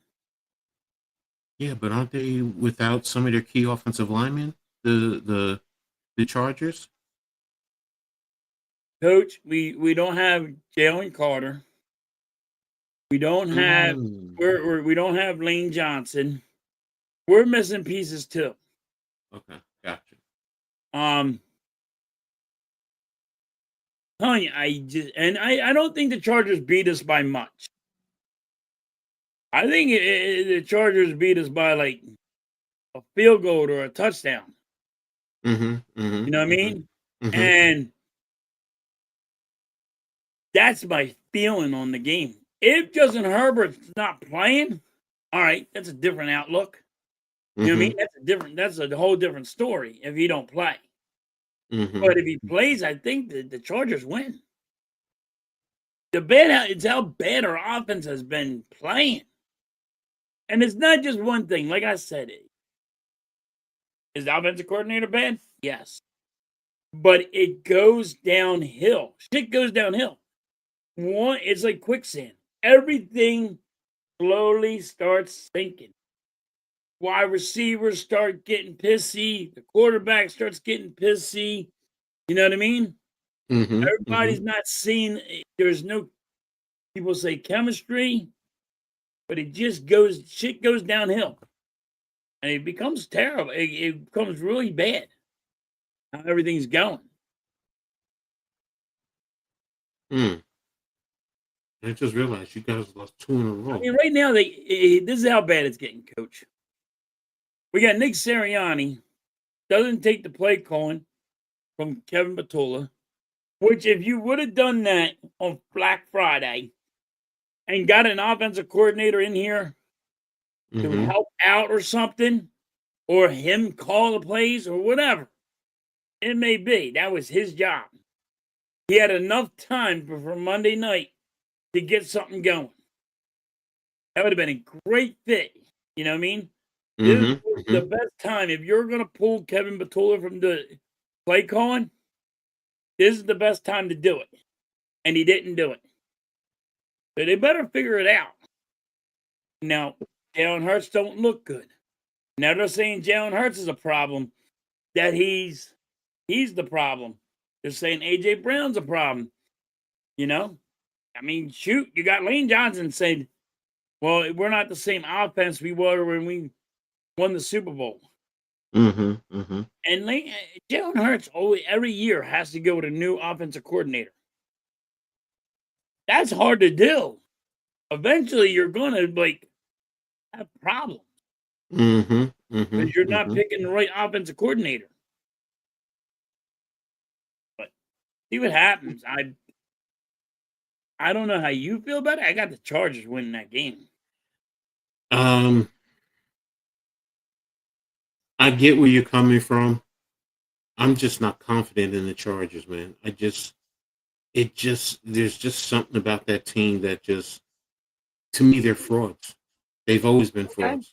Yeah, but aren't they without some of their key offensive linemen? The Chargers? Coach, we don't have Jalen Carter. We don't have Mm. we don't have Lane Johnson. We're missing pieces too. Okay, gotcha. Telling you, I don't think the Chargers beat us by much. I think the Chargers beat us by like a field goal or a touchdown. Mm-hmm. Mm-hmm. You know what I mean? Mm-hmm. And that's my feeling on the game. If Justin Herbert's not playing, all right, that's a different outlook. You know what I mean? That's a whole different story if he don't play. Mm-hmm. But if he plays, I think the Chargers win. It's how bad our offense has been playing. And it's not just one thing. Like I said, is the offensive coordinator bad? Yes. But it goes downhill. Shit goes downhill. It's like quicksand. Everything slowly starts sinking. Wide receivers start getting pissy. The quarterback starts getting pissy. You know what I mean? Mm-hmm. Everybody's not seeing. There's no, people say chemistry, but shit goes downhill. And it becomes terrible. It becomes really bad how everything's going. Mm. I just realized you guys lost 2 in a row. I mean, right now, this is how bad it's getting, Coach. We got Nick Sirianni, doesn't take the play calling from Kevin Batula, which if you would have done that on Black Friday and got an offensive coordinator in here to Mm-hmm. help out or something, or him call the plays or whatever it may be, that was his job. He had enough time for Monday night to get something going. That would have been a great fit. You know what I mean? This Mm-hmm. was the best time. If you're going to pull Kevin Batula from the play calling, this is the best time to do it. And he didn't do it. So they better figure it out. Now, Jalen Hurts don't look good. Now they're saying Jalen Hurts is a problem, that he's the problem. They're saying AJ Brown's a problem. You know? I mean, shoot, you got Lane Johnson saying, well, we're not the same offense we were when we won the Super Bowl. Mm-hmm. Mm-hmm. And Jalen Hurts every year has to go with a new offensive coordinator. That's hard to do. Eventually, you're going to have problems Mm-hmm. Mm-hmm. because you're not Mm-hmm. picking the right offensive coordinator. But see what happens. I don't know how you feel about it. I got the Chargers winning that game. I get where you're coming from. I'm just not confident in the Chargers, man. there's just something about that team that just, to me, they're frauds. They've always been Okay. frauds.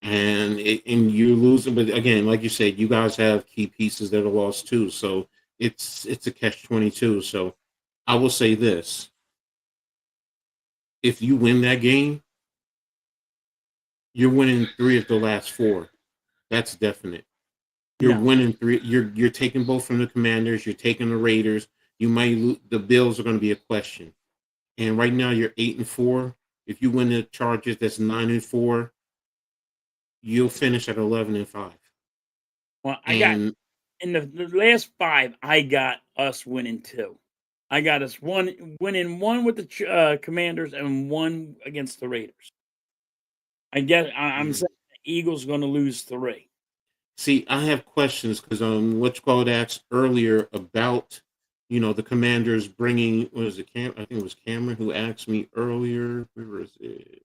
And you're losing, but again, like you said, you guys have key pieces that are lost too. So it's a catch-22. So I will say this: if you win that game, you're winning 3 of the last 4. That's definite. You're No. winning 3. You're taking both from the Commanders. You're taking the Raiders. You might the Bills are going to be a question. And right now you're 8-4. If you win the Chargers, that's 9-4. You'll finish at 11-5. Well, I got And in the last 5. I got us winning 2. I got us winning 1 with the Commanders and 1 against the Raiders. I'm saying the Eagles going to lose 3. see, I have questions because what you call it asked earlier about the Commanders bringing, what is it? I think it was Cameron who asked me earlier. Where is it?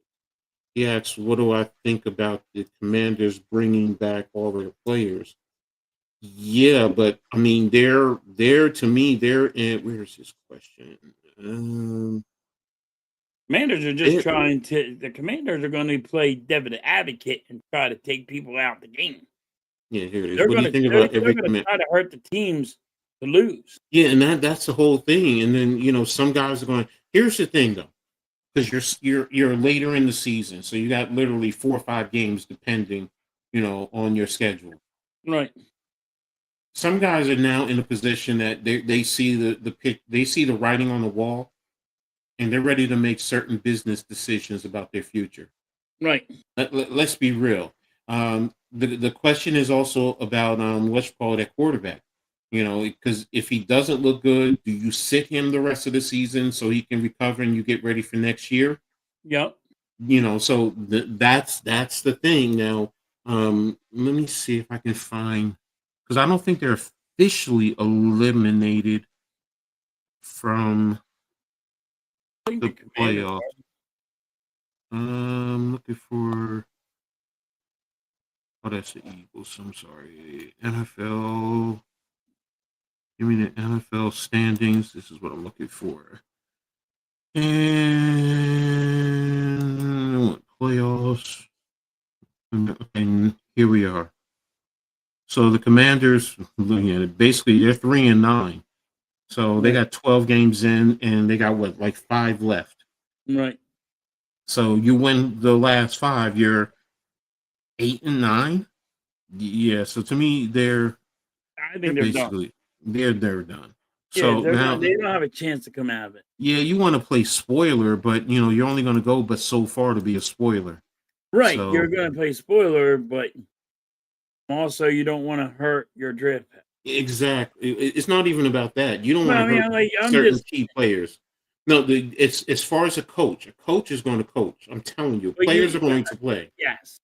He asked, "What do I think about the Commanders bringing back all their players?" Yeah, but I mean, they're to me, they're in. Where's his question? Commanders are just trying to. The Commanders are going to play Devin the Advocate and try to take people out the game. Yeah, here it is. They're What do going you to. think They're, about they're every going to command? try to hurt the teams to lose. Yeah, and that's the whole thing. And then some guys are going. Here's the thing, though, because you're later in the season, so you got literally 4 or 5 games depending, on your schedule. Right. Some guys are now in a position that they see the pick, they see the writing on the wall, and they're ready to make certain business decisions about their future. Right. Let's be real. The question is also about what's called at quarterback. Because if he doesn't look good, do you sit him the rest of the season so he can recover and you get ready for next year? Yep. So that's the thing. Now, let me see if I can find, because I don't think they're officially eliminated from I think the the Commanders playoffs. Looking for. Oh, that's the Eagles. I'm sorry. NFL. Give me the NFL standings. This is what I'm looking for. And playoffs. And here we are. So the Commanders, looking at it, basically they're 3-9. So they got 12 games in, and they got like 5 left. Right. So you win the last 5, you're 8-9. Yeah. So to me, I think they're done. basically they're done. Yeah, So now they don't have a chance to come out of it. yeah, you want to play spoiler, but you're only going to go but so far to be a spoiler. Right. So You're going to play spoiler, but also you don't want to hurt your draft pick. exactly, it's not even about that. You don't Well, want to hurt I'm certain just key players. No, it's as far as a coach is going to coach. I'm telling you, But players are going to play. yes.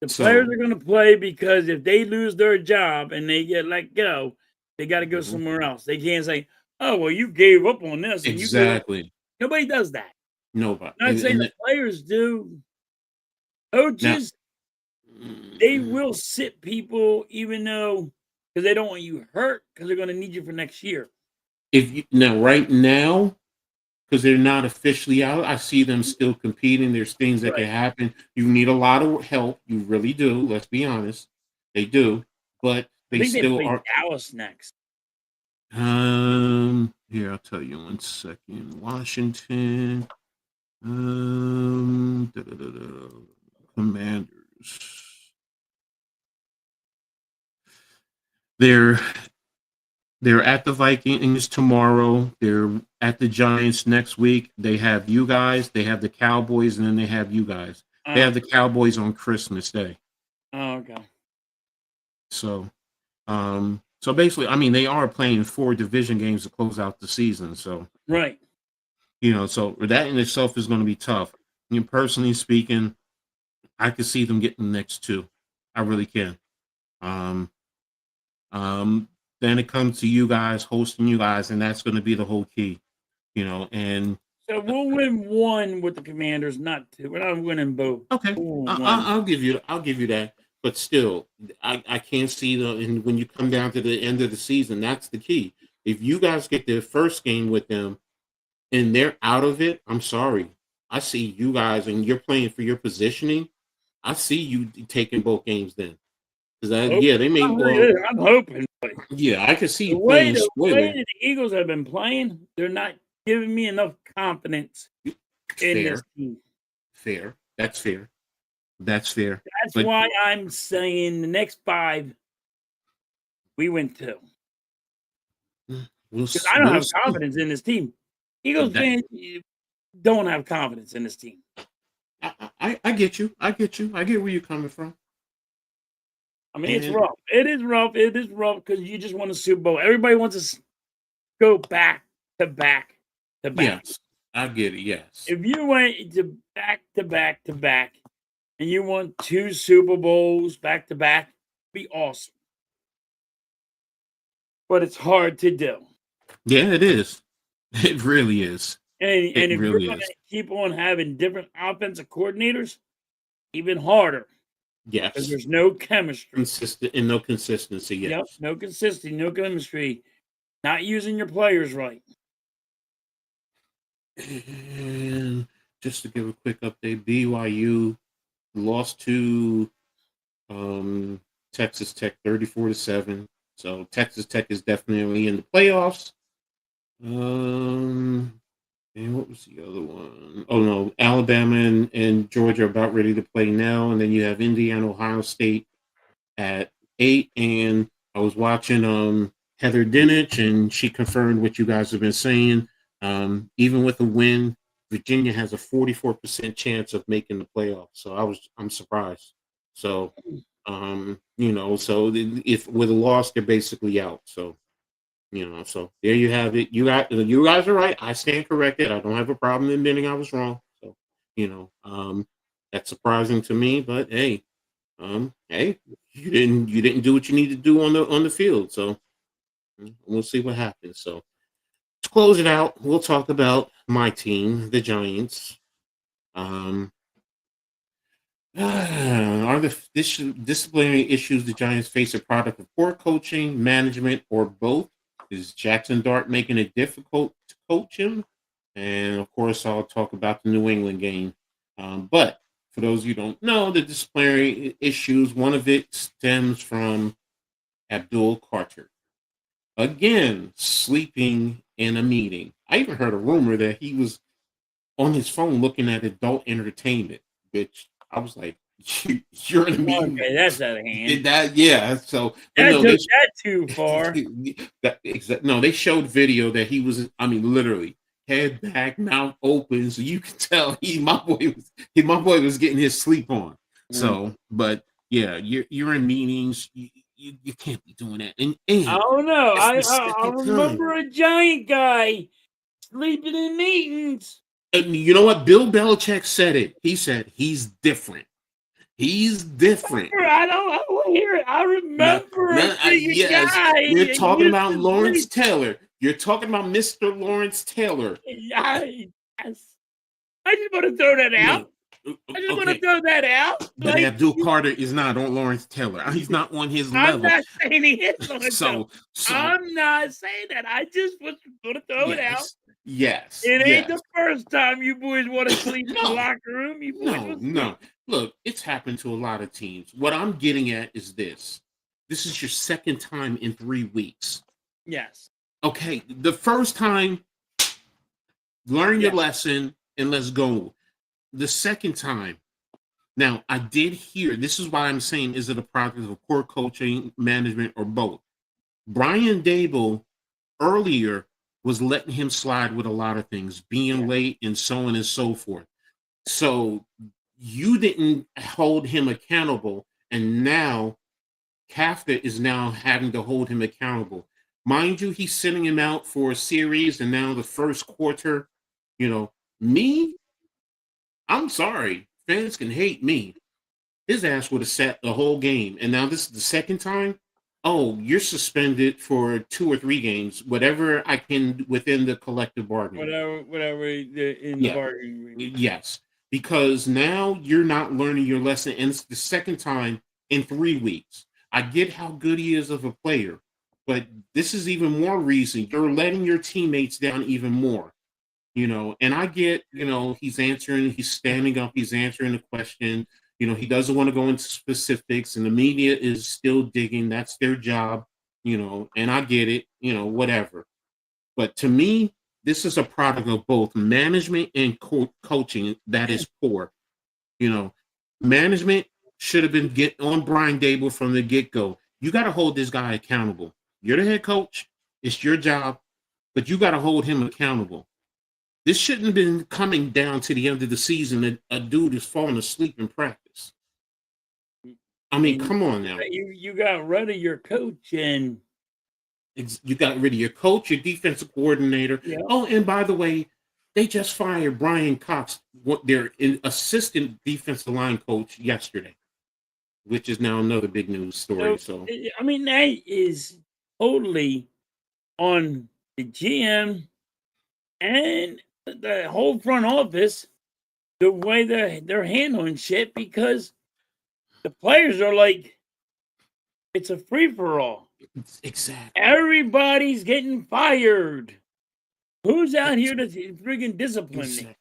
The So players are going to play because if they lose their job and they get let go, they got to go somewhere else. They can't say, "Oh, well, you gave up on this." And exactly, nobody does that. nobody. I'm not saying the players do. Coaches, they will sit people even though because they don't want you hurt because they're going to need you for next year. Right now, because they're not officially out, I see them still competing. There's things that can happen. You need a lot of help. You really do. Let's be honest. They do. But I think they still play are. Dallas next. Here, I'll tell you 1 second. Washington. Commanders. They're at the Vikings tomorrow. They're at the Giants next week. They have you guys. They have the Cowboys, and then they have you guys. They have the Cowboys on Christmas Day. Oh, okay. So, so basically, I mean, they are playing 4 division games to close out the season. So, Right. so that in itself is going to be tough. Personally speaking, I could see them getting the next 2. I really can. Then it comes to you guys hosting you guys, and that's going to be the whole key. And So we'll win 1 with the Commanders, not 2. We're not winning both. okay, I'll give you that. But still, I can't see and when you come down to the end of the season, that's the key. If you guys get their first game with them and they're out of it, I'm sorry. I see you guys and you're playing for your positioning. I see you taking both games then. Because Hope- yeah, they may I'm hoping. But yeah, I can see the you way playing the spoiler. that the Eagles have been playing, they're not giving me enough confidence in this Fair, team. fair. That's fair. That's fair. That's But why I'm saying the next 5 we win 2. Because I don't we'll have see. confidence in this team. Eagles That- fans don't have confidence in this team. I get you. I get you. I get where you're coming from. I mean, it's And- rough. It is rough. It is rough because you just won a Super Bowl. Everybody wants to go back to back to back. Yes, I get it. Yes. If you went to back to back and you won 2 Super Bowls back to back, be awesome. But it's hard to do. Yeah, it is. It really is. And if really you're going is. to keep on having different offensive coordinators, even harder because Yes. there's no chemistry. Consistent and no consistency. Yes. Yep, no consistency, no chemistry. Not using your players right. And just to give a quick update, BYU lost to Texas Tech 34-7. So Texas Tech is definitely in the playoffs. And what was the other one? Oh no, Alabama and Georgia are about ready to play now, and then you have Indiana, Ohio State at 8. And I was watching Heather Dinich, and she confirmed what you guys have been saying. Even with a win, Virginia has a 44% chance of making the playoffs. So I'm surprised. So so if with a loss, they're basically out. So so there you have it. You guys are right. I stand corrected. I don't have a problem admitting I was wrong. So that's surprising to me, but hey, you didn't do what you need to do on the field. So we'll see what happens. So to close it out, we'll talk about my team, the Giants. Are the disciplinary issues the Giants face a product of poor coaching, management, or both? Is Jackson Dart making it difficult to coach him? And of course, I'll talk about the New England game. But for those of you who don't know, the disciplinary issues, one of it stems from Abdul Carter. Again, sleeping in a meeting. I even heard a rumor that he was on his phone looking at adult entertainment, which I was like, you're in a meeting. Okay, that's out of hand. Yeah. So That no, took that too far. No, they showed video that he was. I mean, literally head back, mouth open, so you can tell my boy was getting his sleep on. So, but yeah, you're in meetings. You can't be doing that. And I don't know. I time. remember a giant guy sleeping in meetings. And you know what? Bill Belichick said it. He said he's different. He's different. I don't hear it. I remember a guy. You're talking about Lawrence Taylor. You're talking about Mr. Lawrence Taylor. I just want to throw that out. I just want to throw that out. But Abdul Carter is not on Lawrence Taylor. He's not on his level. I'm not saying he is Lawrence Taylor. So I'm not saying that. I just was going to throw it out. Yes. It ain't the first time you boys want to sleep in the locker room. You boys no. Look, it's happened to a lot of teams. What I'm getting at is this. This is your second time in 3 weeks. Yes. Okay. The first time, learn your lesson and let's go. The second time, now I did hear, this is why I'm saying, is it a product of poor coaching, management, or both? Brian Dable earlier was letting him slide with a lot of things, being late and so on and so forth. So you didn't hold him accountable, and now Kafka is now having to hold him accountable. Mind you, he's sending him out for a series, and now the first quarter, me, I'm sorry, fans can hate me. His ass would have sat the whole game, and now this is the second time. Oh, you're suspended for 2 or 3 games, whatever I can within the collective bargaining. Whatever in the bargaining. Yes, because now you're not learning your lesson, and it's the second time in 3 weeks. I get how good he is of a player, But this is even more reason you're letting your teammates down even more. And I get, he's standing up, he's answering the question. He doesn't want to go into specifics, and the media is still digging. That's their job, and I get it, whatever. But to me, this is a product of both management and coaching that is poor. Management should have been on Brian Dable from the get-go. You got to hold this guy accountable. You're the head coach. It's your job, but you got to hold him accountable. This shouldn't have been coming down to the end of the season that a dude is falling asleep in practice. I mean, come on now. You got rid of your coach, and you got rid of your coach, your defensive coordinator. Yeah. Oh, and by the way, they just fired Brian Cox, their assistant defensive line coach, yesterday, which is now another big news story. So I mean, that is totally on the GM and the whole front office, the way they're handling shit, because the players are like, it's a free-for-all. Exactly. Everybody's getting fired. Who's out here to friggin' discipline me?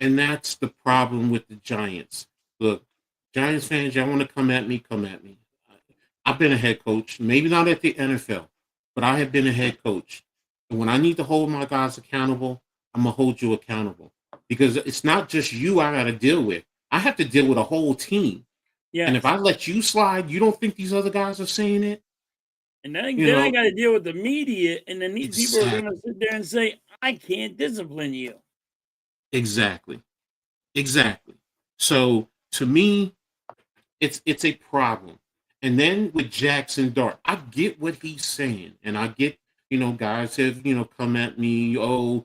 And that's the problem with the Giants. Look, Giants fans, y'all want to come at me, come at me. I've been a head coach, maybe not at the NFL, but I have been a head coach. And when I need to hold my guys accountable, I'm going to hold you accountable. Because it's not just you I got to deal with. I have to deal with a whole team. Yeah. And if I let you slide, you don't think these other guys are saying it? And then I got to deal with the media, and then these people are going to sit there and say, I can't discipline you. Exactly. So to me, it's a problem. And then with Jackson Dart, I get what he's saying, and I get, guys have, come at me, you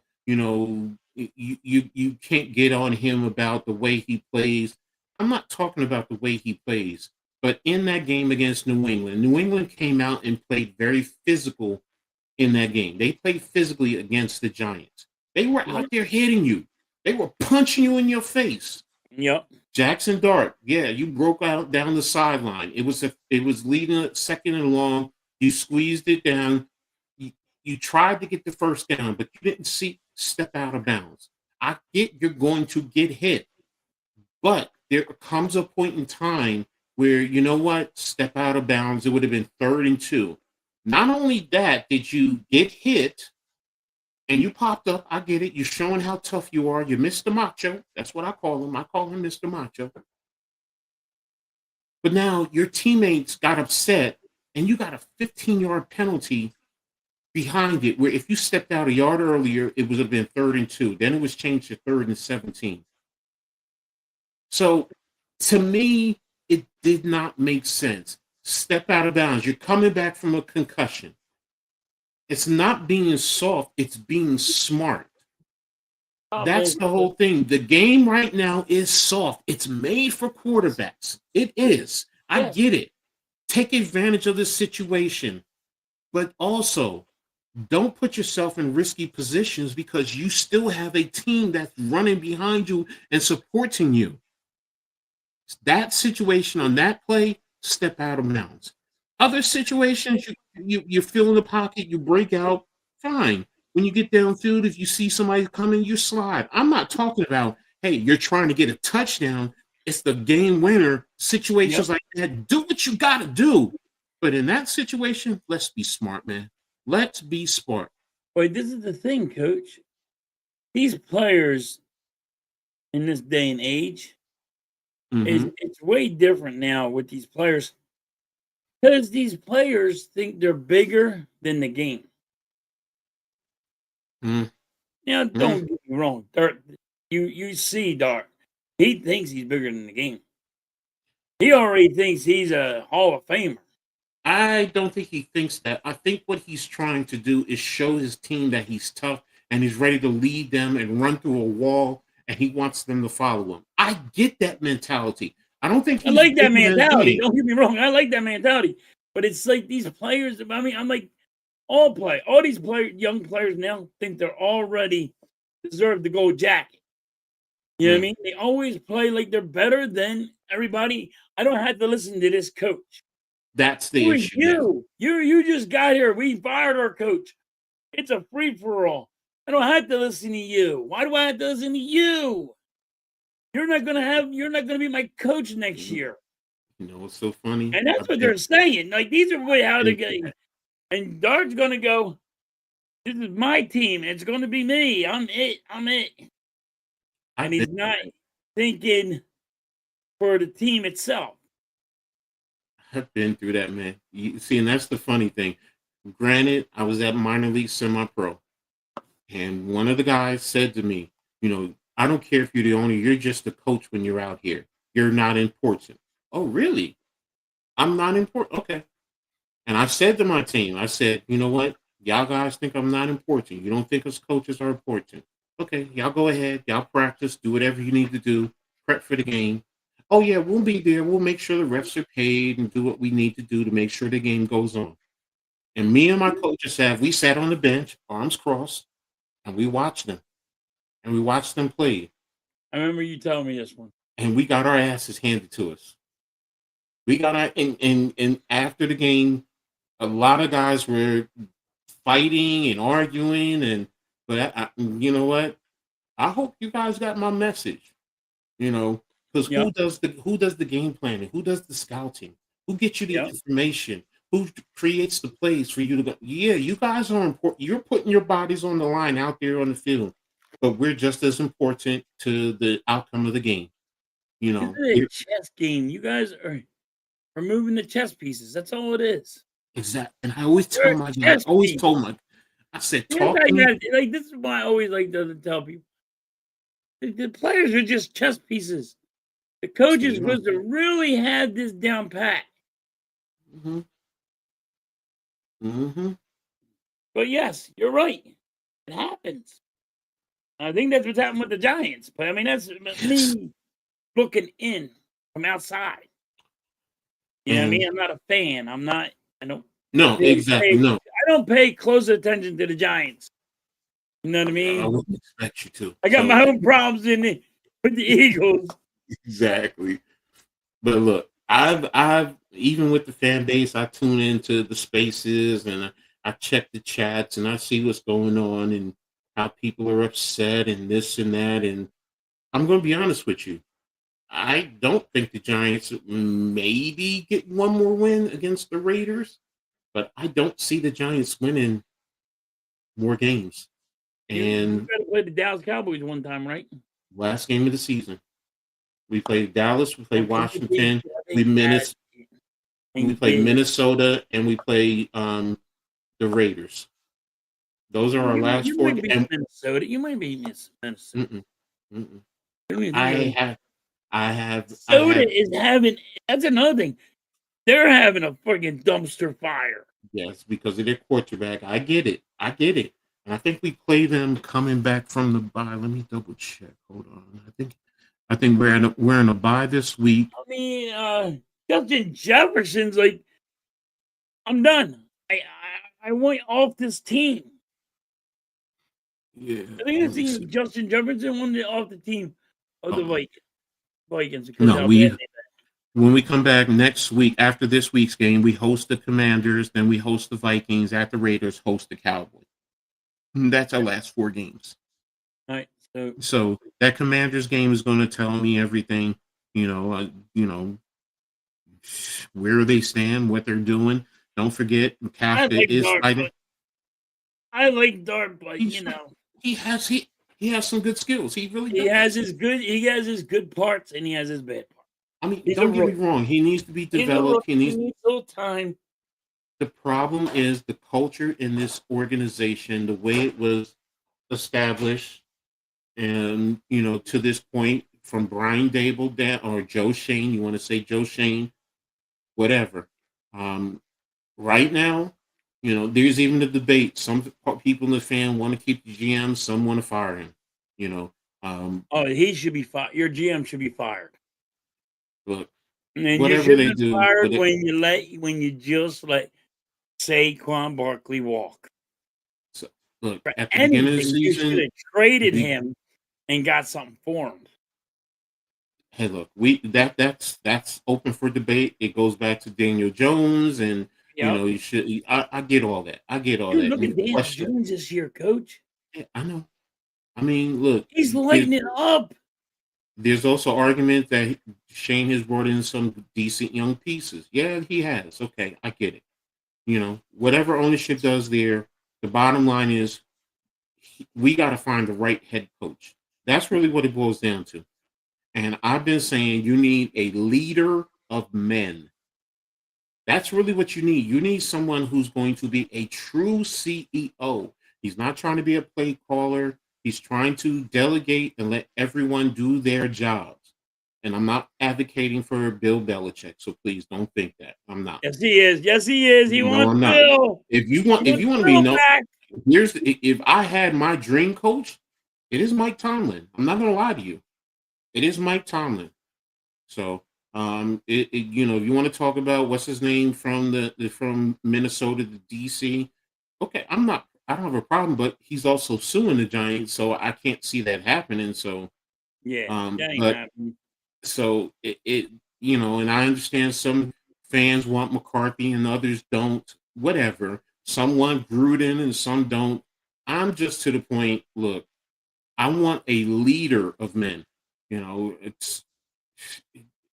can't get on him about the way he plays. I'm not talking about the way he plays, but in that game against New England came out and played very physical in that game. They played physically against the Giants. They were out there hitting you. They were punching you in your face. Yep. Jackson Dart, yeah, you broke out down the sideline. It was leading at second and long. You squeezed it down. You tried to get the first down, but you didn't step out of bounds. I get you're going to get hit, but there comes a point in time where, you know what, step out of bounds. It would have been 3rd and 2. Not only that, did you get hit and you popped up. I get it. You're showing how tough you are. You're Mr. Macho. That's what I call him. I call him Mr. Macho. But now your teammates got upset and you got a 15-yard penalty behind it, where if you stepped out a yard earlier, it would have been 3rd and 2. Then it was changed to 3rd and 17. So to me, it did not make sense. Step out of bounds. You're coming back from a concussion. It's not being soft. It's being smart. That's the whole thing. The game right now is soft. It's made for quarterbacks. It is. I get it. Take advantage of the situation. But also, don't put yourself in risky positions, because you still have a team that's running behind you and supporting you. That situation on that play, step out of bounds. Other situations, you fill in the pocket, you break out, fine. When you get downfield, if you see somebody coming, you slide. I'm not talking about, hey, you're trying to get a touchdown. It's the game winner. Situations like that, do what you got to do. But in that situation, let's be smart, man. Let's be smart. Wait, this is the thing, Coach. These players in this day and age, it's way different now with these players, because these players think they're bigger than the game. Now, don't get me wrong. You see Dart. He thinks he's bigger than the game. He already thinks he's a Hall of Famer. I don't think he thinks that. I think what he's trying to do is show his team that he's tough and he's ready to lead them and run through a wall, and he wants them to follow him. I get that mentality. I don't think I like that mentality. Don't get me wrong. I like that mentality. But it's like these players, I mean, I'm like, all these young players now think they're already deserve the gold jacket. You know what I mean? They always play like they're better than everybody. I don't have to listen to this coach. That's the Who are issue. Yes. You just got here. We fired our coach. It's a free for all. I don't have to listen to you. Why do I have to listen to you? You're not gonna be my coach next year. You know what's so funny? And that's what they're saying. Like, these are how they're getting. And Dart's gonna go, this is my team. It's gonna be me. I'm it. And he's not thinking for the team itself. I've been through that, man. You see, and that's the funny thing. Granted, I was at minor league semi-pro, and one of the guys said to me, I don't care if you're the owner, you're just the coach when you're out here. You're not important. Oh, really? I'm not important. Okay. And I said to my team, I said, you know what? Y'all guys think I'm not important. You don't think us coaches are important. Okay, y'all go ahead. Y'all practice. Do whatever you need to do. Prep for the game. Oh, yeah, we'll be there. We'll make sure the refs are paid and do what we need to do to make sure the game goes on. And me and my coaching staff, we sat on the bench, arms crossed, and we watched them. And we watched them play. I remember you telling me this one. And we got our asses handed to us. We got our, and after the game, a lot of guys were fighting and arguing, but you know what? I hope you guys got my message. Because who does the game planning? Who does the scouting? Who gets you the information? Who creates the plays for you to go? Yeah, you guys are important. You're putting your bodies on the line out there on the field, but we're just as important to the outcome of the game. It's a chess game. You guys are removing the chess pieces. That's all it is. Exactly. And I always tell my guys, I said, talk to me. Like, this is why I always like to tell people. The players are just chess pieces. The coach is supposed to really have this down pat. Mm-hmm. Mm-hmm. But yes, you're right. It happens. I think that's what's happened with the Giants. But I mean, that's me looking in from outside. You know what I mean? I'm not a fan. No, exactly. No. I don't pay close attention to the Giants. You know what I mean? I wouldn't expect you to. I got my own problems with the Eagles. Exactly. But look, I've even with the fan base, I tune into the spaces and I check the chats and I see what's going on and how people are upset and this and that. And I'm going to be honest with you. I don't think the Giants maybe get one more win against the Raiders, but I don't see the Giants winning more games. And we got to play the Dallas Cowboys one time, right? Last game of the season. We played Dallas, we played Washington, we played Minnesota, and we played the Raiders. Those are our last four games. Minnesota. You might be Minnesota. That's another thing. They're having a freaking dumpster fire. Yes, because of their quarterback. I get it. And I think we play them coming back from the bye. Let me double check. Hold on. I think we're in a bye this week. I mean, Justin Jefferson's like, I'm done. I want off this team. Yeah. I think it's Justin Jefferson wanted off the team of the Vikings. No, when we come back next week, after this week's game, we host the Commanders, then we host the Vikings, at the Raiders, host the Cowboys. And that's our last 4 games. All right. So that Commanders game is going to tell me everything, where they stand, what they're doing. Don't forget, McCaffrey is fighting. I like Dart, but he has some good skills. He really does. He has his good parts and he has his bad parts. I mean, don't get me wrong. He needs to be developed. He needs a little time. The problem is the culture in this organization, the way it was established, and to this point, from Brian Dable down or Joe Shane, you want to say Joe Shane, whatever. Right now, there's even a debate. Some people in the fan want to keep the GM, some want to fire him. He should be fired. Your GM should be fired. Look, and whatever they do, when you just let Saquon Barkley walk. So, look, at the beginning of the season, you should have traded him and got something for him. Hey, look, that's open for debate. It goes back to Daniel Jones, and Yep. you should. I get all that. I get all Dude, that. look And at the Daniel question, Jones this year, coach. yeah, I know. I mean, look, He's there, lighting it up. there's also argument that Shane has brought in some decent young pieces. Yeah, he has. Okay, I get it. Whatever ownership does there, the bottom line is we got to find the right head coach. That's really what it boils down to. And I've been saying you need a leader of men. That's really what you need. You need someone who's going to be a true CEO. He's not trying to be a play caller. He's trying to delegate and let everyone do their jobs. And I'm not advocating for Bill Belichick, so please don't think that. I'm not. Yes, he is. Yes, he is. He No, wants I'm not. Bill. If you He want, if wants you want to be Bill no, back. if I had my dream coach, it is Mike Tomlin. I'm not gonna lie to you. It is Mike Tomlin. So, if you want to talk about what's his name from from Minnesota to DC, okay, I don't have a problem, but he's also suing the Giants, so I can't see that happening. So, Yeah, that ain't but happening. so and I understand some fans want McCarthy and others don't. Whatever. Some want Gruden and some don't. I'm just to the point. Look, I want a leader of men. It's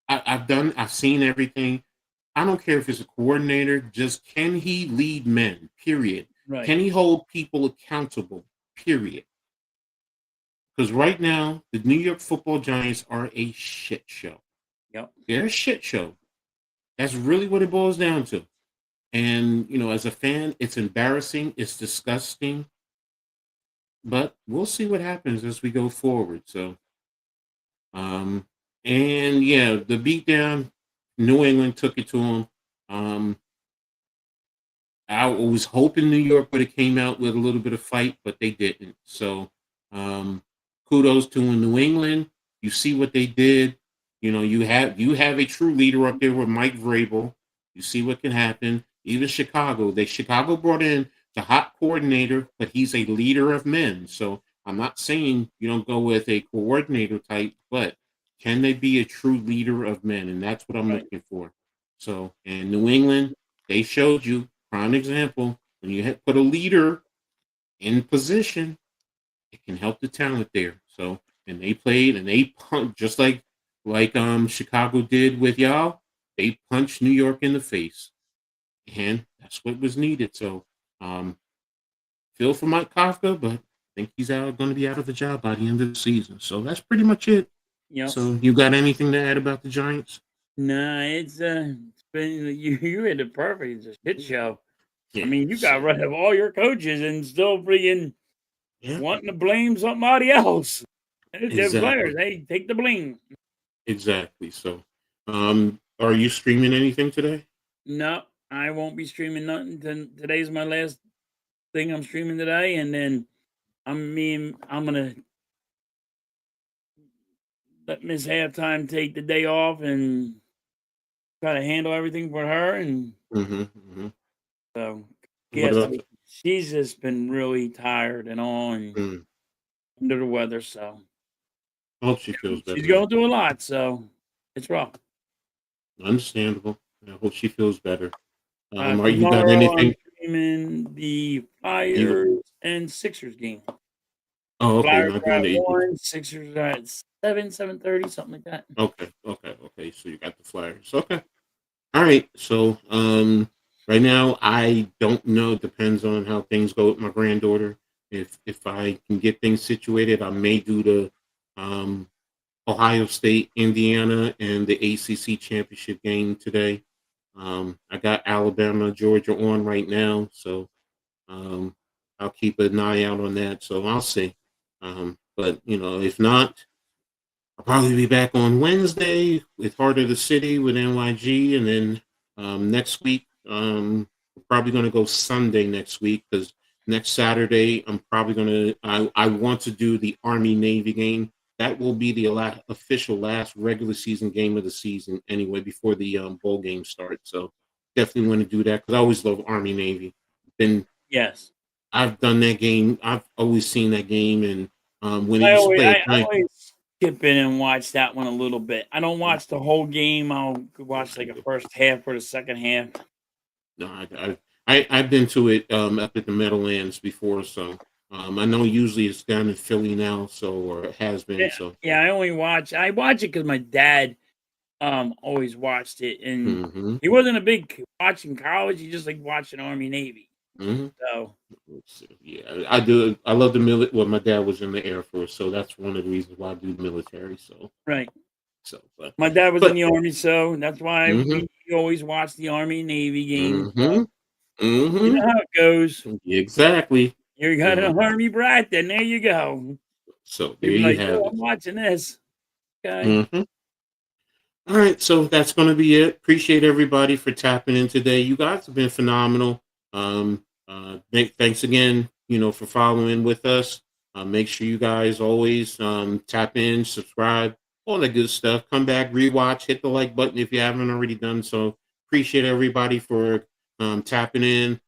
I've seen everything. I don't care if it's a coordinator, just can he lead men? Period. Right. Can he hold people accountable? Period. Because right now, the New York Football Giants are a shit show. Yep. They're a shit show. That's really what it boils down to. And as a fan, it's embarrassing, it's disgusting, but we'll see what happens as we go forward. So, and yeah, the beatdown, New England took it to them. I was hoping New York would have came out with a little bit of fight, but they didn't. So, um, kudos to New England. You see what they did. You have a true leader up there with Mike Vrabel. You see what can happen. Even Chicago brought in the hot coordinator, but he's a leader of men. So I'm not saying you don't go with a coordinator type, but can they be a true leader of men? And that's what I'm Right. looking for. So, and New England, they showed you prime example when you put a leader in position, it can help the talent there. So, and they played and they punched just like Chicago did with y'all. They punched New York in the face, and that's what was needed. So, um, feel for Mike Kafka, but I think he's going to be out of the job by the end of the season. So that's pretty much it. Yep. So, you got anything to add about the Giants? Nah, it's been you had it perfect. It's a shit show. I Yeah. mean, you got So, rid of all your coaches and still freaking yeah. wanting to blame somebody else. It's their players. Exactly. Hey, take the blame. Exactly. So, are you streaming anything today? No, I won't be streaming nothing. Today's my last thing I'm streaming today, and then I'm gonna let Miss Halftime take the day off and try to handle everything for her. And Mm-hmm. Mm-hmm. so, What yes, else? she's just been really tired and all and Mm, under the weather. So I hope she feels better, she's man. going through a lot. So it's rough. Understandable. I hope she feels better. Are you got Tomorrow I'm anything? streaming the You? Flyers and Sixers game. Oh, okay. You're Flyers not are doing at the Eagles. 1, Sixers are at 7:30, something like that. Okay. Okay. Okay. So you got the Flyers. Okay. All right. So, right now I don't know. Depends on how things go with my granddaughter. If I can get things situated, I may do the um Ohio State, Indiana, and the ACC championship game today. I got Alabama, Georgia on right now, so um, I'll keep an eye out on that. So I'll see. But if not, I'll probably be back on Wednesday with Heart of the City with NYG, and then next week we're probably going to go Sunday next week because next Saturday I'm probably going to. I want to do the Army Navy game. That will be the official last regular season game of the season anyway before the bowl game starts. So definitely want to do that because I always love Army Navy. Been Yes. I've done that game. I've always seen that game, and when it I used to always play I at night. always chip in and watch that one a little bit. I don't watch the whole game. I'll watch like the first half or the second half. No, I've been to it up at the Meadowlands before, so I know usually it's down in Philly now, so or it has been. So yeah, I watch it because my dad always watched it, and he wasn't a big watching college. He just like watching Army Navy. So yeah, I do. I love the military. Well, my dad was in the Air Force, so that's one of the reasons why I do the military. So right. So my dad was in the Army, so that's why we always watch the Army Navy game. So, you know how it goes. Exactly. You got an Army brat, then there you go. So there you have it. I'm watching this. Okay. All right, so that's going to be it. Appreciate everybody for tapping in today. You guys have been phenomenal. Thanks again, for following with us. Make sure you guys always tap in, subscribe, all that good stuff. Come back, rewatch, hit the like button if you haven't already done so. Appreciate everybody for tapping in,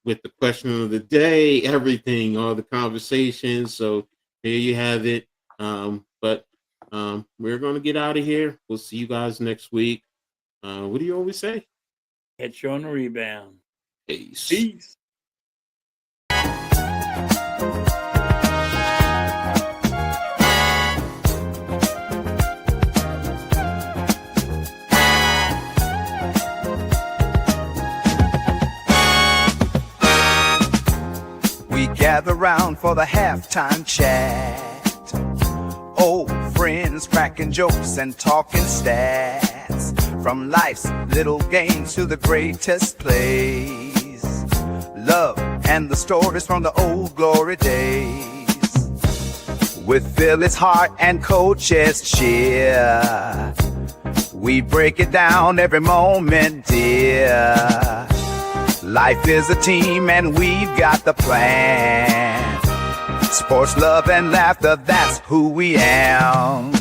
with the question of the day, everything, all the conversations. So there you have it. But we're going to get out of here. We'll see you guys next week. What do you always say? Catch you on the rebound. Peace. We gather round for the halftime chat. Old friends cracking jokes and talking stats. From life's little games to the greatest plays. Love and the stories from the old glory days. With Philly's heart and Coach's cheer, we break it down every moment, dear. Life is a team and we've got the plan. Sports, love, and laughter, that's who we am.